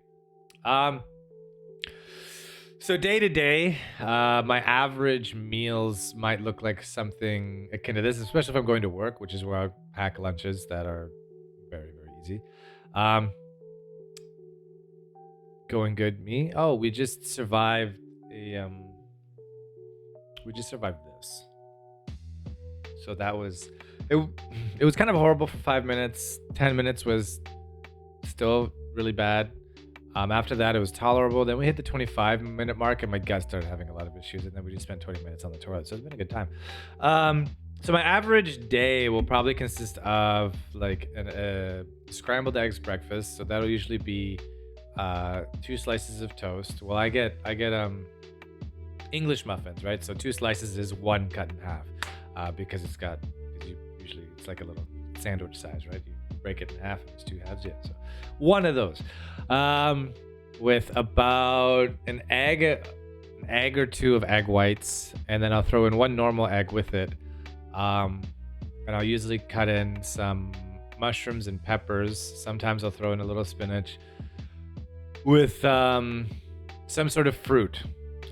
B: So day to day, my average meals might look like something akin to this, especially if I'm going to work, which is where I pack lunches that are very, very easy. Going good, me? Oh, we just survived this. So that was, it was kind of horrible for 5 minutes. 10 minutes was still really bad. After that, it was tolerable. Then we hit the 25-minute mark, and my gut started having a lot of issues. And then we just spent 20 minutes on the toilet. So it's been a good time. So my average day will probably consist of like a scrambled eggs breakfast. So that'll usually be 2 slices of toast. Well, I get English muffins, right? So 2 slices is 1 cut in half because it's like a little sandwich size, right? You break it in half and it's 2 halves. Yeah, so 1 of those with about an egg or 2 of egg whites, and then I'll throw in 1 normal egg with it, and I'll usually cut in some mushrooms and peppers. Sometimes I'll throw in a little spinach with some sort of fruit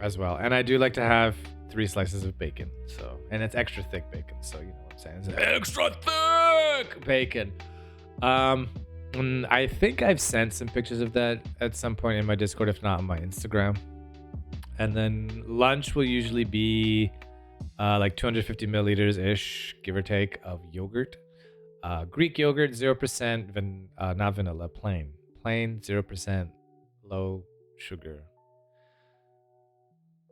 B: as well, and I do like to have 3 slices of bacon. So, and it's extra thick bacon, so you know what I'm saying, it's extra thick bacon. And I think I've sent some pictures of that at some point in my Discord, if not on my Instagram. And then lunch will usually be like 250 milliliters ish, give or take, of yogurt. Greek yogurt, 0%, not vanilla, plain 0%, low sugar.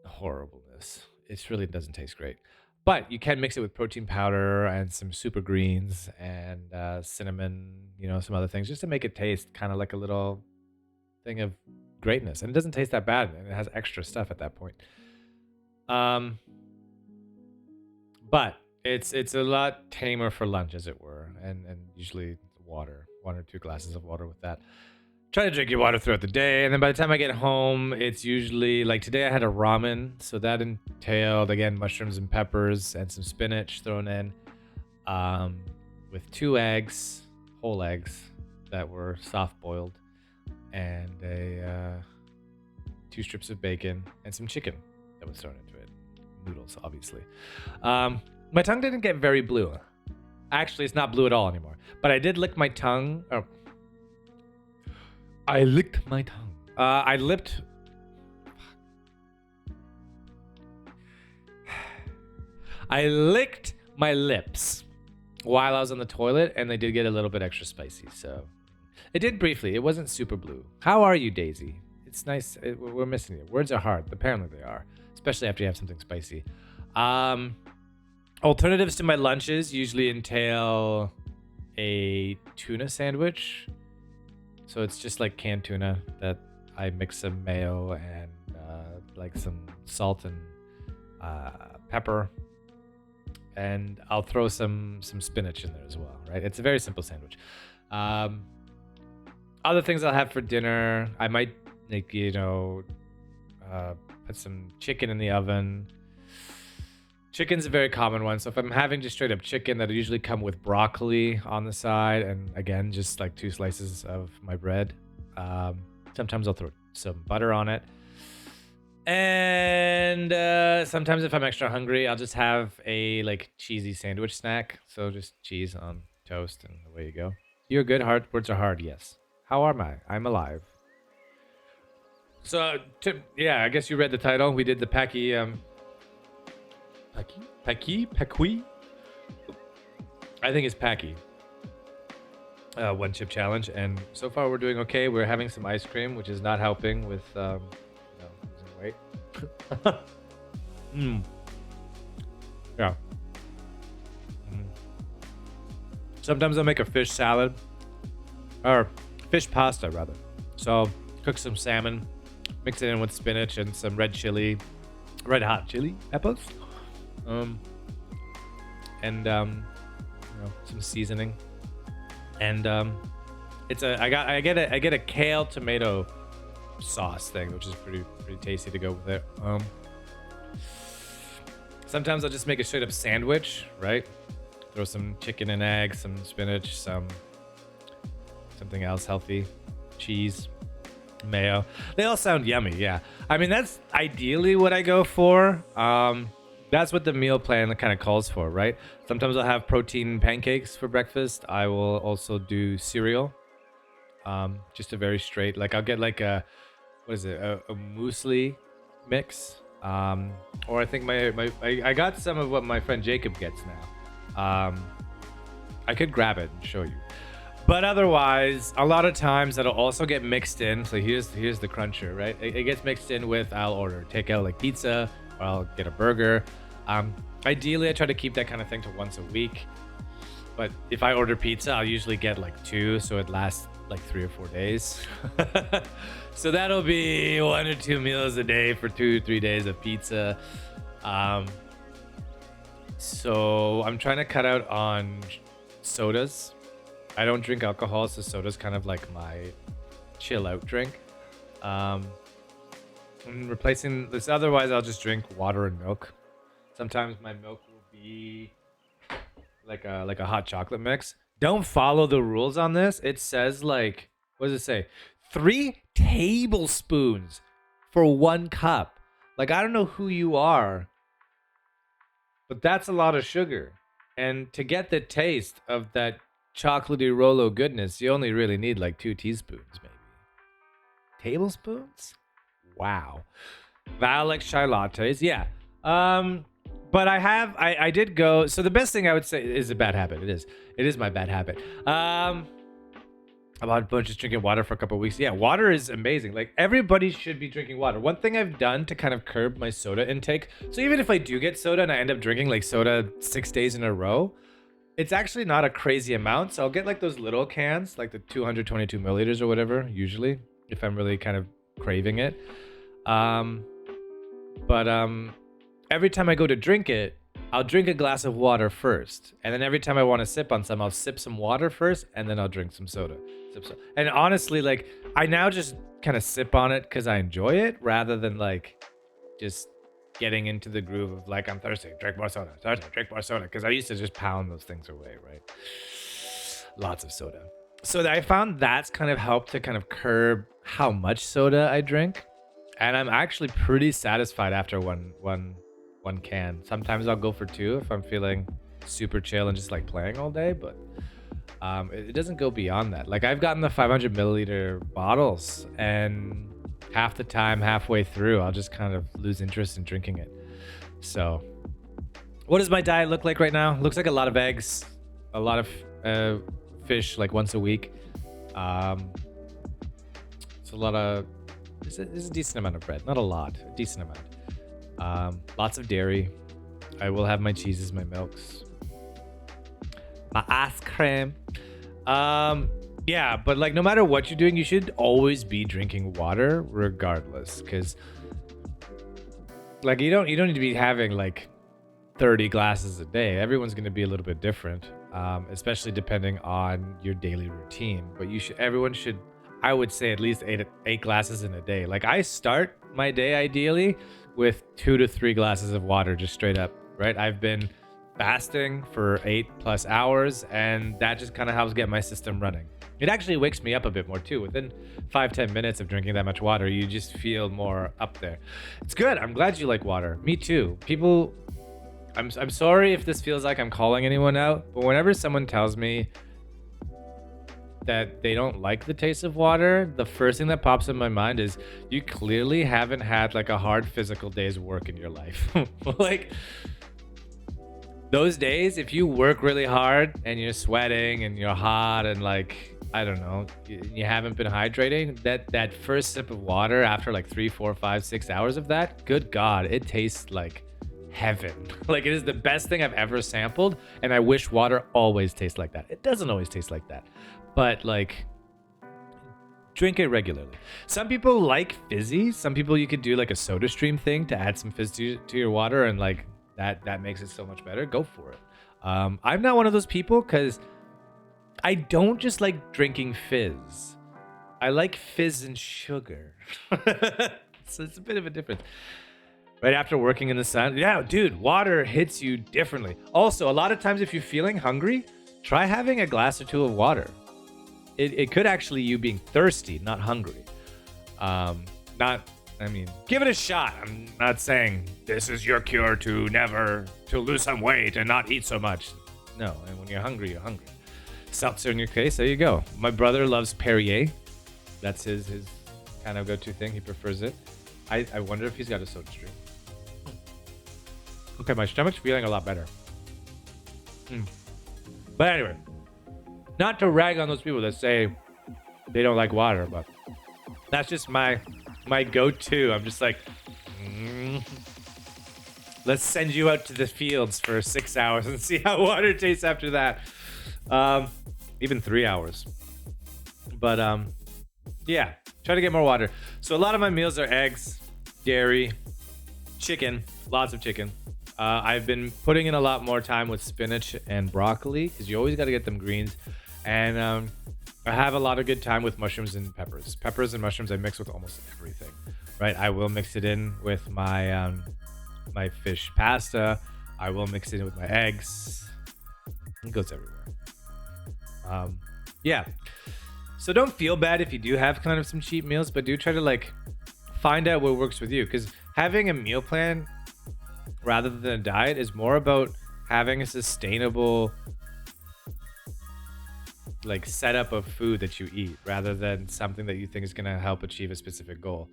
B: Horribleness. It really doesn't taste great. But you can mix it with protein powder and some super greens and cinnamon, some other things, just to make it taste kind of like a little thing of greatness. And it doesn't taste that bad, and it has extra stuff at that point. But it's a lot tamer for lunch, as it were, and usually water, 1 or 2 glasses of water with that. Try to drink your water throughout the day, and then by the time I get home, it's usually like today I had a ramen, so that entailed again mushrooms and peppers and some spinach thrown in, with 2 eggs, whole eggs that were soft boiled, and 2 strips of bacon and some chicken that was thrown into it, noodles obviously. My tongue didn't get very blue. Actually, it's not blue at all anymore, but I did lick my tongue. I licked my tongue. I licked my lips while I was on the toilet, and they did get a little bit extra spicy. So it did briefly. It wasn't super blue. How are you, Daisy? It's nice. We're missing you. Words are hard. Apparently they are, especially after you have something spicy. Alternatives to my lunches usually entail a tuna sandwich. So it's just like canned tuna that I mix some mayo and like some salt and pepper, and I'll throw some spinach in there as well, right? It's a very simple sandwich. Other things I'll have for dinner, I might like, put some chicken in the oven. Chicken's a very common one. So if I'm having just straight up chicken, that'll usually come with broccoli on the side, and again, just like 2 slices of my bread. Sometimes I'll throw some butter on it. And sometimes if I'm extra hungry, I'll just have a like cheesy sandwich snack. So just cheese on toast, and away you go. You're good. Hard words are hard. Yes. How am I? I'm alive. So yeah, I guess you read the title. We did the PAQUI. PAQUI. I think it's PAQUI. One chip challenge, and so far we're doing okay. We're having some ice cream, which is not helping with losing weight. Yeah. Sometimes I'll make a fish salad, or fish pasta rather. So cook some salmon, mix it in with spinach and some red hot chili peppers, and some seasoning. And I get a kale tomato sauce thing, which is pretty tasty to go with it. Sometimes I'll just make a straight up sandwich, right? Throw some chicken and eggs, some spinach, something else healthy, cheese, mayo. They all sound yummy, yeah. I mean, that's ideally what I go for. That's what the meal plan kind of calls for, right? Sometimes I'll have protein pancakes for breakfast. I will also do cereal. Just a very straight, like I'll get like a muesli mix. Or I think I got some of what my friend Jacob gets now. I could grab it and show you. But otherwise, a lot of times that'll also get mixed in. So here's the cruncher, right? It gets mixed in with, I'll order takeout like pizza, or I'll get a burger. Ideally, I try to keep that kind of thing to once a week. But if I order pizza, I'll usually get like 2, so it lasts like 3 or 4 days. So that'll be 1 or 2 meals a day for 2 or 3 days of pizza. So I'm trying to cut out on sodas. I don't drink alcohol, so soda's kind of like my chill out drink. I'm replacing this. Otherwise, I'll just drink water and milk. Sometimes my milk will be like a hot chocolate mix. Don't follow the rules on this. It says like, what does it say? 3 tablespoons for 1 cup. Like, I don't know who you are, but that's a lot of sugar. And to get the taste of that chocolatey Rolo goodness, you only really need like 2 teaspoons, maybe. Tablespoons? Wow. Val likes chai lattes. Yeah. But I did go. So the best thing I would say is a bad habit. It is my bad habit. About just drinking water for a couple of weeks. Yeah, water is amazing. Like, everybody should be drinking water. One thing I've done to kind of curb my soda intake. So even if I do get soda and I end up drinking like soda 6 days in a row, it's actually not a crazy amount. So I'll get like those little cans, like the 222 milliliters or whatever, usually, if I'm really kind of craving it. Every time I go to drink it, I'll drink a glass of water first. And then every time I want to sip on some, I'll sip some water first, and then I'll drink some soda. And honestly, like, I now just kind of sip on it because I enjoy it, rather than like just getting into the groove of like, I'm thirsty, drink more soda, drink more soda. Because I used to just pound those things away, right? Lots of soda. So I found that's kind of helped to kind of curb how much soda I drink. And I'm actually pretty satisfied after one can. Sometimes I'll go for 2 if I'm feeling super chill and just like playing all day, but it doesn't go beyond that. Like, I've gotten the 500 milliliter bottles, and half the time, halfway through, I'll just kind of lose interest in drinking it. So What does my diet look like right now? Looks like a lot of eggs, a lot of fish, like once a week. It's a lot of. It's a decent amount of bread, not a lot, a decent amount. Lots of dairy. I will have my cheeses, my milks, my ice cream. Yeah, but like no matter what you're doing, you should always be drinking water, regardless, because like you don't need to be having like 30 glasses a day. Everyone's going to be a little bit different, especially depending on your daily routine. But everyone should, I would say, at least eight glasses in a day. Like I start my day ideally with 2 to 3 glasses of water, just straight up, right? I've been fasting for 8+ hours, and that just kind of helps get my system running. It actually wakes me up a bit more too. Within 5-10 minutes of drinking that much water, you just feel more up there. It's good. I'm glad you like water. Me too. People, I'm sorry if this feels like I'm calling anyone out, but whenever someone tells me that they don't like the taste of water, the first thing that pops in my mind is you clearly haven't had like a hard physical day's work in your life. Like those days, if you work really hard and you're sweating and you're hot and like, I don't know, you haven't been hydrating, that first sip of water after like 3, 4, 5, 6 hours of that, good God, it tastes like heaven. Like it is the best thing I've ever sampled, and I wish water always tastes like that. It doesn't always taste like that, but like drink it regularly. Some people like fizzy. Some people you could do like a soda stream thing to add some fizz to your water, and like that makes it so much better. Go for it. I'm not one of those people because I don't just like drinking fizz. I like fizz and sugar. So it's a bit of a difference. Right after working in the sun, yeah, dude, water hits you differently. Also, a lot of times if you're feeling hungry, try having a glass or 2 of water. It could actually you being thirsty, not hungry. Give it a shot. I'm not saying this is your cure to lose some weight and not eat so much. No, and when you're hungry, you're hungry. Seltzer in your case, there you go. My brother loves Perrier. That's his kind of go-to thing. He prefers it. I wonder if he's got a soda stream. Okay, my stomach's feeling a lot better. But anyway, not to rag on those people that say they don't like water, but that's just my go-to. I'm just like, let's send you out to the fields for 6 hours and see how water tastes after that. Even 3 hours. But yeah, try to get more water. So a lot of my meals are eggs, dairy, chicken, lots of chicken. I've been putting in a lot more time with spinach and broccoli because you always got to get them greens. And I have a lot of good time with mushrooms and peppers. Peppers and mushrooms I mix with almost everything, right? I will mix it in with my my fish pasta. I will mix it in with my eggs. It goes everywhere. Yeah. So don't feel bad if you do have kind of some cheap meals, but do try to like find out what works with you, because having a meal plan rather than a diet is more about having a sustainable like setup of food that you eat rather than something that you think is going to help achieve a specific goal.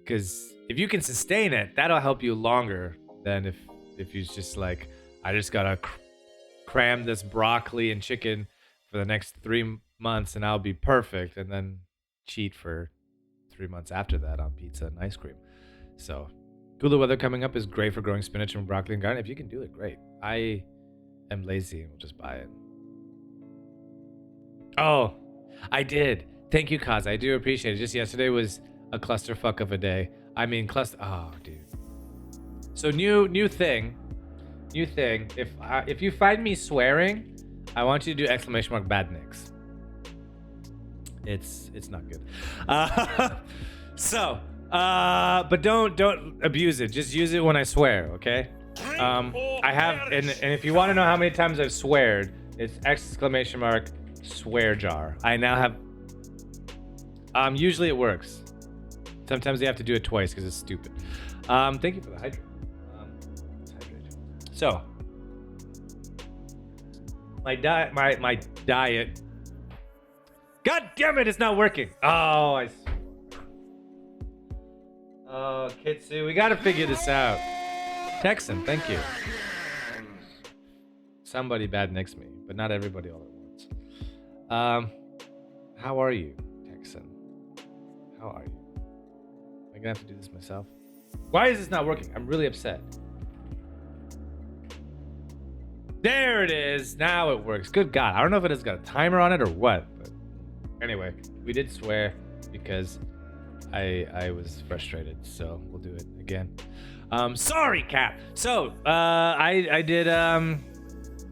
B: Because if you can sustain it, that'll help you longer than if you just like, I just gotta cram this broccoli and chicken for the next 3 months and I'll be perfect, and then cheat for 3 months after that on pizza and ice cream. So cooler weather coming up is great for growing spinach and broccoli and garden. If you can do it, great. I am lazy and will just buy it. Oh, I did. Thank you, Kaz. I do appreciate it. Just yesterday was a clusterfuck of a day. I mean, oh, dude. So new thing. If you find me swearing, I want you to do ! bad nicks. It's not good. But don't abuse it. Just use it when I swear, okay? I have, and if you want to know how many times I've sweared, it's ! Swear jar. I now have. Usually it works. Sometimes you have to do it twice because it's stupid. Thank you for the hydrate. So, my diet. God damn it! It's not working. Oh, Kitsu, we gotta figure this out. Texan, thank you. somebody bad next to me, but not everybody all at once. How are you, Texan? How are you? Am I gonna have to do this myself? Why is this not working? I'm really upset. There it is. Now it works. Good God. I don't know if it has got a timer on it or what. But anyway, we did swear because I was frustrated. So we'll do it again. Sorry, Cap. So I did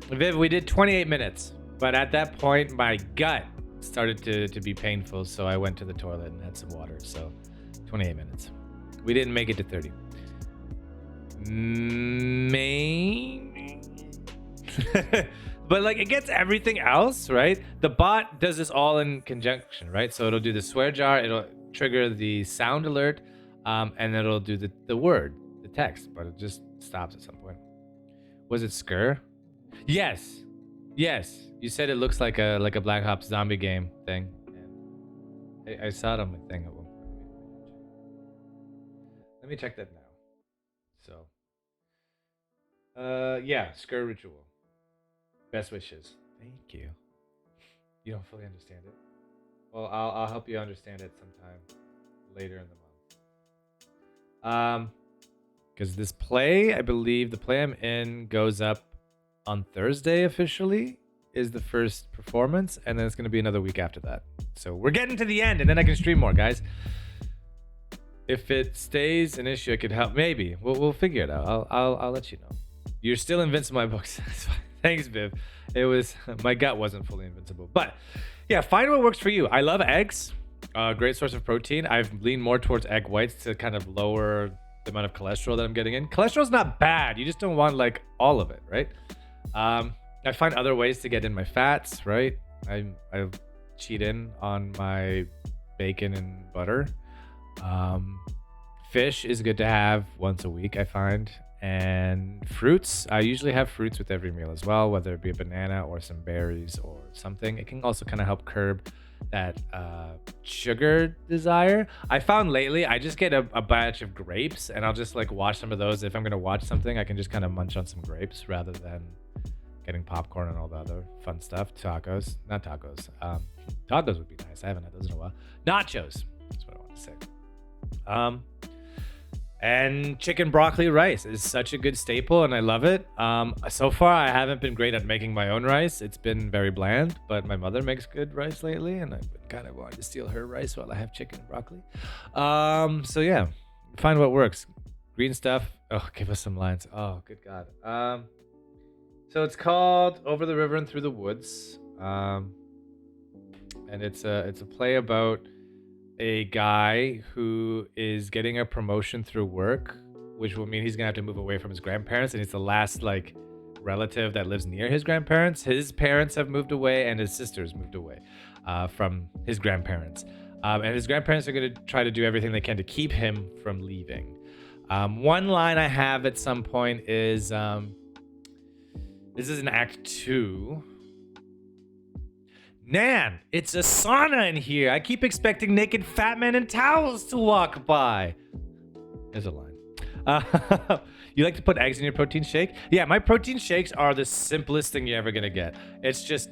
B: Viv, we did 28 minutes. But at that point, my gut started to be painful. So I went to the toilet and had some water. So 28 minutes. We didn't make it to 30. Maybe. But like it gets everything else, right? The bot does this all in conjunction, right? So it'll do the swear jar, it'll trigger the sound alert, and it'll do the word, the text, but it just stops at some point. Was it Skur? Yes. You said it looks like a Black Ops zombie game thing. I saw it on my thing at one point. Let me check that now. So yeah, Skur ritual. Best wishes. Thank you. You don't fully understand it? Well, I'll help you understand it sometime later in the month. Because this play, I believe the play I'm in goes up on Thursday officially, is the first performance, and then it's going to be another week after that. So we're getting to the end, and then I can stream more, guys. If it stays an issue, I could help. Maybe we'll figure it out. I'll let you know. You're still invincible, my books. Thanks, Viv. It was my gut wasn't fully invincible, but yeah, find what works for you. I love eggs. Great source of protein. I've leaned more towards egg whites to kind of lower the amount of cholesterol that I'm getting in. Cholesterol's not bad. You just don't want like all of it, right? I find other ways to get in my fats, right? I cheat in on my bacon and butter. Fish is good to have once a week, I find. And fruits, I usually have fruits with every meal as well, whether it be a banana or some berries or something. It can also kind of help curb that sugar desire. I found lately I just get a batch of grapes and I'll just like watch some of those. If I'm gonna watch something, I can just kind of munch on some grapes rather than getting popcorn and all the other fun stuff. Tacos, not tacos. Tacos would be nice. I haven't had those in a while. Nachos, that's what I want to say. And chicken broccoli rice is such a good staple and I love it. So far I haven't been great at making my own rice. It's been very bland, but my mother makes good rice lately and I've been kind of wanting to steal her rice while I have chicken and broccoli. So yeah, find what works. Green stuff. Oh, give us some lines. Oh, good God. So it's called Over the River and Through the Woods. And it's a play about a guy who is getting a promotion through work, which will mean he's gonna have to move away from his grandparents, and he's the last like relative that lives near his grandparents. His parents have moved away and his sisters moved away from his grandparents, and his grandparents are gonna try to do everything they can to keep him from leaving. One line I have at some point is this is in Act 2. Nan, it's a sauna in here. I keep expecting naked fat men in towels to walk by. There's a line. You like to put eggs in your protein shake? Yeah, my protein shakes are the simplest thing you're ever gonna get. It's just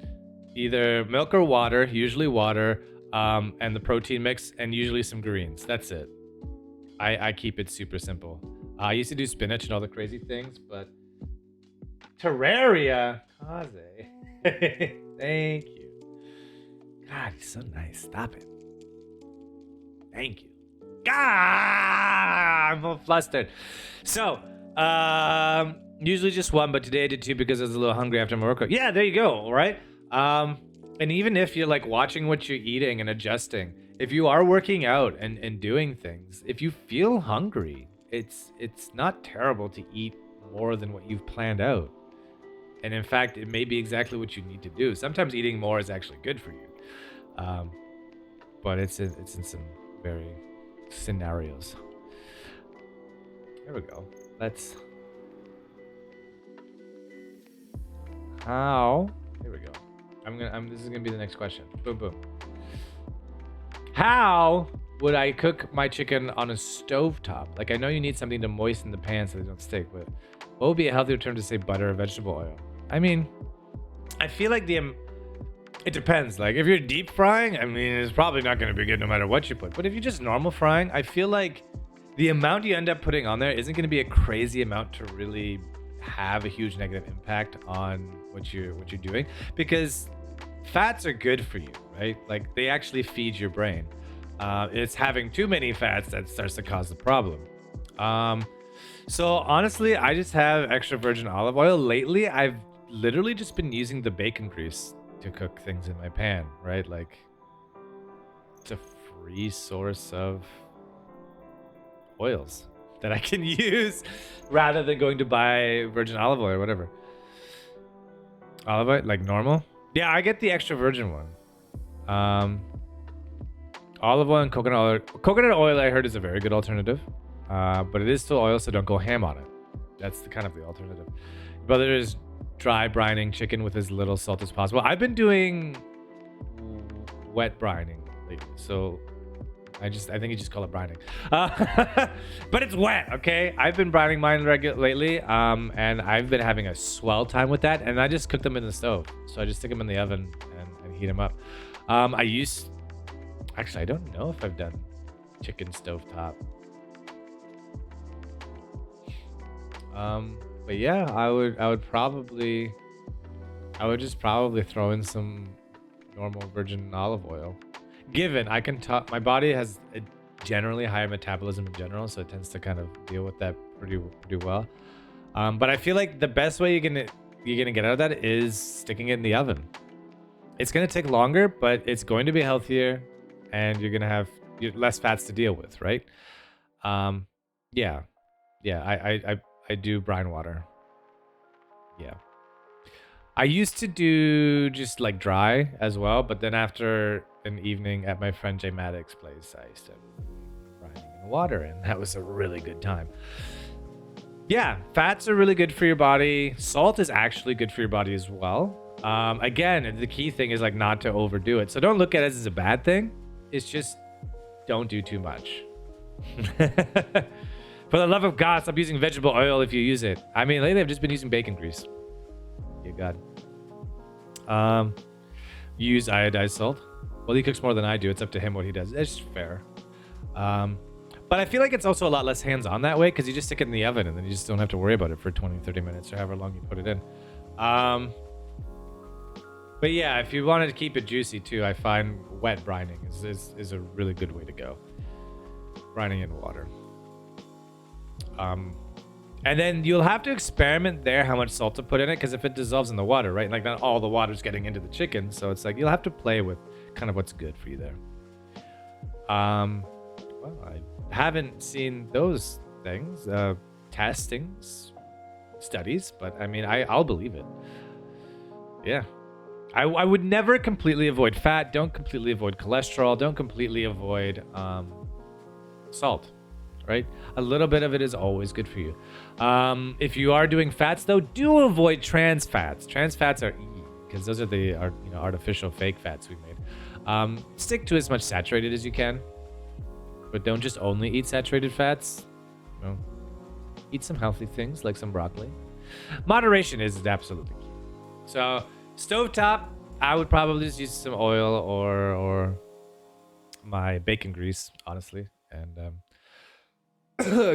B: either milk or water, usually water, and the protein mix, and usually some greens. That's it. I keep it super simple. I used to do spinach and all the crazy things, but Terraria, Kaze. Thank you. God, he's so nice. Stop it. Thank you. God, I'm all flustered. So, usually just one, but today I did two because I was a little hungry after my workout. Yeah, there you go. All right. And even if you're like watching what you're eating and adjusting, if you are working out and doing things, if you feel hungry, it's not terrible to eat more than what you've planned out. And in fact, it may be exactly what you need to do. Sometimes eating more is actually good for you. But it's in some very scenarios. There we go. Let's. How? Here we go. This is gonna be the next question. Boom, boom. How would I cook my chicken on a stovetop? Like, I know you need something to moisten the pan so they don't stick, but what would be a healthier term to say butter or vegetable oil? I mean, I feel like it depends. Like if you're deep frying, I mean, it's probably not going to be good no matter what you put. But if you're just normal frying, I feel like the amount you end up putting on there isn't going to be a crazy amount to really have a huge negative impact on what you're doing, because fats are good for you, right? Like they actually feed your brain. It's having too many fats that starts to cause the problem. So honestly, I just have extra virgin olive oil. Lately, I've literally just been using the bacon grease to cook things in my pan, right? Like it's a free source of oils that I can use rather than going to buy virgin olive oil or whatever. Olive oil, like normal? Yeah, I get the extra virgin one. Olive oil and coconut oil. Coconut oil, I heard, is a very good alternative. But it is still oil, so don't go ham on it. That's the kind of the alternative. But there is dry brining chicken with as little salt as possible. I've been doing wet brining lately, so I think you just call it brining. But it's wet, okay? I've been brining mine lately, and I've been having a swell time with that, and I just cook them in the stove. So I just stick them in the oven and heat them up. Actually, I don't know if I've done chicken stovetop. But yeah, I would just probably throw in some normal virgin olive oil. Given I can talk, my body has a generally higher metabolism in general, so it tends to kind of deal with that pretty well. But I feel like the best way you're gonna get out of that is sticking it in the oven. It's gonna take longer, but it's going to be healthier, and you're gonna have less fats to deal with, right? Yeah. I do brine water. Yeah. I used to do just like dry as well, but then after an evening at my friend J Maddox's place, I started brining in water, and that was a really good time. Yeah, fats are really good for your body. Salt is actually good for your body as well. Again, the key thing is like not to overdo it. So don't look at it as a bad thing. It's just don't do too much. For the love of God, stop using vegetable oil if you use it. I mean, lately I've just been using bacon grease. Dear God. You use iodized salt? Well, he cooks more than I do. It's up to him what he does. It's fair. But I feel like it's also a lot less hands-on that way, because you just stick it in the oven and then you just don't have to worry about it for 20, 30 minutes or however long you put it in. But yeah, if you wanted to keep it juicy too, I find wet brining is a really good way to go. Brining in water. And then you'll have to experiment there how much salt to put in it, because if it dissolves in the water, right? Like not all the water's getting into the chicken, so it's like you'll have to play with kind of what's good for you there. Well, I haven't seen those things, testings, studies, but I mean, I'll believe it. Yeah. I would never completely avoid fat. Don't completely avoid cholesterol. Don't completely avoid salt. Right? A little bit of it is always good for you. If you are doing fats, though, do avoid trans fats. Trans fats are because those are the artificial fake fats we made. Stick to as much saturated as you can, but don't just only eat saturated fats. Eat some healthy things like some broccoli. Moderation is absolutely key. So stovetop, I would probably just use some oil or my bacon grease, honestly, and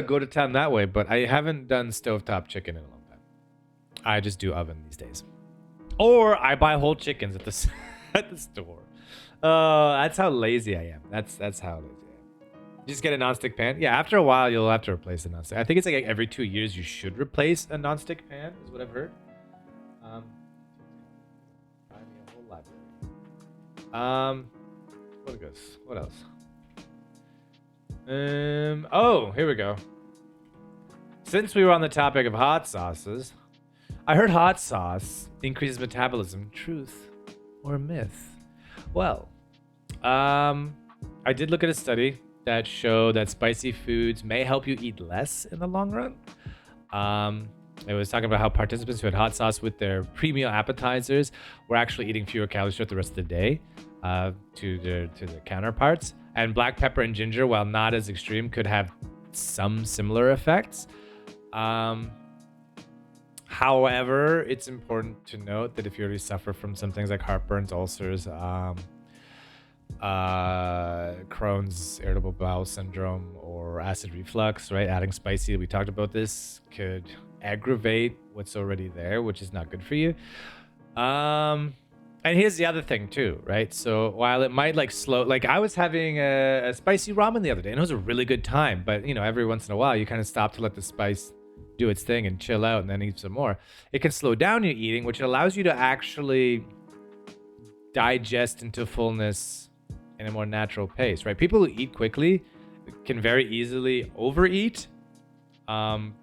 B: go to town that way. But I haven't done stovetop chicken in a long time. I just do oven these days, or I buy whole chickens at the at the store. That's how lazy I am. That's how lazy I am. Just get a nonstick pan. Yeah, after a while you'll have to replace the nonstick. I think it's like every 2 years you should replace a nonstick pan, is what I've heard. Find me a whole library. What else? Oh, here we go. Since we were on the topic of hot sauces, I heard hot sauce increases metabolism. Truth or myth? Well, I did look at a study that showed that spicy foods may help you eat less in the long run. It was talking about how participants who had hot sauce with their pre-meal appetizers were actually eating fewer calories throughout the rest of the day to their counterparts. And black pepper and ginger, while not as extreme, could have some similar effects. However, it's important to note that if you already suffer from some things like heartburns, ulcers, Crohn's, irritable bowel syndrome, or acid reflux, right? Adding spicy, we talked about this, could aggravate what's already there, which is not good for you. And here's the other thing too, right? So while it might like slow, like I was having a spicy ramen the other day, and it was a really good time. But you know, every once in a while, you kind of stop to let the spice do its thing and chill out, and then eat some more. It can slow down your eating, which allows you to actually digest into fullness in a more natural pace, right? People who eat quickly can very easily overeat,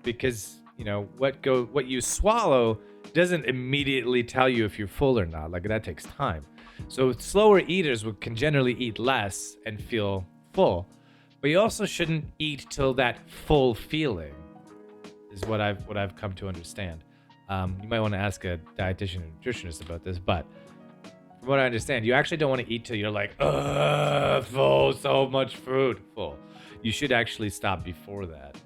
B: because you know what you swallow doesn't immediately tell you if you're full or not. Like that takes time. So slower eaters can generally eat less and feel full, but you also shouldn't eat till that full feeling. Is what I've come to understand. You might want to ask a dietitian or nutritionist about this, but from what I understand, you actually don't want to eat till you're like, full, so much food, full. You should actually stop before that.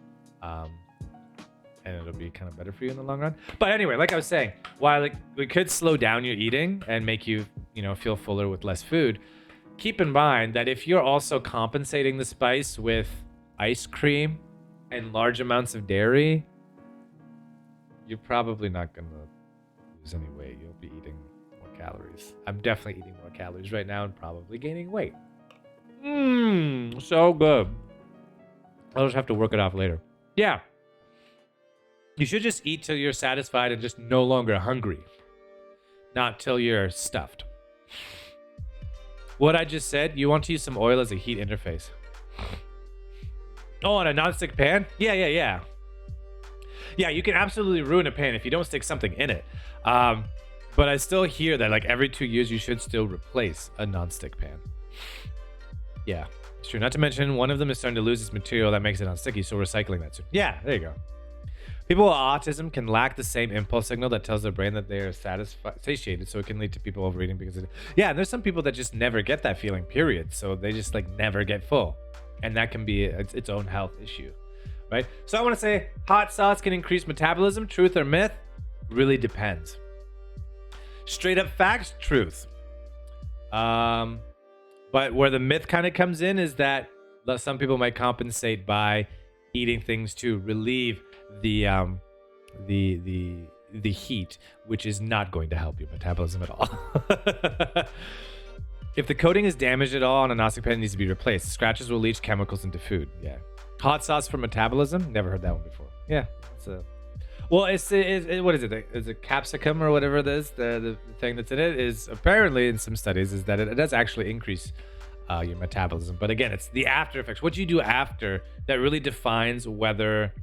B: And it'll be kind of better for you in the long run. But anyway, like I was saying, while it could slow down your eating and make you, feel fuller with less food, keep in mind that if you're also compensating the spice with ice cream and large amounts of dairy, you're probably not going to lose any weight. You'll be eating more calories. I'm definitely eating more calories right now and probably gaining weight. So good. I'll just have to work it off later. Yeah. You should just eat till you're satisfied and just no longer hungry. Not till you're stuffed. What I just said, you want to use some oil as a heat interface. Oh, on a nonstick pan? Yeah. Yeah, you can absolutely ruin a pan if you don't stick something in it. But I still hear that like every 2 years you should still replace a nonstick pan. Yeah, it's true. Not to mention one of them is starting to lose its material that makes it unsticky, so recycling that soon. Yeah, there you go. People with autism can lack the same impulse signal that tells their brain that they are satiated, so it can lead to people overeating because of it. Yeah, and there's some people that just never get that feeling, period. So they just like never get full. And that can be its own health issue, right? So I want to say hot sauce can increase metabolism. Truth or myth? Really depends. Straight up facts, truth. But where the myth kind of comes in is that some people might compensate by eating things to relieve the heat, which is not going to help your metabolism at all. If the coating is damaged at all on a nonstick pan, it needs to be replaced. Scratches will leach chemicals into food. Yeah. Hot sauce for metabolism? Never heard that one before. Yeah. Well, what is it? Is it capsicum or whatever it is? The thing that's in it is apparently in some studies is that it does actually increase your metabolism. But again, it's the after effects. What you do after that really defines whether,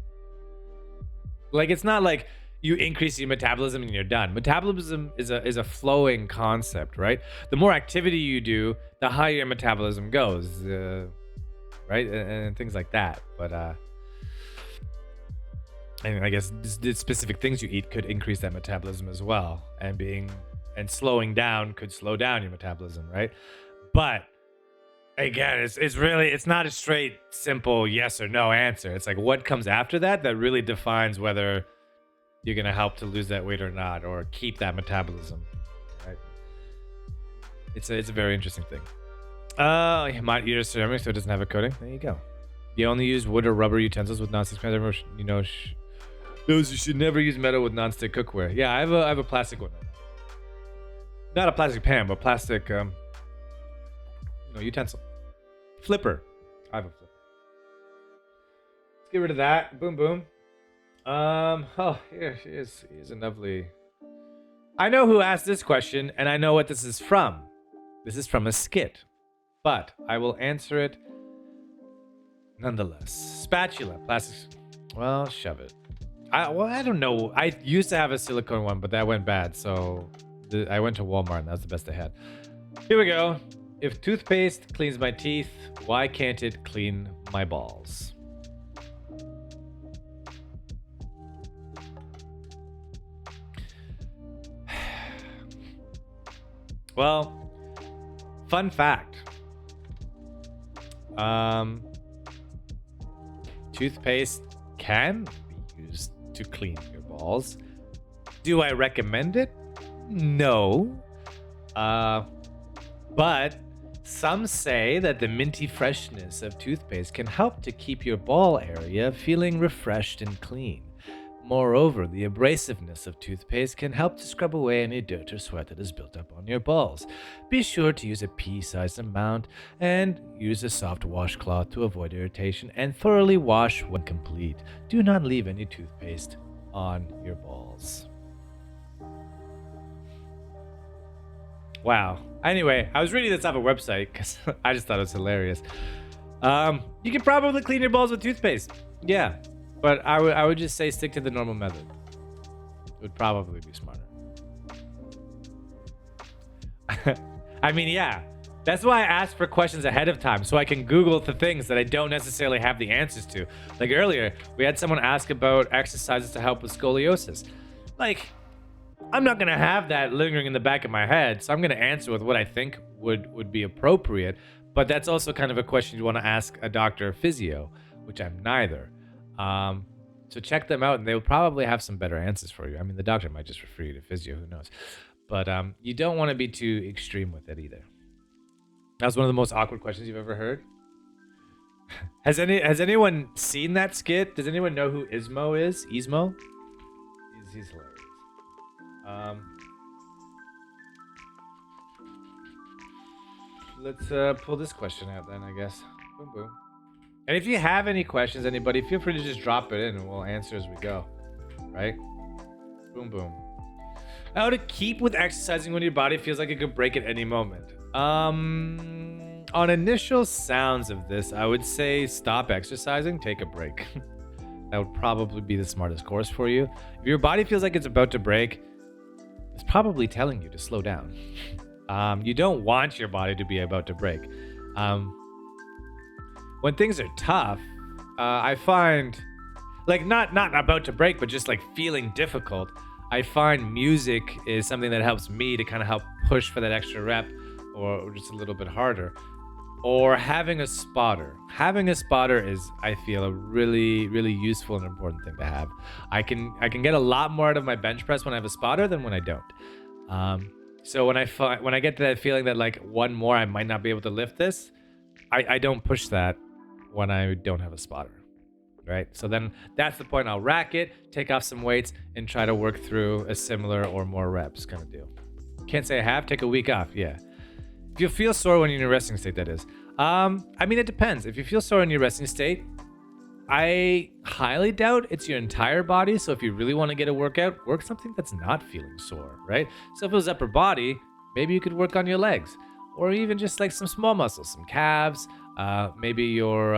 B: like, it's not like you increase your metabolism and you're done. Metabolism is a flowing concept, right? The more activity you do, the higher your metabolism goes, right? And things like that. But and I guess the specific things you eat could increase that metabolism as well. And slowing down could slow down your metabolism, right? But again, it's not a straight, simple yes or no answer. It's like what comes after that really defines whether you're going to help to lose that weight or not, or keep that metabolism, right? It's a very interesting thing. You might use a ceramic so it doesn't have a coating. There you go. You only use wood or rubber utensils with nonstick pans. You should never use metal with nonstick cookware. Yeah, I have a plastic one. Not a plastic pan, but plastic utensil. Flipper. I have a flipper. Let's get rid of that. Boom, boom. Here's a lovely. I know who asked this question, and I know what this is from. This is from a skit, but I will answer it nonetheless. Spatula, plastic. Well, shove it. I don't know. I used to have a silicone one, but that went bad, so I went to Walmart, and that was the best I had. Here we go. If toothpaste cleans my teeth, why can't it clean my balls? Well, fun fact. Toothpaste can be used to clean your balls, Do I recommend it? No. But some say that the minty freshness of toothpaste can help to keep your ball area feeling refreshed and clean. Moreover, the abrasiveness of toothpaste can help to scrub away any dirt or sweat that is built up on your balls. Be sure to use a pea-sized amount and use a soft washcloth to avoid irritation, and thoroughly wash when complete. Do not leave any toothpaste on your balls. Wow. Anyway, I was reading this off a website because I just thought it was hilarious. You can probably clean your balls with toothpaste. Yeah. But I would just say stick to the normal method. It would probably be smarter. I mean, yeah. That's why I asked for questions ahead of time, so I can Google the things that I don't necessarily have the answers to. Like earlier, we had someone ask about exercises to help with scoliosis. Like, I'm not going to have that lingering in the back of my head, so I'm going to answer with what I think would be appropriate. But that's also kind of a question you want to ask a doctor or physio, which I'm neither. So check them out, and they will probably have some better answers for you. I mean, the doctor might just refer you to physio, who knows. But you don't want to be too extreme with it either. That was one of the most awkward questions you've ever heard. Has anyone seen that skit? Does anyone know who Ismo is? Ismo? He's hilarious. Let's pull this question out then, I guess. Boom, boom. And if you have any questions, anybody, feel free to just drop it in and we'll answer as we go. Right? Boom, boom. How to keep with exercising when your body feels like it could break at any moment. On initial sounds of this, I would say stop exercising, take a break. That would probably be the smartest course for you. If your body feels like it's about to break, it's probably telling you to slow down. You don't want your body to be about to break. When things are tough, I find, like not about to break, but just like feeling difficult, I find music is something that helps me to kind of help push for that extra rep or just a little bit harder. Or having a spotter. Having a spotter is, I feel, a really, really useful and important thing to have. I can get a lot more out of my bench press when I have a spotter than when I don't. So when I get to that feeling that like one more I might not be able to lift this, I don't push that when I don't have a spotter, right? So then that's the point. I'll rack it, take off some weights, and try to work through a similar or more reps kind of deal. Can't say I have. Take a week off. Yeah. If you feel sore when you're in a resting state, that is. I mean, it depends. If you feel sore in your resting state, I highly doubt it's your entire body. So if you really want to get a workout, work something that's not feeling sore, right? So if it was upper body, maybe you could work on your legs, or even just like some small muscles, some calves, maybe your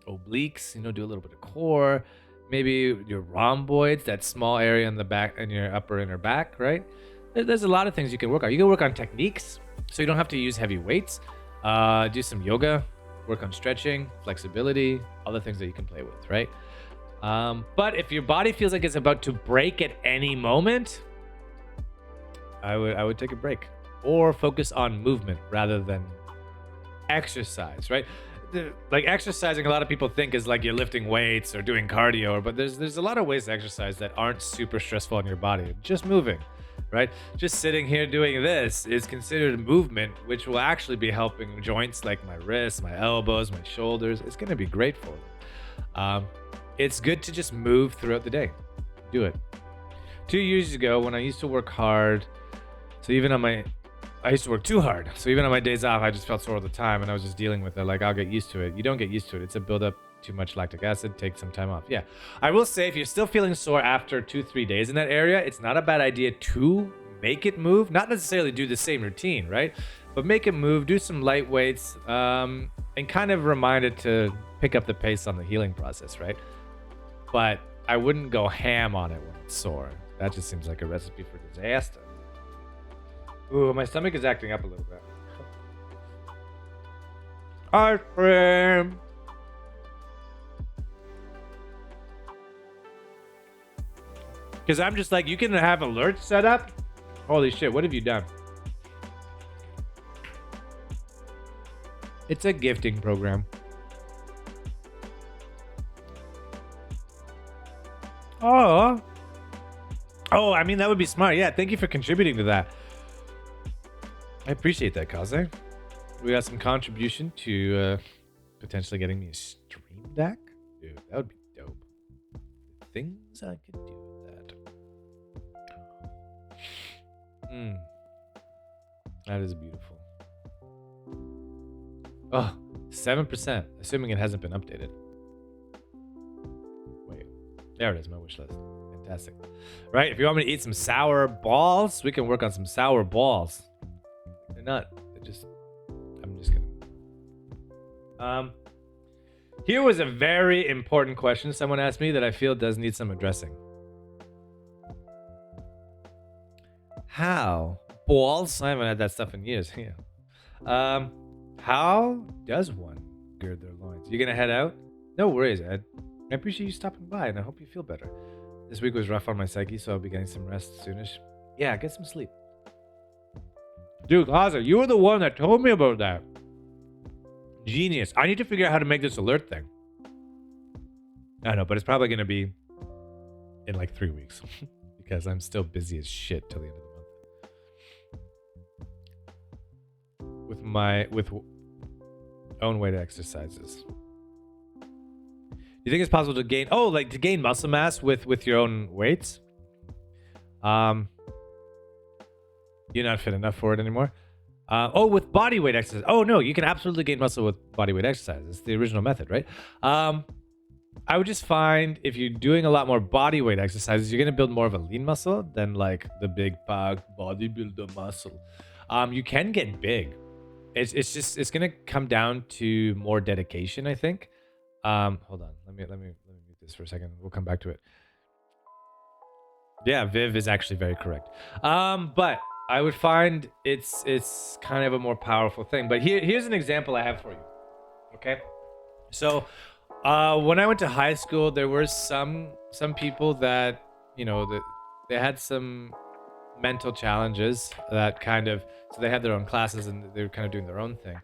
B: obliques, do a little bit of core, maybe your rhomboids, that small area in the back and your upper inner back, right? There's a lot of things you can work on. You can work on techniques, so you don't have to use heavy weights. Do some yoga, work on stretching, flexibility, other things that you can play with, right? But if your body feels like it's about to break at any moment, I would take a break or focus on movement rather than exercise, right? Like exercising, a lot of people think is like you're lifting weights or doing cardio, but there's a lot of ways to exercise that aren't super stressful on your body. Just moving, right? Just sitting here doing this is considered movement, which will actually be helping joints like my wrists, my elbows, my shoulders. It's going to be great for them. It's good to just move throughout the day. Do it. 2 years ago, when I used to work hard, I used to work too hard. So even on my days off, I just felt sore all the time, and I was just dealing with it. Like, I'll get used to it. You don't get used to it. It's a buildup, too much lactic acid. Take some time off. Yeah. I will say, if you're still feeling sore after 2-3 days in that area, it's not a bad idea to make it move. Not necessarily do the same routine, right? But make it move. Do some light weights, and kind of remind it to pick up the pace on the healing process, right? But I wouldn't go ham on it when it's sore. That just seems like a recipe for disaster. Ooh, my stomach is acting up a little bit. Ice cream. Because I'm just like, you can have alerts set up. Holy shit, what have you done? It's a gifting program. Oh, Oh, I mean, that would be smart. Yeah, thank you for contributing to that. I appreciate that, Kaze. We got some contribution to potentially getting me a stream deck. Dude, that would be dope. Things I could do with that. That is beautiful. Oh, 7%, assuming it hasn't been updated. Wait, there it is, my wish list. Fantastic. Right, if you want me to eat some sour balls, we can work on some sour balls. They're not, they're just, I'm just gonna. Here was a very important question someone asked me that I feel does need some addressing. How? Balls? I haven't had that stuff in years. Yeah. How does one gird their loins? You gonna head out? No worries, Ed. I appreciate you stopping by, and I hope you feel better. This week was rough on my psyche, so I'll be getting some rest soonish. Yeah, get some sleep. Dude, Haza, you were the one that told me about that. Genius. I need to figure out how to make this alert thing. I know, but it's probably gonna be in like 3 weeks because I'm still busy as shit till the end of the month. With own weight exercises. You think it's possible to gain muscle mass with your own weights? You're not fit enough for it anymore. With body weight exercise. Oh no, you can absolutely gain muscle with body weight exercise. It's the original method, right? I would just find if you're doing a lot more body weight exercises, you're gonna build more of a lean muscle than like the big bodybuilder muscle. You can get big. It's gonna come down to more dedication, I think. Hold on, let me mute this for a second. We'll come back to it. Yeah, Viv is actually very correct. But I would find it's kind of a more powerful thing. But here's an example I have for you. Okay, so when I went to high school, there were some people that that they had some mental challenges that so they had their own classes and they were kind of doing their own thing.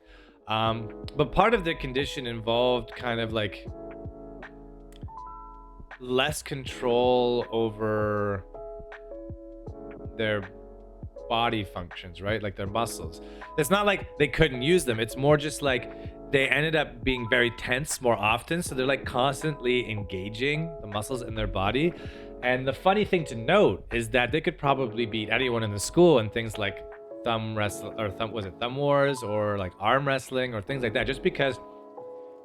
B: But part of their condition involved kind of like less control over their body functions, right? Like their muscles. It's not like they couldn't use them. It's more just like they ended up being very tense more often. So they're like constantly engaging the muscles in their body. And the funny thing to note is that they could probably beat anyone in the school in things like thumb wars or like arm wrestling or things like that, just because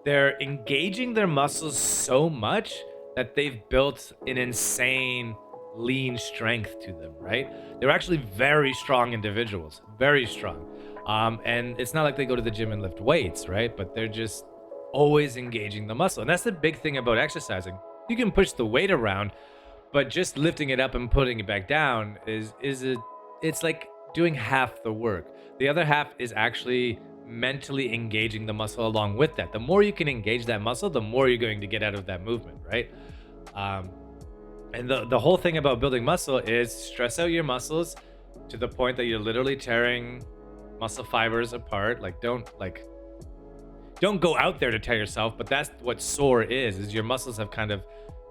B: they're engaging their muscles so much that they've built an insane lean strength to them, right? They're actually very strong individuals, very strong. And it's not like they go to the gym and lift weights, right? But they're just always engaging the muscle. And that's the big thing about exercising. You can push the weight around, but just lifting it up and putting it back down it's like doing half the work. The other half is actually mentally engaging the muscle along with that. The more you can engage that muscle, the more you're going to get out of that movement, right? And the whole thing about building muscle is stress out your muscles to the point that you're literally tearing muscle fibers apart. Like don't go out there to tear yourself, but that's what sore is your muscles have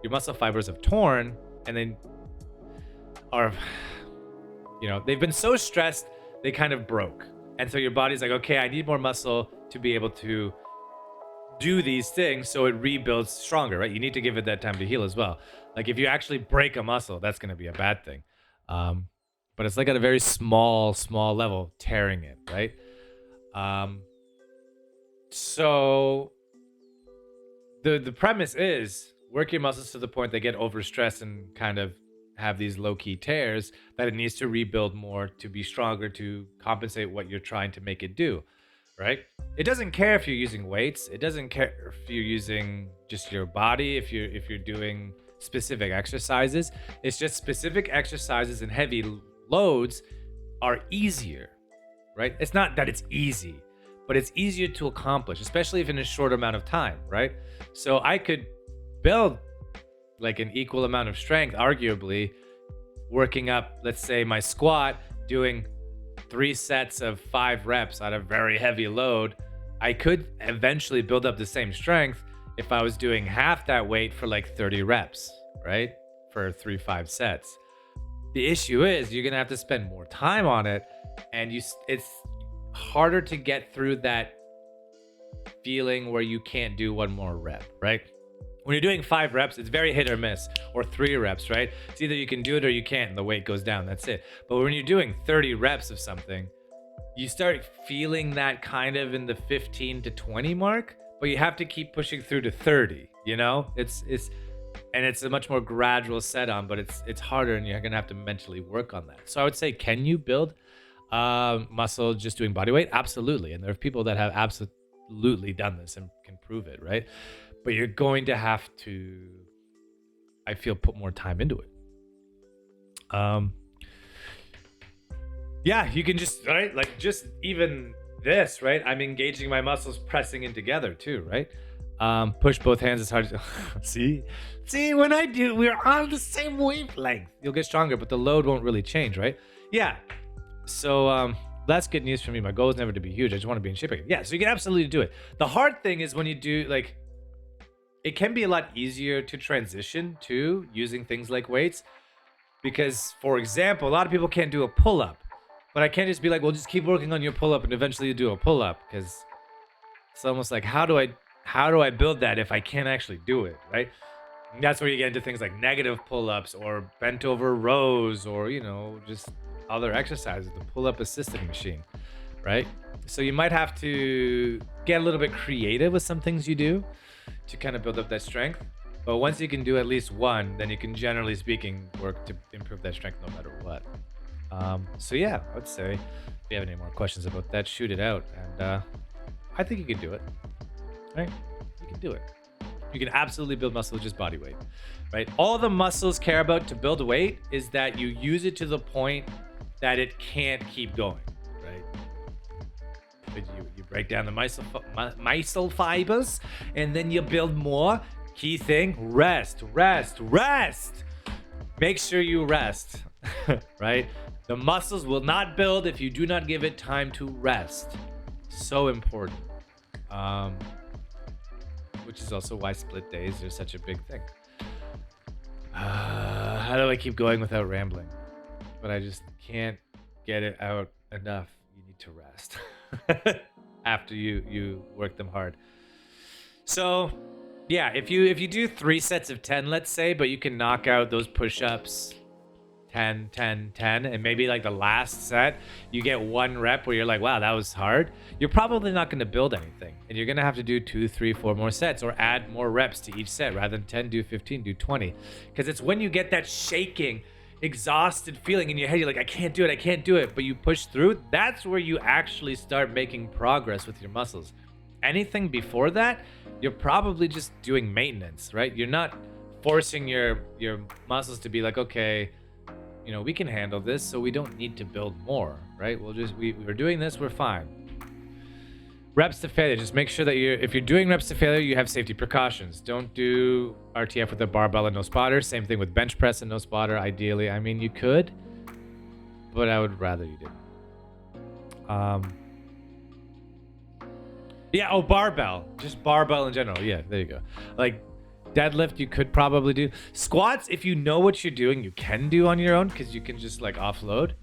B: your muscle fibers have torn and then they've been so stressed, they kind of broke. And so your body's like, okay, I need more muscle to be able to do these things, so it rebuilds stronger, right? You need to give it that time to heal as well. Like if you actually break a muscle, that's going to be a bad thing. But it's like at a very small level, tearing it, right? So the premise is work your muscles to the point they get overstressed and kind of have these low-key tears that it needs to rebuild more to be stronger to compensate what you're trying to make it do, right? It doesn't care if you're using weights. It doesn't care if you're using just your body, if you're doing specific exercises. It's just specific exercises and heavy loads are easier, right? It's not that it's easy, but it's easier to accomplish, especially if in a short amount of time, right? So I could build like an equal amount of strength, arguably, working up, let's say my squat, doing 3 sets of 5 reps at a very heavy load. I could eventually build up the same strength if I was doing half that weight for like 30 reps, right? For 3-5 sets. The issue is you're gonna have to spend more time on it, and it's harder to get through that feeling where you can't do one more rep, right? When you're doing 5 reps, it's very hit or miss, or 3 reps, right? It's either you can do it or you can't, and the weight goes down. That's it. But when you're doing 30 reps of something, you start feeling that kind of in the 15 to 20 mark, but you have to keep pushing through to 30. You know, it's a much more gradual set on, but it's harder, and you're gonna have to mentally work on that. So I would say, can you build muscle just doing body weight? Absolutely, and there are people that have absolutely done this and can prove it, right? But you're going to have to, I feel, put more time into it. Yeah, you can just, right? Like just even this, right? I'm engaging my muscles, pressing in together too, right? Push both hands as hard as see when I do, we're on the same wavelength. You'll get stronger, but the load won't really change, right? Yeah. So that's good news for me. My goal is never to be huge. I just want to be in shape again. Yeah, so you can absolutely do it. The hard thing is when you do, like, it can be a lot easier to transition to using things like weights, because, for example, a lot of people can't do a pull-up, but I can't just be like, well, just keep working on your pull-up and eventually you do a pull-up, because it's almost like, how do I build that if I can't actually do it, right? And that's where you get into things like negative pull-ups or bent over rows, or, you know, just other exercises, the pull-up assisted machine, right? So you might have to get a little bit creative with some things you do to kind of build up that strength. But once you can do at least one, then you can, generally speaking, work to improve that strength no matter what. So yeah, I would say if you have any more questions about that, shoot it out. And I think you can do it, right? You can do it. You can absolutely build muscle with just body weight, right? All the muscles care about to build weight is that you use it to the point that it can't keep going, right? But you break down the muscle fibers, and then you build more. Key thing, rest. Make sure you rest, right? The muscles will not build if you do not give it time to rest. So important. Which is also why split days are such a big thing. How do I keep going without rambling? But I just can't get it out enough. You need to rest after you work them hard. So yeah, if you do 3 sets of 10, let's say, but you can knock out those push-ups 10, 10, 10, and maybe like the last set, you get 1 rep where you're like, wow, that was hard. You're probably not going to build anything, and you're going to have to do 2, 3, 4 more sets, or add more reps to each set. Rather than 10, do 15, do 20. Because it's when you get that shaking, exhausted feeling in your head, you're like, I can't do it, but you push through. That's where you actually start making progress with your muscles. Anything before that, you're probably just doing maintenance, right? You're not forcing your muscles to be like, okay, you know, we can handle this, so we don't need to build more, right? We're doing this, we're fine. Reps to failure. Just make sure that if you're doing reps to failure, you have safety precautions. Don't do RTF with a barbell and no spotter. Same thing with bench press and no spotter. Ideally, I mean, you could, but I would rather you didn't. Yeah, barbell. Just barbell in general. Yeah, there you go. Like deadlift, you could probably do. Squats, if you know what you're doing, you can do on your own, because you can just like offload.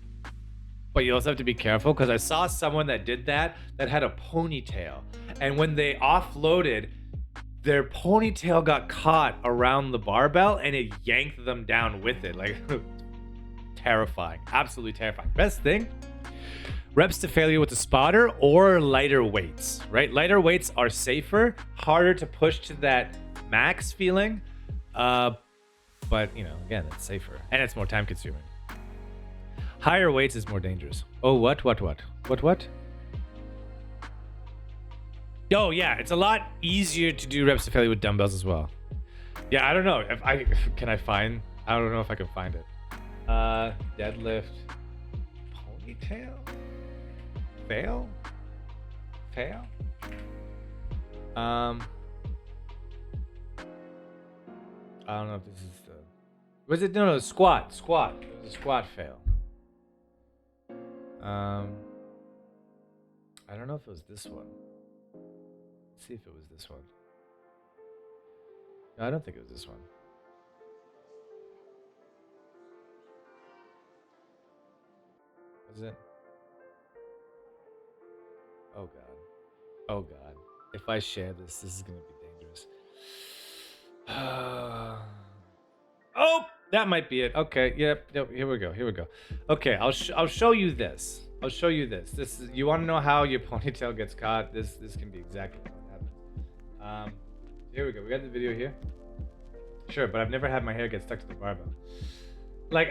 B: But you also have to be careful, because I saw someone that did that had a ponytail. And when they offloaded, their ponytail got caught around the barbell and it yanked them down with it. Like, terrifying. Absolutely terrifying. Best thing, reps to failure with a spotter or lighter weights, right? Lighter weights are safer, harder to push to that max feeling. But, you know, again, it's safer and it's more time consuming. Higher weights is more dangerous. Oh, what? Oh, yeah, it's a lot easier to do reps to failure with dumbbells as well. Yeah, I don't know if I don't know if I can find it. Deadlift, ponytail, fail. I don't know if this is the. Was it no squat? It was a squat fail. I don't know if it was this one. Let's see if it was this one. No, I don't think it was this one. Is it? Oh god. Oh god. If I share this, this is gonna be dangerous. Oh, that might be it. Okay. Yep. Here we go. Here we go. Okay. I'll show you this. I'll show you this. This is. You want to know how your ponytail gets caught? This can be exactly what happens. Here we go. We got the video here. Sure, but I've never had my hair get stuck to the barbell. Like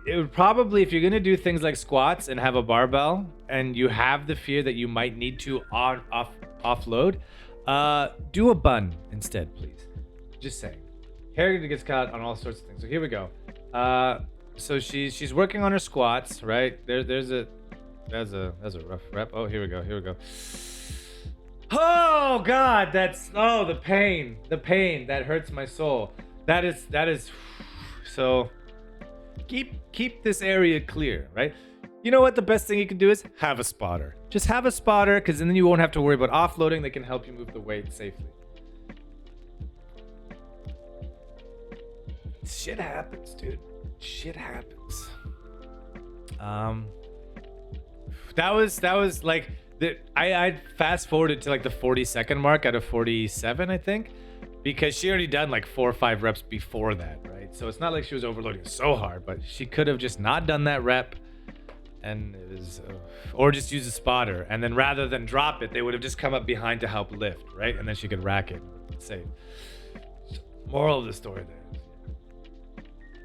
B: it would probably, if you're gonna do things like squats and have a barbell, and you have the fear that you might need to offload, do a bun instead, please. Just saying. Hair gets caught on all sorts of things. So here we go. So she's working on her squats, right? That's a rough rep. Oh, here we go. Here we go. Oh God, the pain that hurts my soul. That is so. Keep this area clear, right? You know what? The best thing you can do is have a spotter. Just have a spotter, because then you won't have to worry about offloading. They can help you move the weight safely. Shit happens, dude. Shit happens. That was like I fast forwarded to like the 40-second mark out of 47, I think, because she already done like 4 or 5 reps before that, right? So it's not like she was overloading so hard, but she could have just not done that rep, and it was, or just use a spotter, and then rather than drop it, they would have just come up behind to help lift, right? And then she could rack it. Safe. Moral of the story there.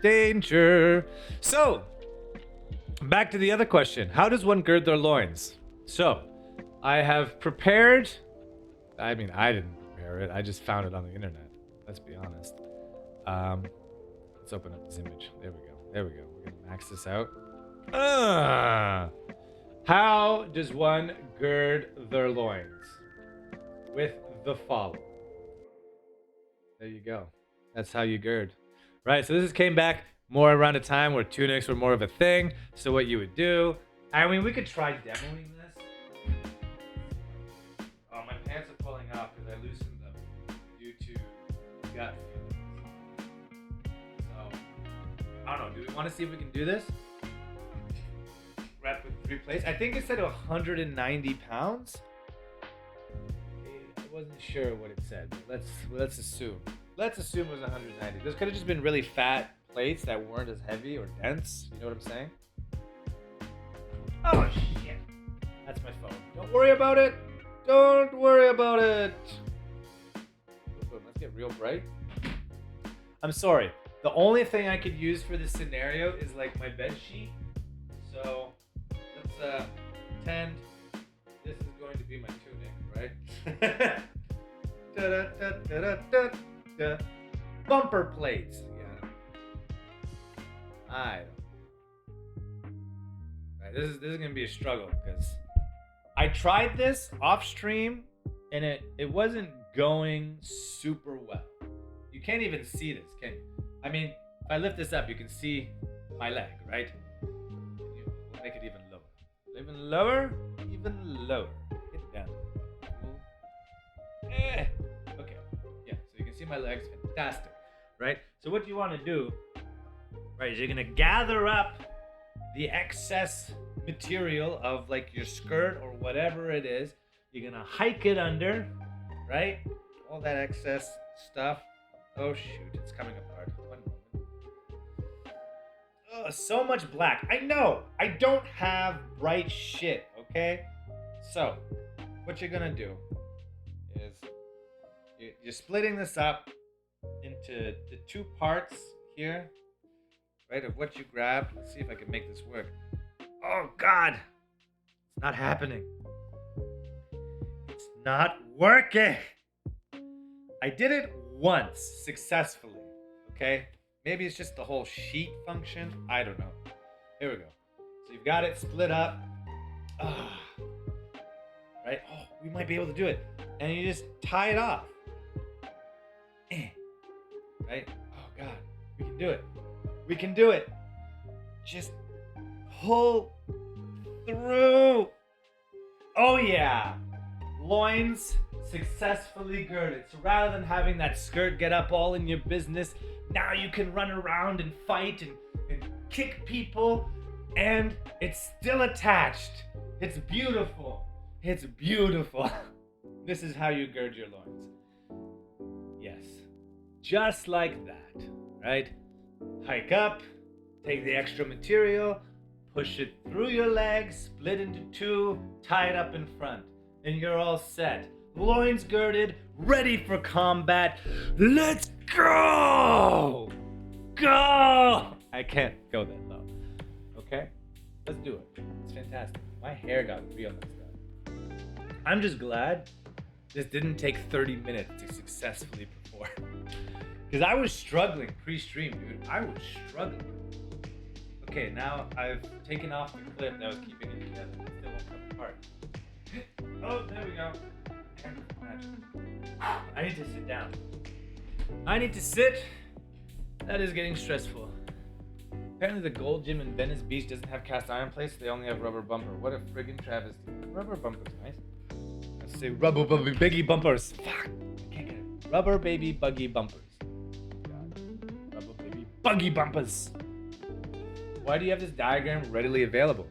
B: Danger. So, back to the other question. How does one gird their loins? So, I have prepared. I mean, I didn't prepare it. I just found it on the internet. Let's be honest. Let's open up this image. There we go. There we go. We're gonna max this out. How does one gird their loins? With the follow. There you go. That's how you gird. Right, so this came back more around a time where tunics were more of a thing. So what you would do, I mean, we could try demoing this. Oh, my pants are pulling off because I loosened them due to gut feelings. So, I don't know, do we want to see if we can do this? Rep with 3 plates. I think it said 190 pounds. I wasn't sure what it said, but let's assume. Let's assume it was 190. This could have just been really fat plates that weren't as heavy or dense. You know what I'm saying? Oh shit! That's my phone. Don't worry about it. Don't worry about it. Let's get real bright. I'm sorry. The only thing I could use for this scenario is like my bed sheet. So let's pretend this is going to be my tunic, right? Bumper plates. Yeah. I don't. Right, this is gonna be a struggle because I tried this off stream and it wasn't going super well. You can't even see this, can you? I mean, if I lift this up, you can see my leg, right? We'll make it even lower. Even lower? Even lower. Get down. Okay. Yeah, so you can see my legs. Fantastic. Right? So what you want to do, right, is you're going to gather up the excess material of like your skirt or whatever it is. You're going to hike it under, right? All that excess stuff. Oh, shoot. It's coming apart. 1 moment. Oh, so much black. I know. I don't have bright shit, okay? So, what you're going to do is you're splitting this up into the 2 parts here, right, of what you grabbed. Let's see if I can make this work. Oh, God. It's not happening. It's not working. I did it once successfully, okay? Maybe it's just the whole sheet function. I don't know. Here we go. So you've got it split up. Right? Oh, we might be able to do it. And you just tie it off. Right? Oh, God. We can do it. We can do it. Just pull through. Oh, yeah. Loins successfully girded. So rather than having that skirt get up all in your business, now you can run around and fight and kick people And it's still attached. It's beautiful. It's beautiful. This is how you gird your loins. Yes. Just like that, right? Hike up, take the extra material, push it through your legs, split into two, tie it up in front, and you're all set. Loins girded, ready for combat. Let's go! Go! I can't go that low. Okay? Let's do it. It's fantastic. My hair got real messed up. I'm just glad this didn't take 30 minutes to successfully perform. Because I was struggling pre-stream, dude. I was struggling. Okay, now I've taken off the clip that was keeping it together. It still won't come apart. Oh, there we go. I need to sit down. I need to sit. That is getting stressful. Apparently the Gold Gym in Venice Beach doesn't have cast iron plates. They only have rubber bumper. What a friggin' travesty. Rubber bumper's nice. Let's say rubber buggy bumpers. Fuck. I can't get it. Rubber baby buggy bumpers. God. Rubber baby buggy bumpers. Why do you have this diagram readily available?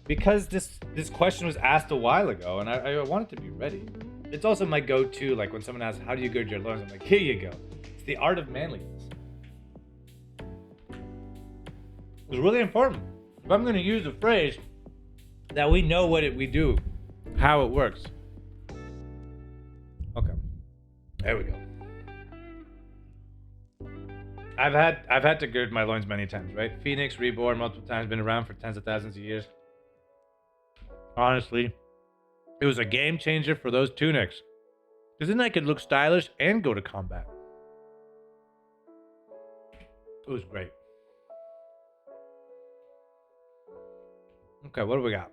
B: Because this question was asked a while ago, and I want it to be ready. It's also my go-to, like when someone asks, how do you gird your loins? I'm like, here you go. It's the art of manliness. It's really important. If I'm going to use a phrase, that we know what we do, how it works. Okay, there we go. I've had to gird my loins many times, right? Phoenix, reborn multiple times, been around for tens of thousands of years. Honestly, it was a game changer for those tunics. Because then I could look stylish and go to combat. It was great. Okay, what do we got?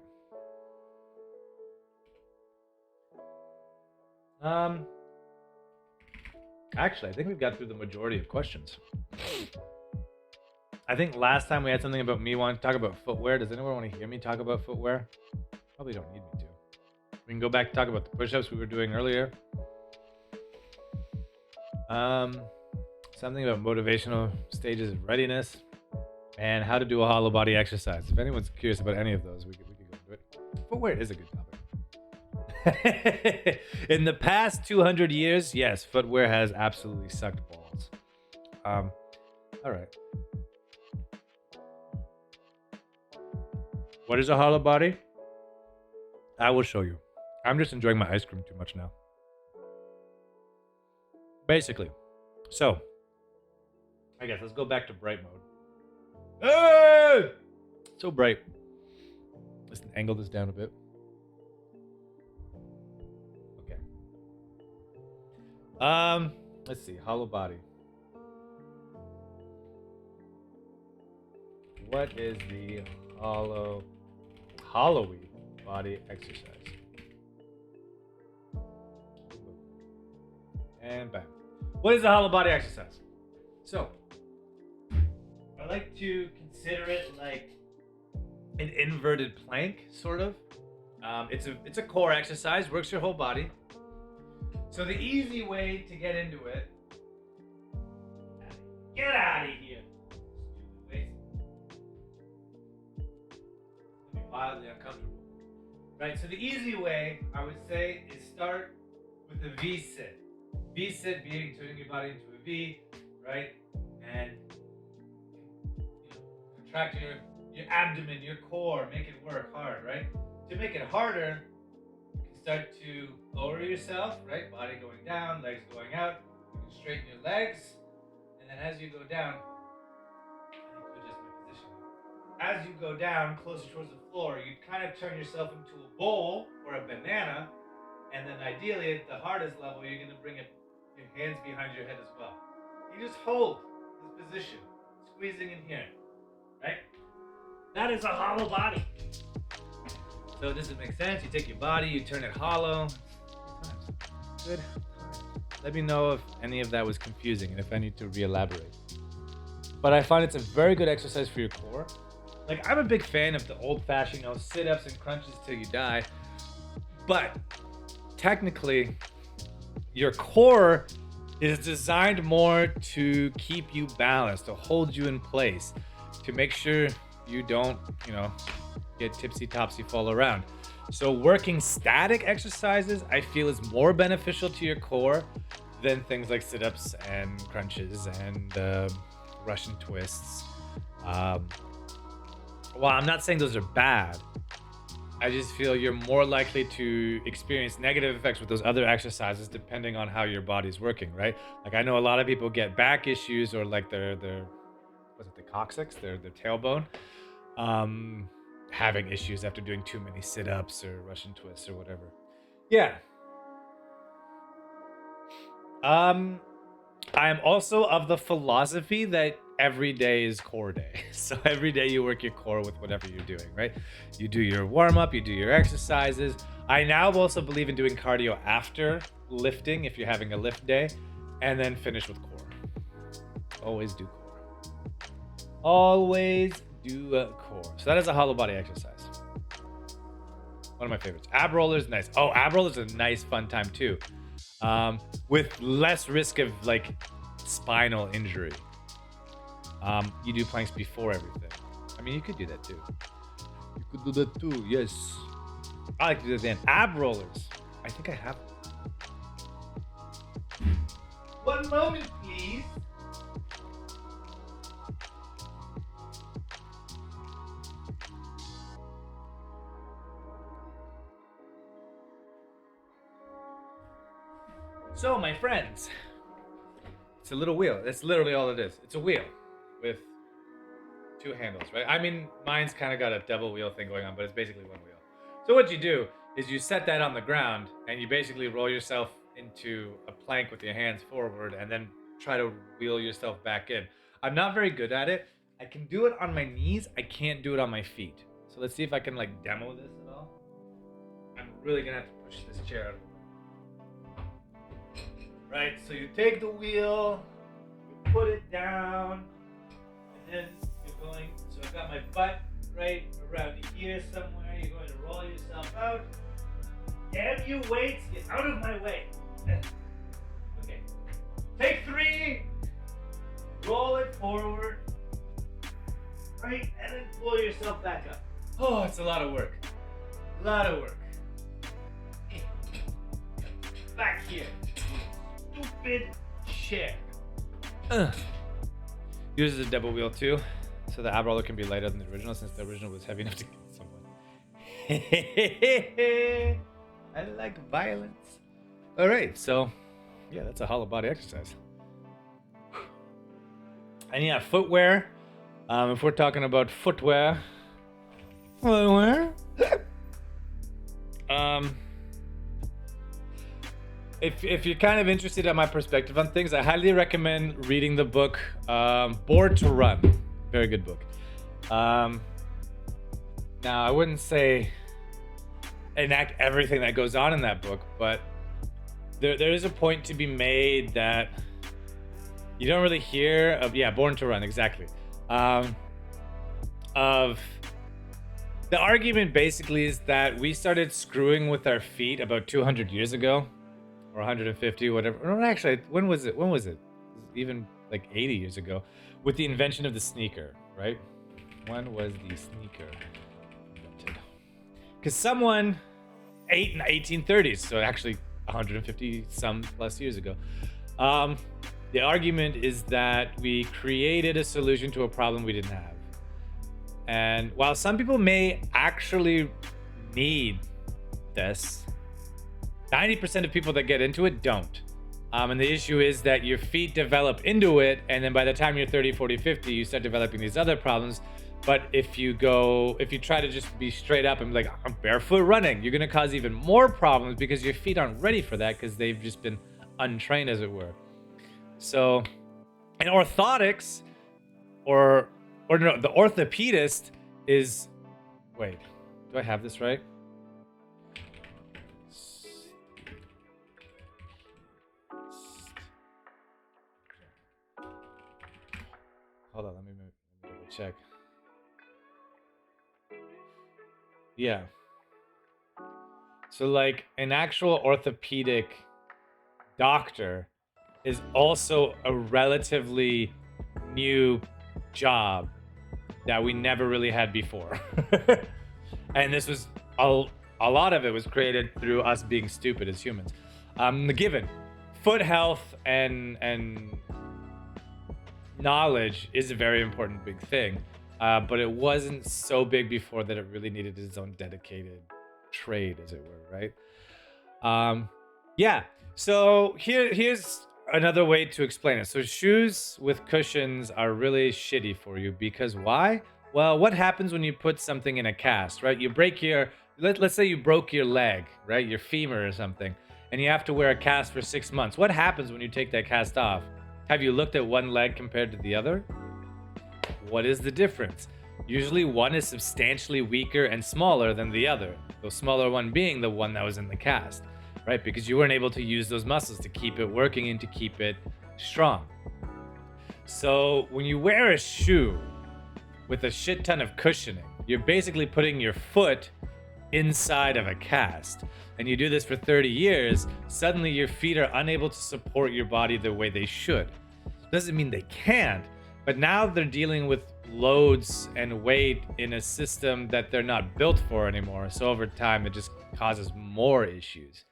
B: Actually, I think we've got through the majority of questions. I think last time we had something about me wanting to talk about footwear. Does anyone want to hear me talk about footwear? Probably don't need me to. We can go back and talk about the push-ups we were doing earlier. Something about motivational stages of readiness and how to do a hollow body exercise. If anyone's curious about any of those, we could go into it. Footwear is a good topic. In the past 200 years, yes, footwear has absolutely sucked balls. All right. What is a hollow body? I will show you. I'm just enjoying my ice cream too much now. Basically. So, I guess let's go back to bright mode. Hey! So bright. Let's angle this down a bit. Okay. Let's see. Hollow body. What is the hollowy body exercise? And bam. What is a hollow body exercise? So, I like to consider it like an inverted plank, sort of. It's a core exercise, works your whole body. So the easy way to get into it, get out of here. Stupid waste. Be wildly uncomfortable. Right, so the easy way, I would say, is start with a V-sit. V-sit being turning your body into a V, right? And contract your abdomen, your core, make it work hard, right? To make it harder, you can start to lower yourself, right? Body going down, legs going out. You can straighten your legs, and then as you go down, I need to adjust my position. As you go down closer towards the floor, you kind of turn yourself into a bowl or a banana, and then ideally at the hardest level, you're going to bring your hands behind your head as well. You just hold this position, squeezing in here, right? That is a hollow body. So does it make sense? You take your body, you turn it hollow. Good. Let me know if any of that was confusing and if I need to re-elaborate. But I find it's a very good exercise for your core. Like, I'm a big fan of the old-fashioned, sit-ups and crunches till you die. But technically, your core is designed more to keep you balanced, to hold you in place, to make sure you don't, get tipsy-topsy fall around. So working static exercises, I feel, is more beneficial to your core than things like sit-ups and crunches and Russian twists. Well, I'm not saying those are bad. I just feel you're more likely to experience negative effects with those other exercises depending on how your body's working, right? Like I know a lot of people get back issues or like their was it the coccyx, their tailbone, having issues after doing too many sit-ups or Russian twists or whatever. Yeah. I am also of the philosophy that every day is core day. So every day you work your core with whatever you're doing, right? You do your warm-up, you do your exercises. I now also believe in doing cardio after lifting if you're having a lift day, and then finish with core. Always do core. Always do a core. So that is a hollow body exercise. One of my favorites. Ab rollers, nice. Oh, ab rollers are a nice fun time too. With less risk of like spinal injury. You do planks before everything. I mean, you could do that too. You could do that too, yes. I like to do that then. Ab rollers. I think I have. One moment, please. So, my friends, it's a little wheel. That's literally all it is. It's a wheel with two handles, right? I mean, mine's kind of got a double wheel thing going on, but it's basically one wheel. So what you do is you set that on the ground and you basically roll yourself into a plank with your hands forward and then try to wheel yourself back in. I'm not very good at it. I can do it on my knees. I can't do it on my feet. So let's see if I can like demo this at all. I'm really gonna have to push this chair out of the way. Right, so you take the wheel, you put it down, and then you're going, so I've got my butt right around here somewhere, you're going to roll yourself out. Damn you weights, get out of my way. Okay, take 3, roll it forward, right, and then pull yourself back up. Oh, it's a lot of work, a lot of work. Back here. Stupid chair. Yours is a double wheel too, so the ab roller can be lighter than the original since the original was heavy enough to kill someone. I like violence. All right, so yeah, that's a hollow body exercise. And yeah, footwear. If we're talking about footwear. If you're kind of interested in my perspective on things, I highly recommend reading the book Born to Run. Very good book. Now, I wouldn't say enact everything that goes on in that book, but there is a point to be made that you don't really hear of. Yeah, Born to Run, exactly. Of the argument basically is that we started screwing with our feet about 200 years ago. Or 150, whatever. No, actually, when was it? When was it? Even like 80 years ago, with the invention of the sneaker, right? When was the sneaker invented? Because someone, in the 1830s, so actually 150 some plus years ago. The argument is that we created a solution to a problem we didn't have. And while some people may actually need this, 90% of people that get into it don't. And the issue is that your feet develop into it, and then by the time you're 30, 40, 50, you start developing these other problems. But if you try to just be straight up and be like, I'm barefoot running, you're gonna cause even more problems because your feet aren't ready for that because they've just been untrained, as it were. So, and orthotics, or no, the orthopedist is, wait, do I have this right? Hold on, let me check. Yeah. So like an actual orthopedic doctor is also a relatively new job that we never really had before. And this was a lot of it was created through us being stupid as humans. Given foot health and knowledge is a very important big thing, but it wasn't so big before that it really needed its own dedicated trade, as it were, right? Yeah, so here's another way to explain it. So shoes with cushions are really shitty for you because why? Well, what happens when you put something in a cast, right? You break your, let's say you broke your leg, right? Your femur or something, and you have to wear a cast for 6 months. What happens when you take that cast off? Have you looked at one leg compared to the other? What is the difference? Usually one is substantially weaker and smaller than the other. The smaller one being the one that was in the cast, right? Because you weren't able to use those muscles to keep it working and to keep it strong. So when you wear a shoe with a shit ton of cushioning, you're basically putting your foot inside of a cast. And you do this for 30 years, suddenly your feet are unable to support your body the way they should. Doesn't mean they can't, but now they're dealing with loads and weight in a system that they're not built for anymore. So over time, it just causes more issues.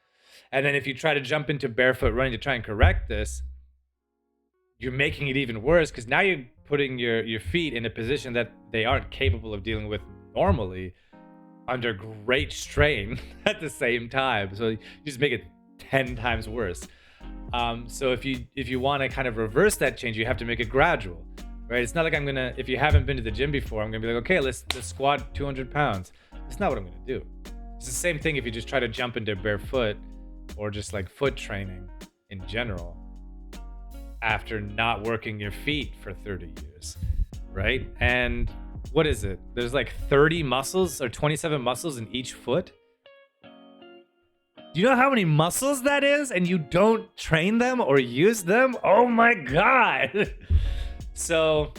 B: And then if you try to jump into barefoot running to try and correct this, you're making it even worse because now you're putting your feet in a position that they aren't capable of dealing with normally under great strain at the same time. So you just make it 10 times worse. So if you want to kind of reverse that change, you have to make it gradual, right? It's not like I'm gonna, if you haven't been to the gym before, I'm gonna be like, okay, let's squat 200 pounds. That's not what I'm gonna do. It's the same thing if you just try to jump into barefoot or just like foot training in general after not working your feet for 30 years, right? And what is it? There's like 30 muscles or 27 muscles in each foot. Do you know how many muscles that is? And you don't train them or use them? Oh my God. So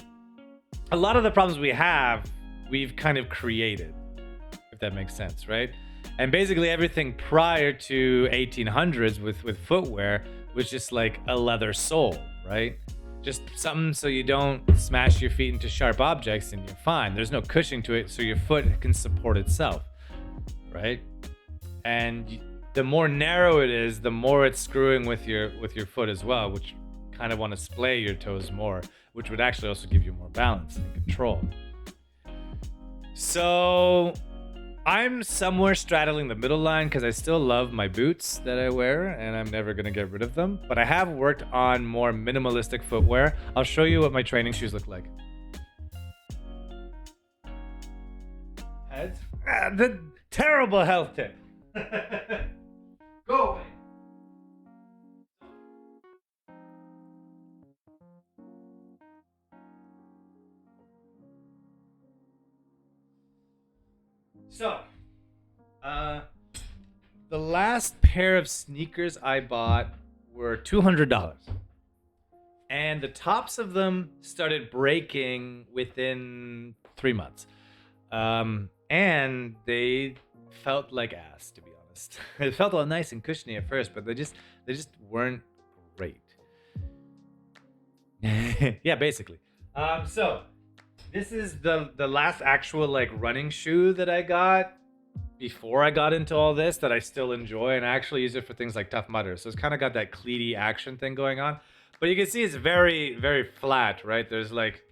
B: a lot of the problems we have, we've kind of created, if that makes sense, right? And basically everything prior to 1800s with footwear was just like a leather sole, right? Just something so you don't smash your feet into sharp objects and you're fine. There's no cushioning to it, so your foot can support itself, right? And the more narrow it is, the more it's screwing with your foot as well, which kind of want to splay your toes more, which would actually also give you more balance and control. So I'm somewhere straddling the middle line because I still love my boots that I wear and I'm never going to get rid of them. But I have worked on more minimalistic footwear. I'll show you what my training shoes look like. Heads. The terrible health tip. Go away. So, the last pair of sneakers I bought were $200. And the tops of them started breaking within 3 months. And they felt like ass, to be honest. It felt all nice and cushiony at first, but they just weren't great. Yeah, basically. So this is the last actual like running shoe that I got before I got into all this that I still enjoy, and I actually use it for things like Tough Mudder. So it's kind of got that cleaty action thing going on. But you can see it's very, very flat, right? There's like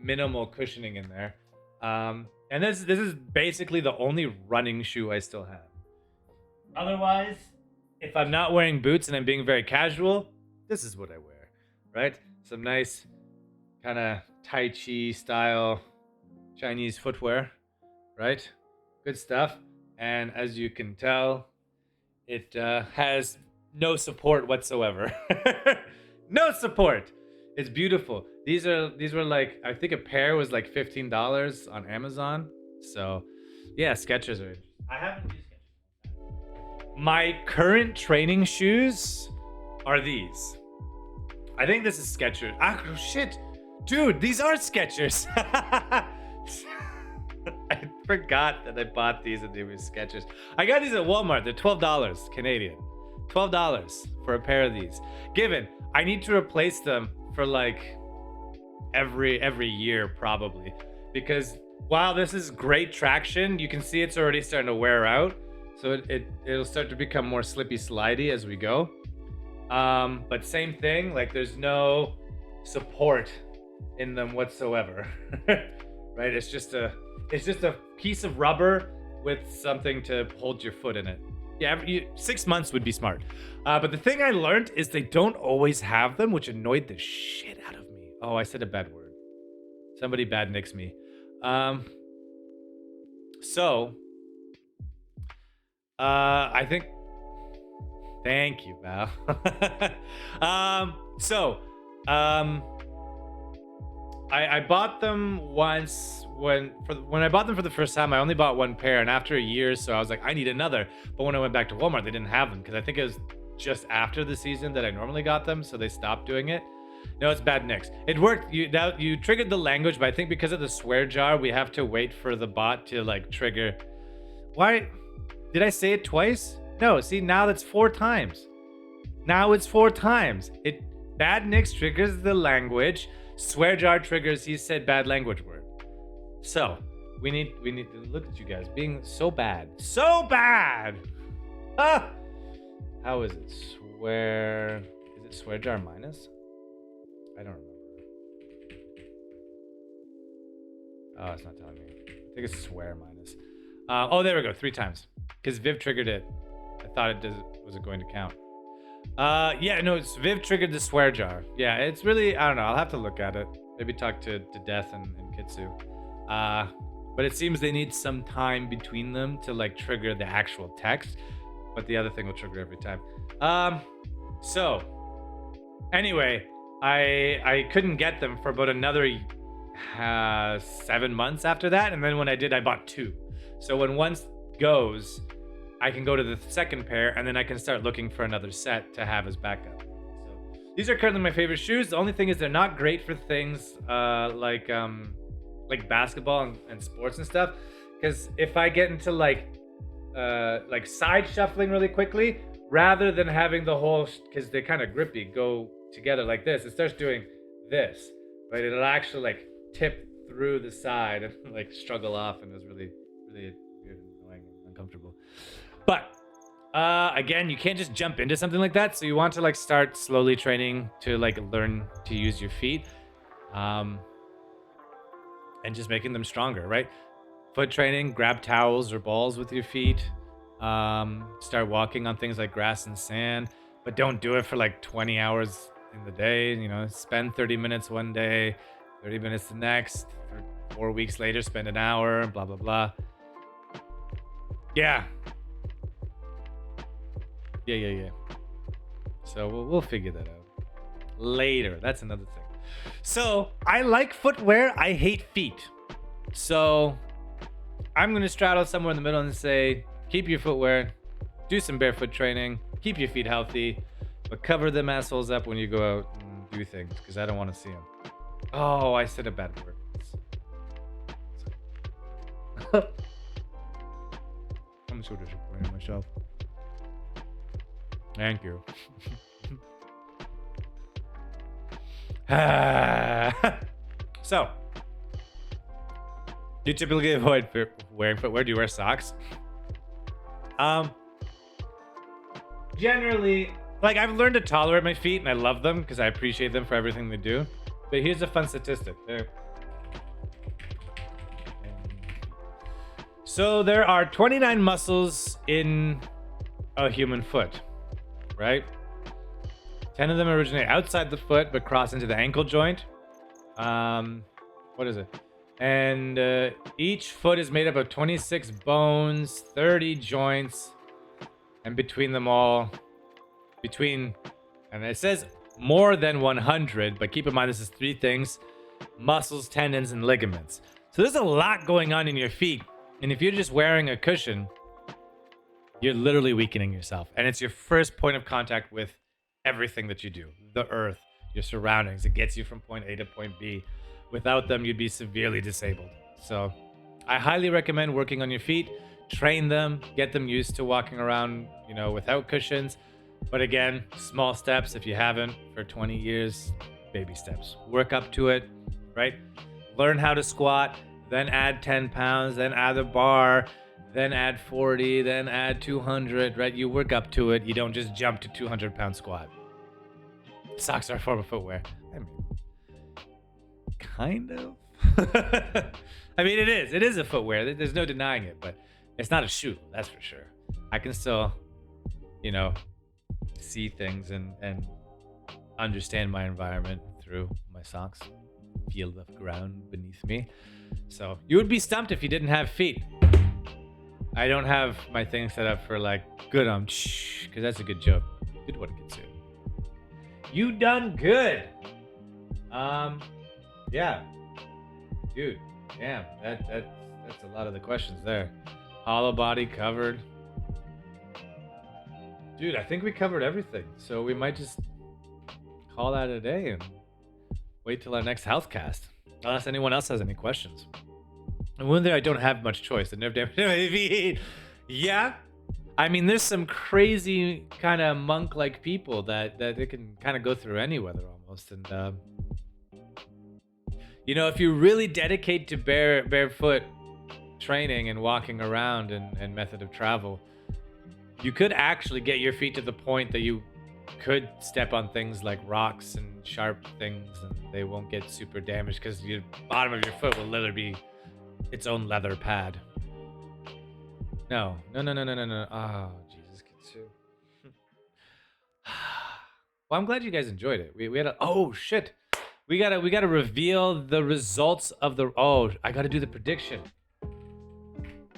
B: minimal cushioning in there. And this is basically the only running shoe I still have. Otherwise, if I'm not wearing boots and I'm being very casual, this is what I wear, right? Some nice kind of Tai Chi style Chinese footwear, right? Good stuff. And as you can tell, it has no support whatsoever. No support. It's beautiful. These were like, I think a pair was like $15 on Amazon. So yeah, Skechers are. I haven't used Skechers. My current training shoes are these. I think this is Skechers. Ah, shit. Dude, these are Skechers. I forgot that I bought these and they were Skechers. I got these at Walmart. They're $12 Canadian. $12 for a pair of these. Given I need to replace them for like every year probably, because while this is great traction, you can see it's already starting to wear out. So it'll start to become more slippy slidey as we go. But same thing, like there's no support in them whatsoever. Right? It's just a piece of rubber with something to hold your foot in it. Yeah, 6 months would be smart. But the thing I learned is they don't always have them, which annoyed the shit out of me. Oh, I said a bad word. Somebody bad nicks me. I think. Thank you, Val. I bought them once when I bought them for the first time. I only bought one pair, and after a year, so I was like, I need another. But when I went back to Walmart, they didn't have them because I think it was just after the season that I normally got them, so they stopped doing it. No, it's bad nicks. It worked. You triggered the language, but I think because of the swear jar, we have to wait for the bot to like trigger. Why did I say it twice? No, see, now that's 4 times. Now it's 4 times. Bad nicks triggers the language. Swear jar triggers he said bad language word. So we need to look at you guys being so bad. So bad! Ah! How is it? Is it swear jar minus? I don't remember. Oh, it's not telling me. I think it's swear minus. Oh, there we go. 3 times. Because Viv triggered it. I thought was it going to count? Yeah, no, Viv triggered the swear jar. Yeah, it's really, I don't know. I'll have to look at it. Maybe talk to Death and Kitsu. But it seems they need some time between them to like trigger the actual text. But the other thing will trigger every time. So, anyway, I couldn't get them for about another 7 months after that. And then when I did, I bought 2. So when one goes, I can go to the second pair, and then I can start looking for another set to have as backup. So these are currently my favorite shoes. The only thing is they're not great for things like basketball and sports and stuff. Because if I get into like side shuffling really quickly, rather than having the whole, because they're kind of grippy, go together like this, it starts doing this, right? It'll actually like tip through the side and like struggle off, and it was really, really weird and annoying and uncomfortable. But again, you can't just jump into something like that. So you want to like start slowly training to like learn to use your feet, and just making them stronger, right? Foot training, grab towels or balls with your feet. Start walking on things like grass and sand, but don't do it for like 20 hours in the day. You know, spend 30 minutes one day, 30 minutes the next. 4 weeks later, spend an hour, blah, blah, blah. Yeah. Yeah. So we'll figure that out later. That's another thing. So I like footwear. I hate feet. So I'm going to straddle somewhere in the middle and say, keep your footwear, do some barefoot training, keep your feet healthy, but cover them assholes up when you go out and do things, because I don't want to see them. Oh, I said a bad word. I'm so disappointed in myself. Thank you. So, do you typically avoid wearing footwear? Do you wear socks? Generally, like I've learned to tolerate my feet, and I love them because I appreciate them for everything they do. But here's a fun statistic. So there are 29 muscles in a human foot, right? 10 of them originate outside the foot but cross into the ankle joint. What is it? And each foot is made up of 26 bones, 30 joints, and between them all, and it says more than 100, but keep in mind this is 3 things: muscles, tendons, and ligaments. So there's a lot going on in your feet. And if you're just wearing a cushion, you're literally weakening yourself. And it's your first point of contact with everything that you do. The earth, your surroundings. It gets you from point A to point B. Without them, you'd be severely disabled. So I highly recommend working on your feet. Train them. Get them used to walking around, without cushions. But again, small steps. If you haven't for 20 years, baby steps. Work up to it, right? Learn how to squat. then add 10 pounds, then add a bar, then add 40, then add 200, right? You work up to it. You don't just jump to 200-pound squat. Socks are a form of footwear. I mean, kind of. I mean, it is. It is a footwear. There's no denying it, but it's not a shoe. That's for sure. I can still, you know, see things and understand my environment through my socks. Feel the ground beneath me. So you would be stumped if you didn't have feet. I don't have my thing set up for like good because that's a good joke. Good one, Kitsu. You done good. Yeah, dude. Damn, that's a lot of the questions there. Hollow body covered. Dude, I think we covered everything. So we might just call that a day and wait till our next HEALTHCAST. Unless anyone else has any questions. And one thing, I don't have much choice. The nerve damage. Yeah. I mean, there's some crazy kind of monk-like people that they can kind of go through any weather almost. And, you know, if you really dedicate to barefoot training and walking around and method of travel, you could actually get your feet to the point that you could step on things like rocks and sharp things and they won't get super damaged because the bottom of your foot will literally be its own leather pad. No. Oh, Jesus, Kitsu. Well, I'm glad you guys enjoyed it. We had a, oh shit. We gotta reveal the results of the, oh, I gotta do the prediction.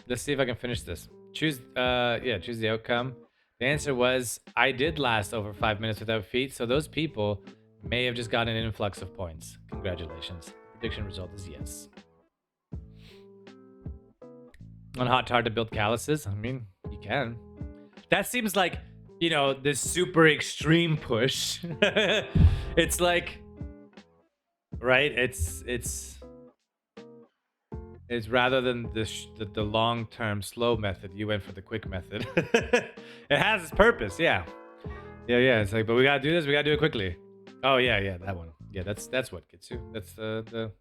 B: Let's see if I can finish this. Choose the outcome. The answer was, I did last over 5 minutes without feet, so those people may have just gotten an influx of points. Congratulations. Prediction result is yes. On hot tar to build calluses? I mean, you can. That seems like, you know, this super extreme push. It's like, right? It's rather than the long-term slow method, you went for the quick method. It has its purpose, yeah. Yeah. It's like, but we gotta do this. We gotta do it quickly. Oh yeah, that one. Yeah, that's what Kitsu. That's the.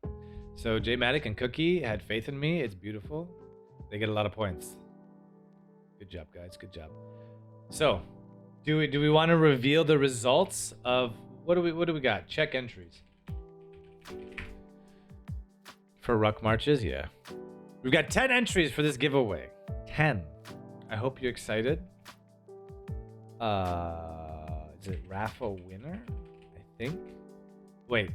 B: So J Matic and Cookie had faith in me. It's beautiful. They get a lot of points. Good job, guys. Good job. So, do we want to reveal the results of what do we got? Check entries. For ruck marches, yeah. We've got 10 entries for this giveaway. 10. I hope you're excited. Is it raffle winner? I think. Wait.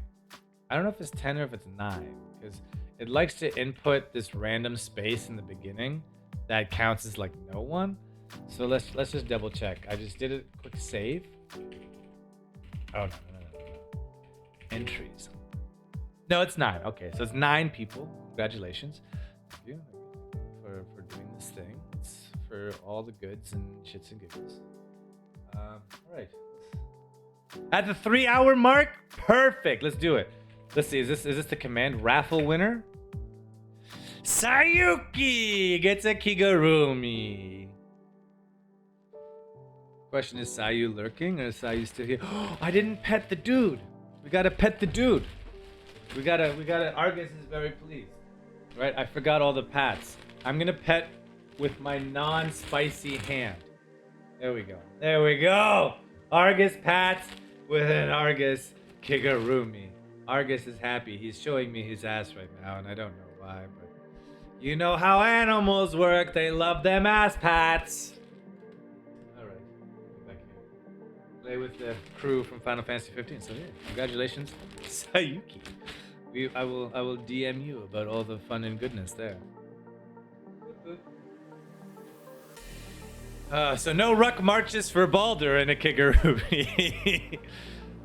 B: I don't know if it's 10 or if it's 9. Because it likes to input this random space in the beginning that counts as like no one. So let's just double check. I just did a quick save. Oh, no. Entries. No, it's 9. Okay, so it's 9 people. Congratulations. Thank you for doing this thing. It's for all the goods and shits and giggles. All right. At the 3-hour mark, perfect. Let's do it. Let's see. Is this the command? Raffle winner. Sayuki gets a Kigurumi. Question is Sayu lurking or is Sayu still here? Oh, I didn't pet the dude. We gotta pet the dude. We gotta. Argus is very pleased, right? I forgot all the pats. I'm gonna pet with my non-spicy hand. There we go. Argus pats with an Argus Kigurumi. Argus is happy. He's showing me his ass right now, and I don't know why, but you know how animals work. They love them ass pats. All right, back here. Play with the crew from Final Fantasy 15. So yeah, congratulations, Sayuki. I will DM you about all the fun and goodness there. So no ruck marches for Baldur and a Kigurumi.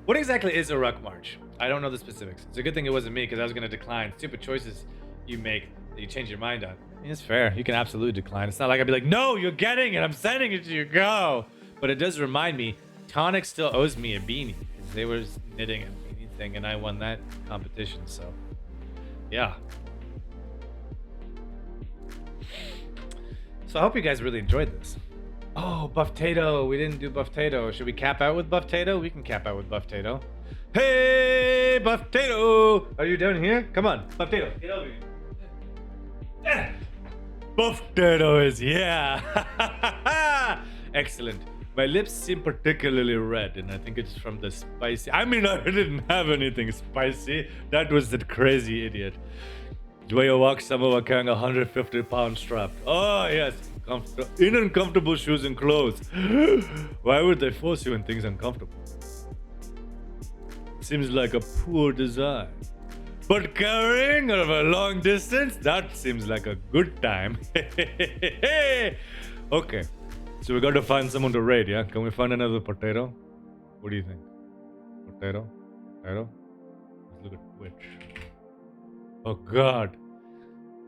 B: What exactly is a ruck march? I don't know the specifics. It's a good thing it wasn't me because I was going to decline. Stupid choices you make that you change your mind on. I mean, it's fair. You can absolutely decline. It's not like I'd be like, no, you're getting it. I'm sending it to you. Go. But it does remind me, Tonic still owes me a beanie because they were knitting a beanie thing and I won that competition. So, yeah. So I hope you guys really enjoyed this. Oh, Buff Tato. We didn't do Buff Tato. Should we cap out with Buff Tato? We can cap out with Buff Tato. Hey, Buff Tato! Are you down here? Come on, Buff Tato. Get over here. Potatoes, yeah. Excellent. My lips seem particularly red, and I think it's from the spicy. I mean, I didn't have anything spicy. That was that crazy idiot. The way you walk somewhere carrying a 150-pound strap. Oh, yes. In uncomfortable shoes and clothes. Why would they force you in things uncomfortable? Seems like a poor design. But carrying over a long distance, that seems like a good time. Okay. So we got to find someone to raid, yeah? Can we find another potato? What do you think? Potato? Potato? Let's look at Twitch. Oh God.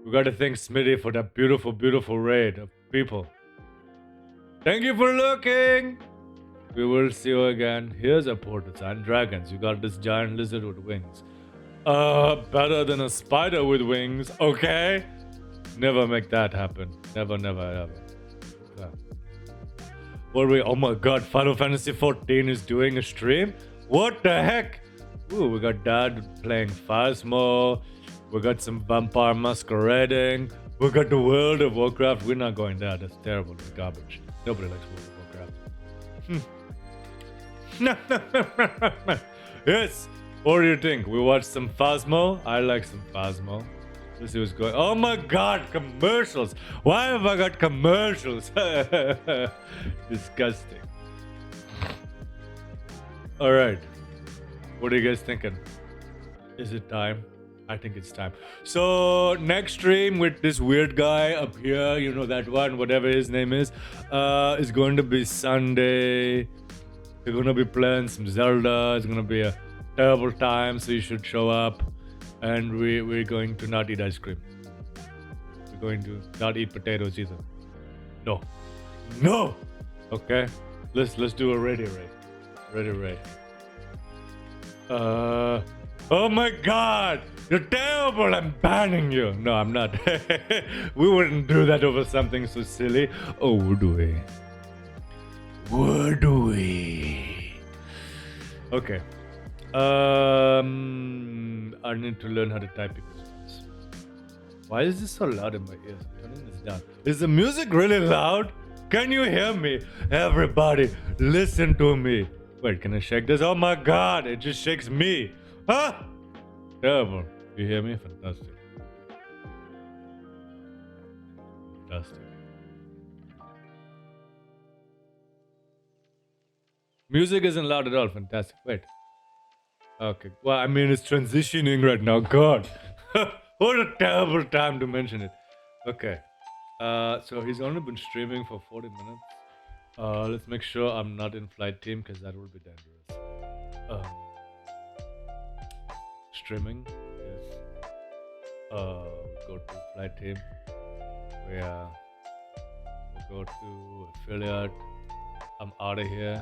B: We got to thank Smitty for that beautiful, beautiful raid of people. Thank you for looking. We will see you again. Here's a port design. Dragons. You got this giant lizard with wings. Better than a spider with wings. Okay. Never make that happen. Never, never, ever. Okay. What are we? Oh my God! Final Fantasy 14 is doing a stream. What the heck? Ooh, we got Dad playing Phasmo. We got some vampire masquerading. We got the World of Warcraft. We're not going there. That's terrible. It's garbage. Nobody likes World of Warcraft. Yes. What do you think? We watched some Phasmo. I like some Phasmo. Let's see what's going. Oh my God! Commercials. Why have I got commercials? Disgusting. All right. What are you guys thinking? Is it time? I think it's time. So next stream with this weird guy up here, you know that one, whatever his name is going to be Sunday. We're gonna be playing some Zelda. It's gonna be a terrible time, so you should show up. And we're going to not eat ice cream. We're going to not eat potatoes either. No. No! Okay. Let's do a ready raid. Ready raid. Oh my God! You're terrible! I'm banning you! No, I'm not. We wouldn't do that over something so silly. Oh, would we? Would we? Okay. I need to learn how to type because why is this so loud in my ears? I'm turning this down. Is the music really loud? Can you hear me? Everybody, listen to me. Wait, can I shake this? Oh my God, it just shakes me. Huh? Terrible. You hear me? Fantastic. Fantastic. Music isn't loud at all. Fantastic. Wait. Okay. Well, I mean, it's transitioning right now. God. What a terrible time to mention it. Okay. So he's only been streaming for 40 minutes. Let's make sure I'm not in flight team because that would be dangerous. Streaming. Yes. Go to flight team. We'll go to affiliate. I'm out of here.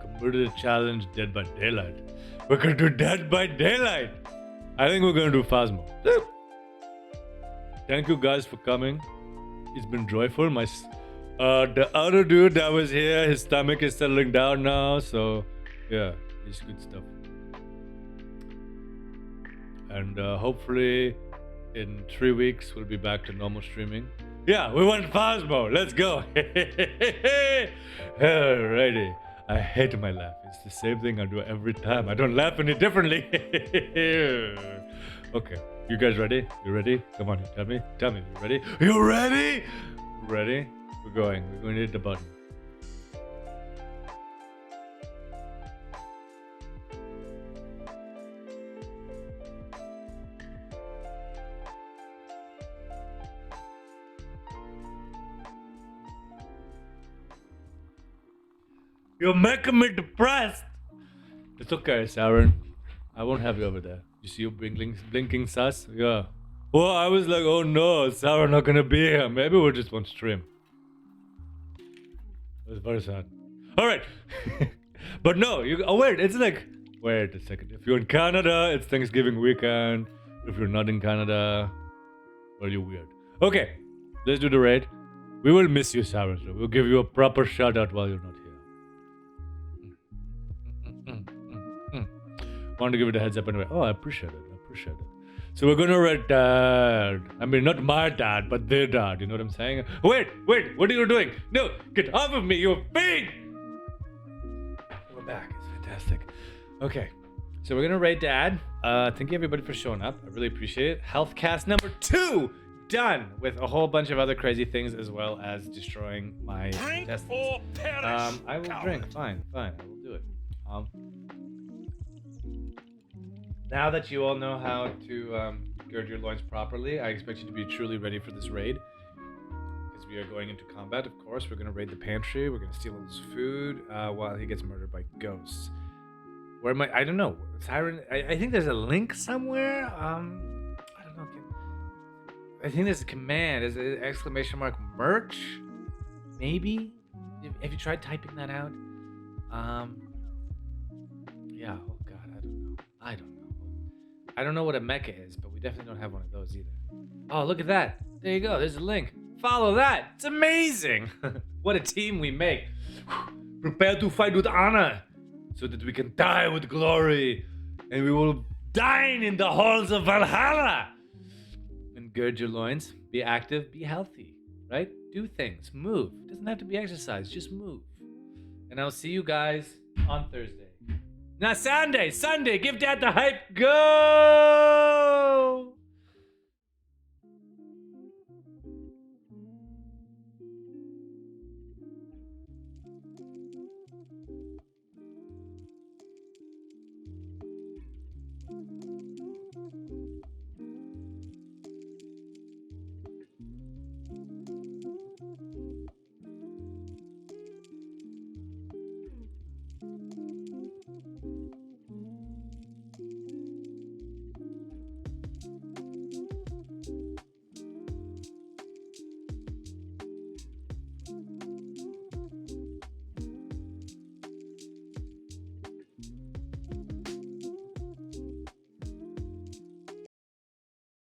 B: Computer challenge Dead by Daylight. We're gonna do Dead by Daylight. I think we're gonna do Phasmo. Thank you guys for coming. It's been joyful. The other dude that was here, his stomach is settling down now, so yeah, it's good stuff. And hopefully in 3 weeks we'll be back to normal streaming. Yeah, we want Phasmo. Let's go. Alrighty. I hate my laugh. It's the same thing I do every time. I don't laugh any differently. Okay. You guys ready? You ready? Come on, tell me. Tell me. You ready? You ready? Ready? We're going. We're going to hit the button. You're making me depressed. It's okay, Saren. I won't have you over there. You see you blinking sus? Yeah. Well, I was like, oh no, Saren not gonna be here. Maybe we'll just one stream. It was very sad. All right. But no, wait, it's like, wait a second. If you're in Canada, it's Thanksgiving weekend. If you're not in Canada, well, you're weird. Okay, let's do the raid. We will miss you, Saren. We'll give you a proper shout out while you're not here. Wanted to give it a heads up anyway. Oh, I appreciate it. appreciate it. So we're gonna rate dad. I mean, not my dad, but their dad. You know what I'm saying? Wait, what are you doing? No, get off of me, you fiend! We're back. It's fantastic. Okay, so we're gonna rate dad. Thank you everybody for showing up. I really appreciate it. HEALTHCAST number 2 done with a whole bunch of other crazy things as well as destroying my intestines. I will drink. Fine. I will do it. Now that you all know how to gird your loins properly, I expect you to be truly ready for this raid. Because we are going into combat, of course. We're going to raid the pantry. We're going to steal all his food while he gets murdered by ghosts. Where am I? I don't know. Siren. I think there's a link somewhere. I don't know. I think there's a command. Is it exclamation mark merch? Maybe? Have you tried typing that out? Yeah. Oh, God. I don't know. I don't know what a mecha is, but we definitely don't have one of those either. Oh, look at that. There you go. There's a link. Follow that. It's amazing. What a team we make. Prepare to fight with honor so that we can die with glory and we will dine in the halls of Valhalla. And gird your loins. Be active. Be healthy. Right? Do things. Move. It doesn't have to be exercise. Just move. And I'll see you guys on Thursday. Now Sunday, give Dad the hype. Go!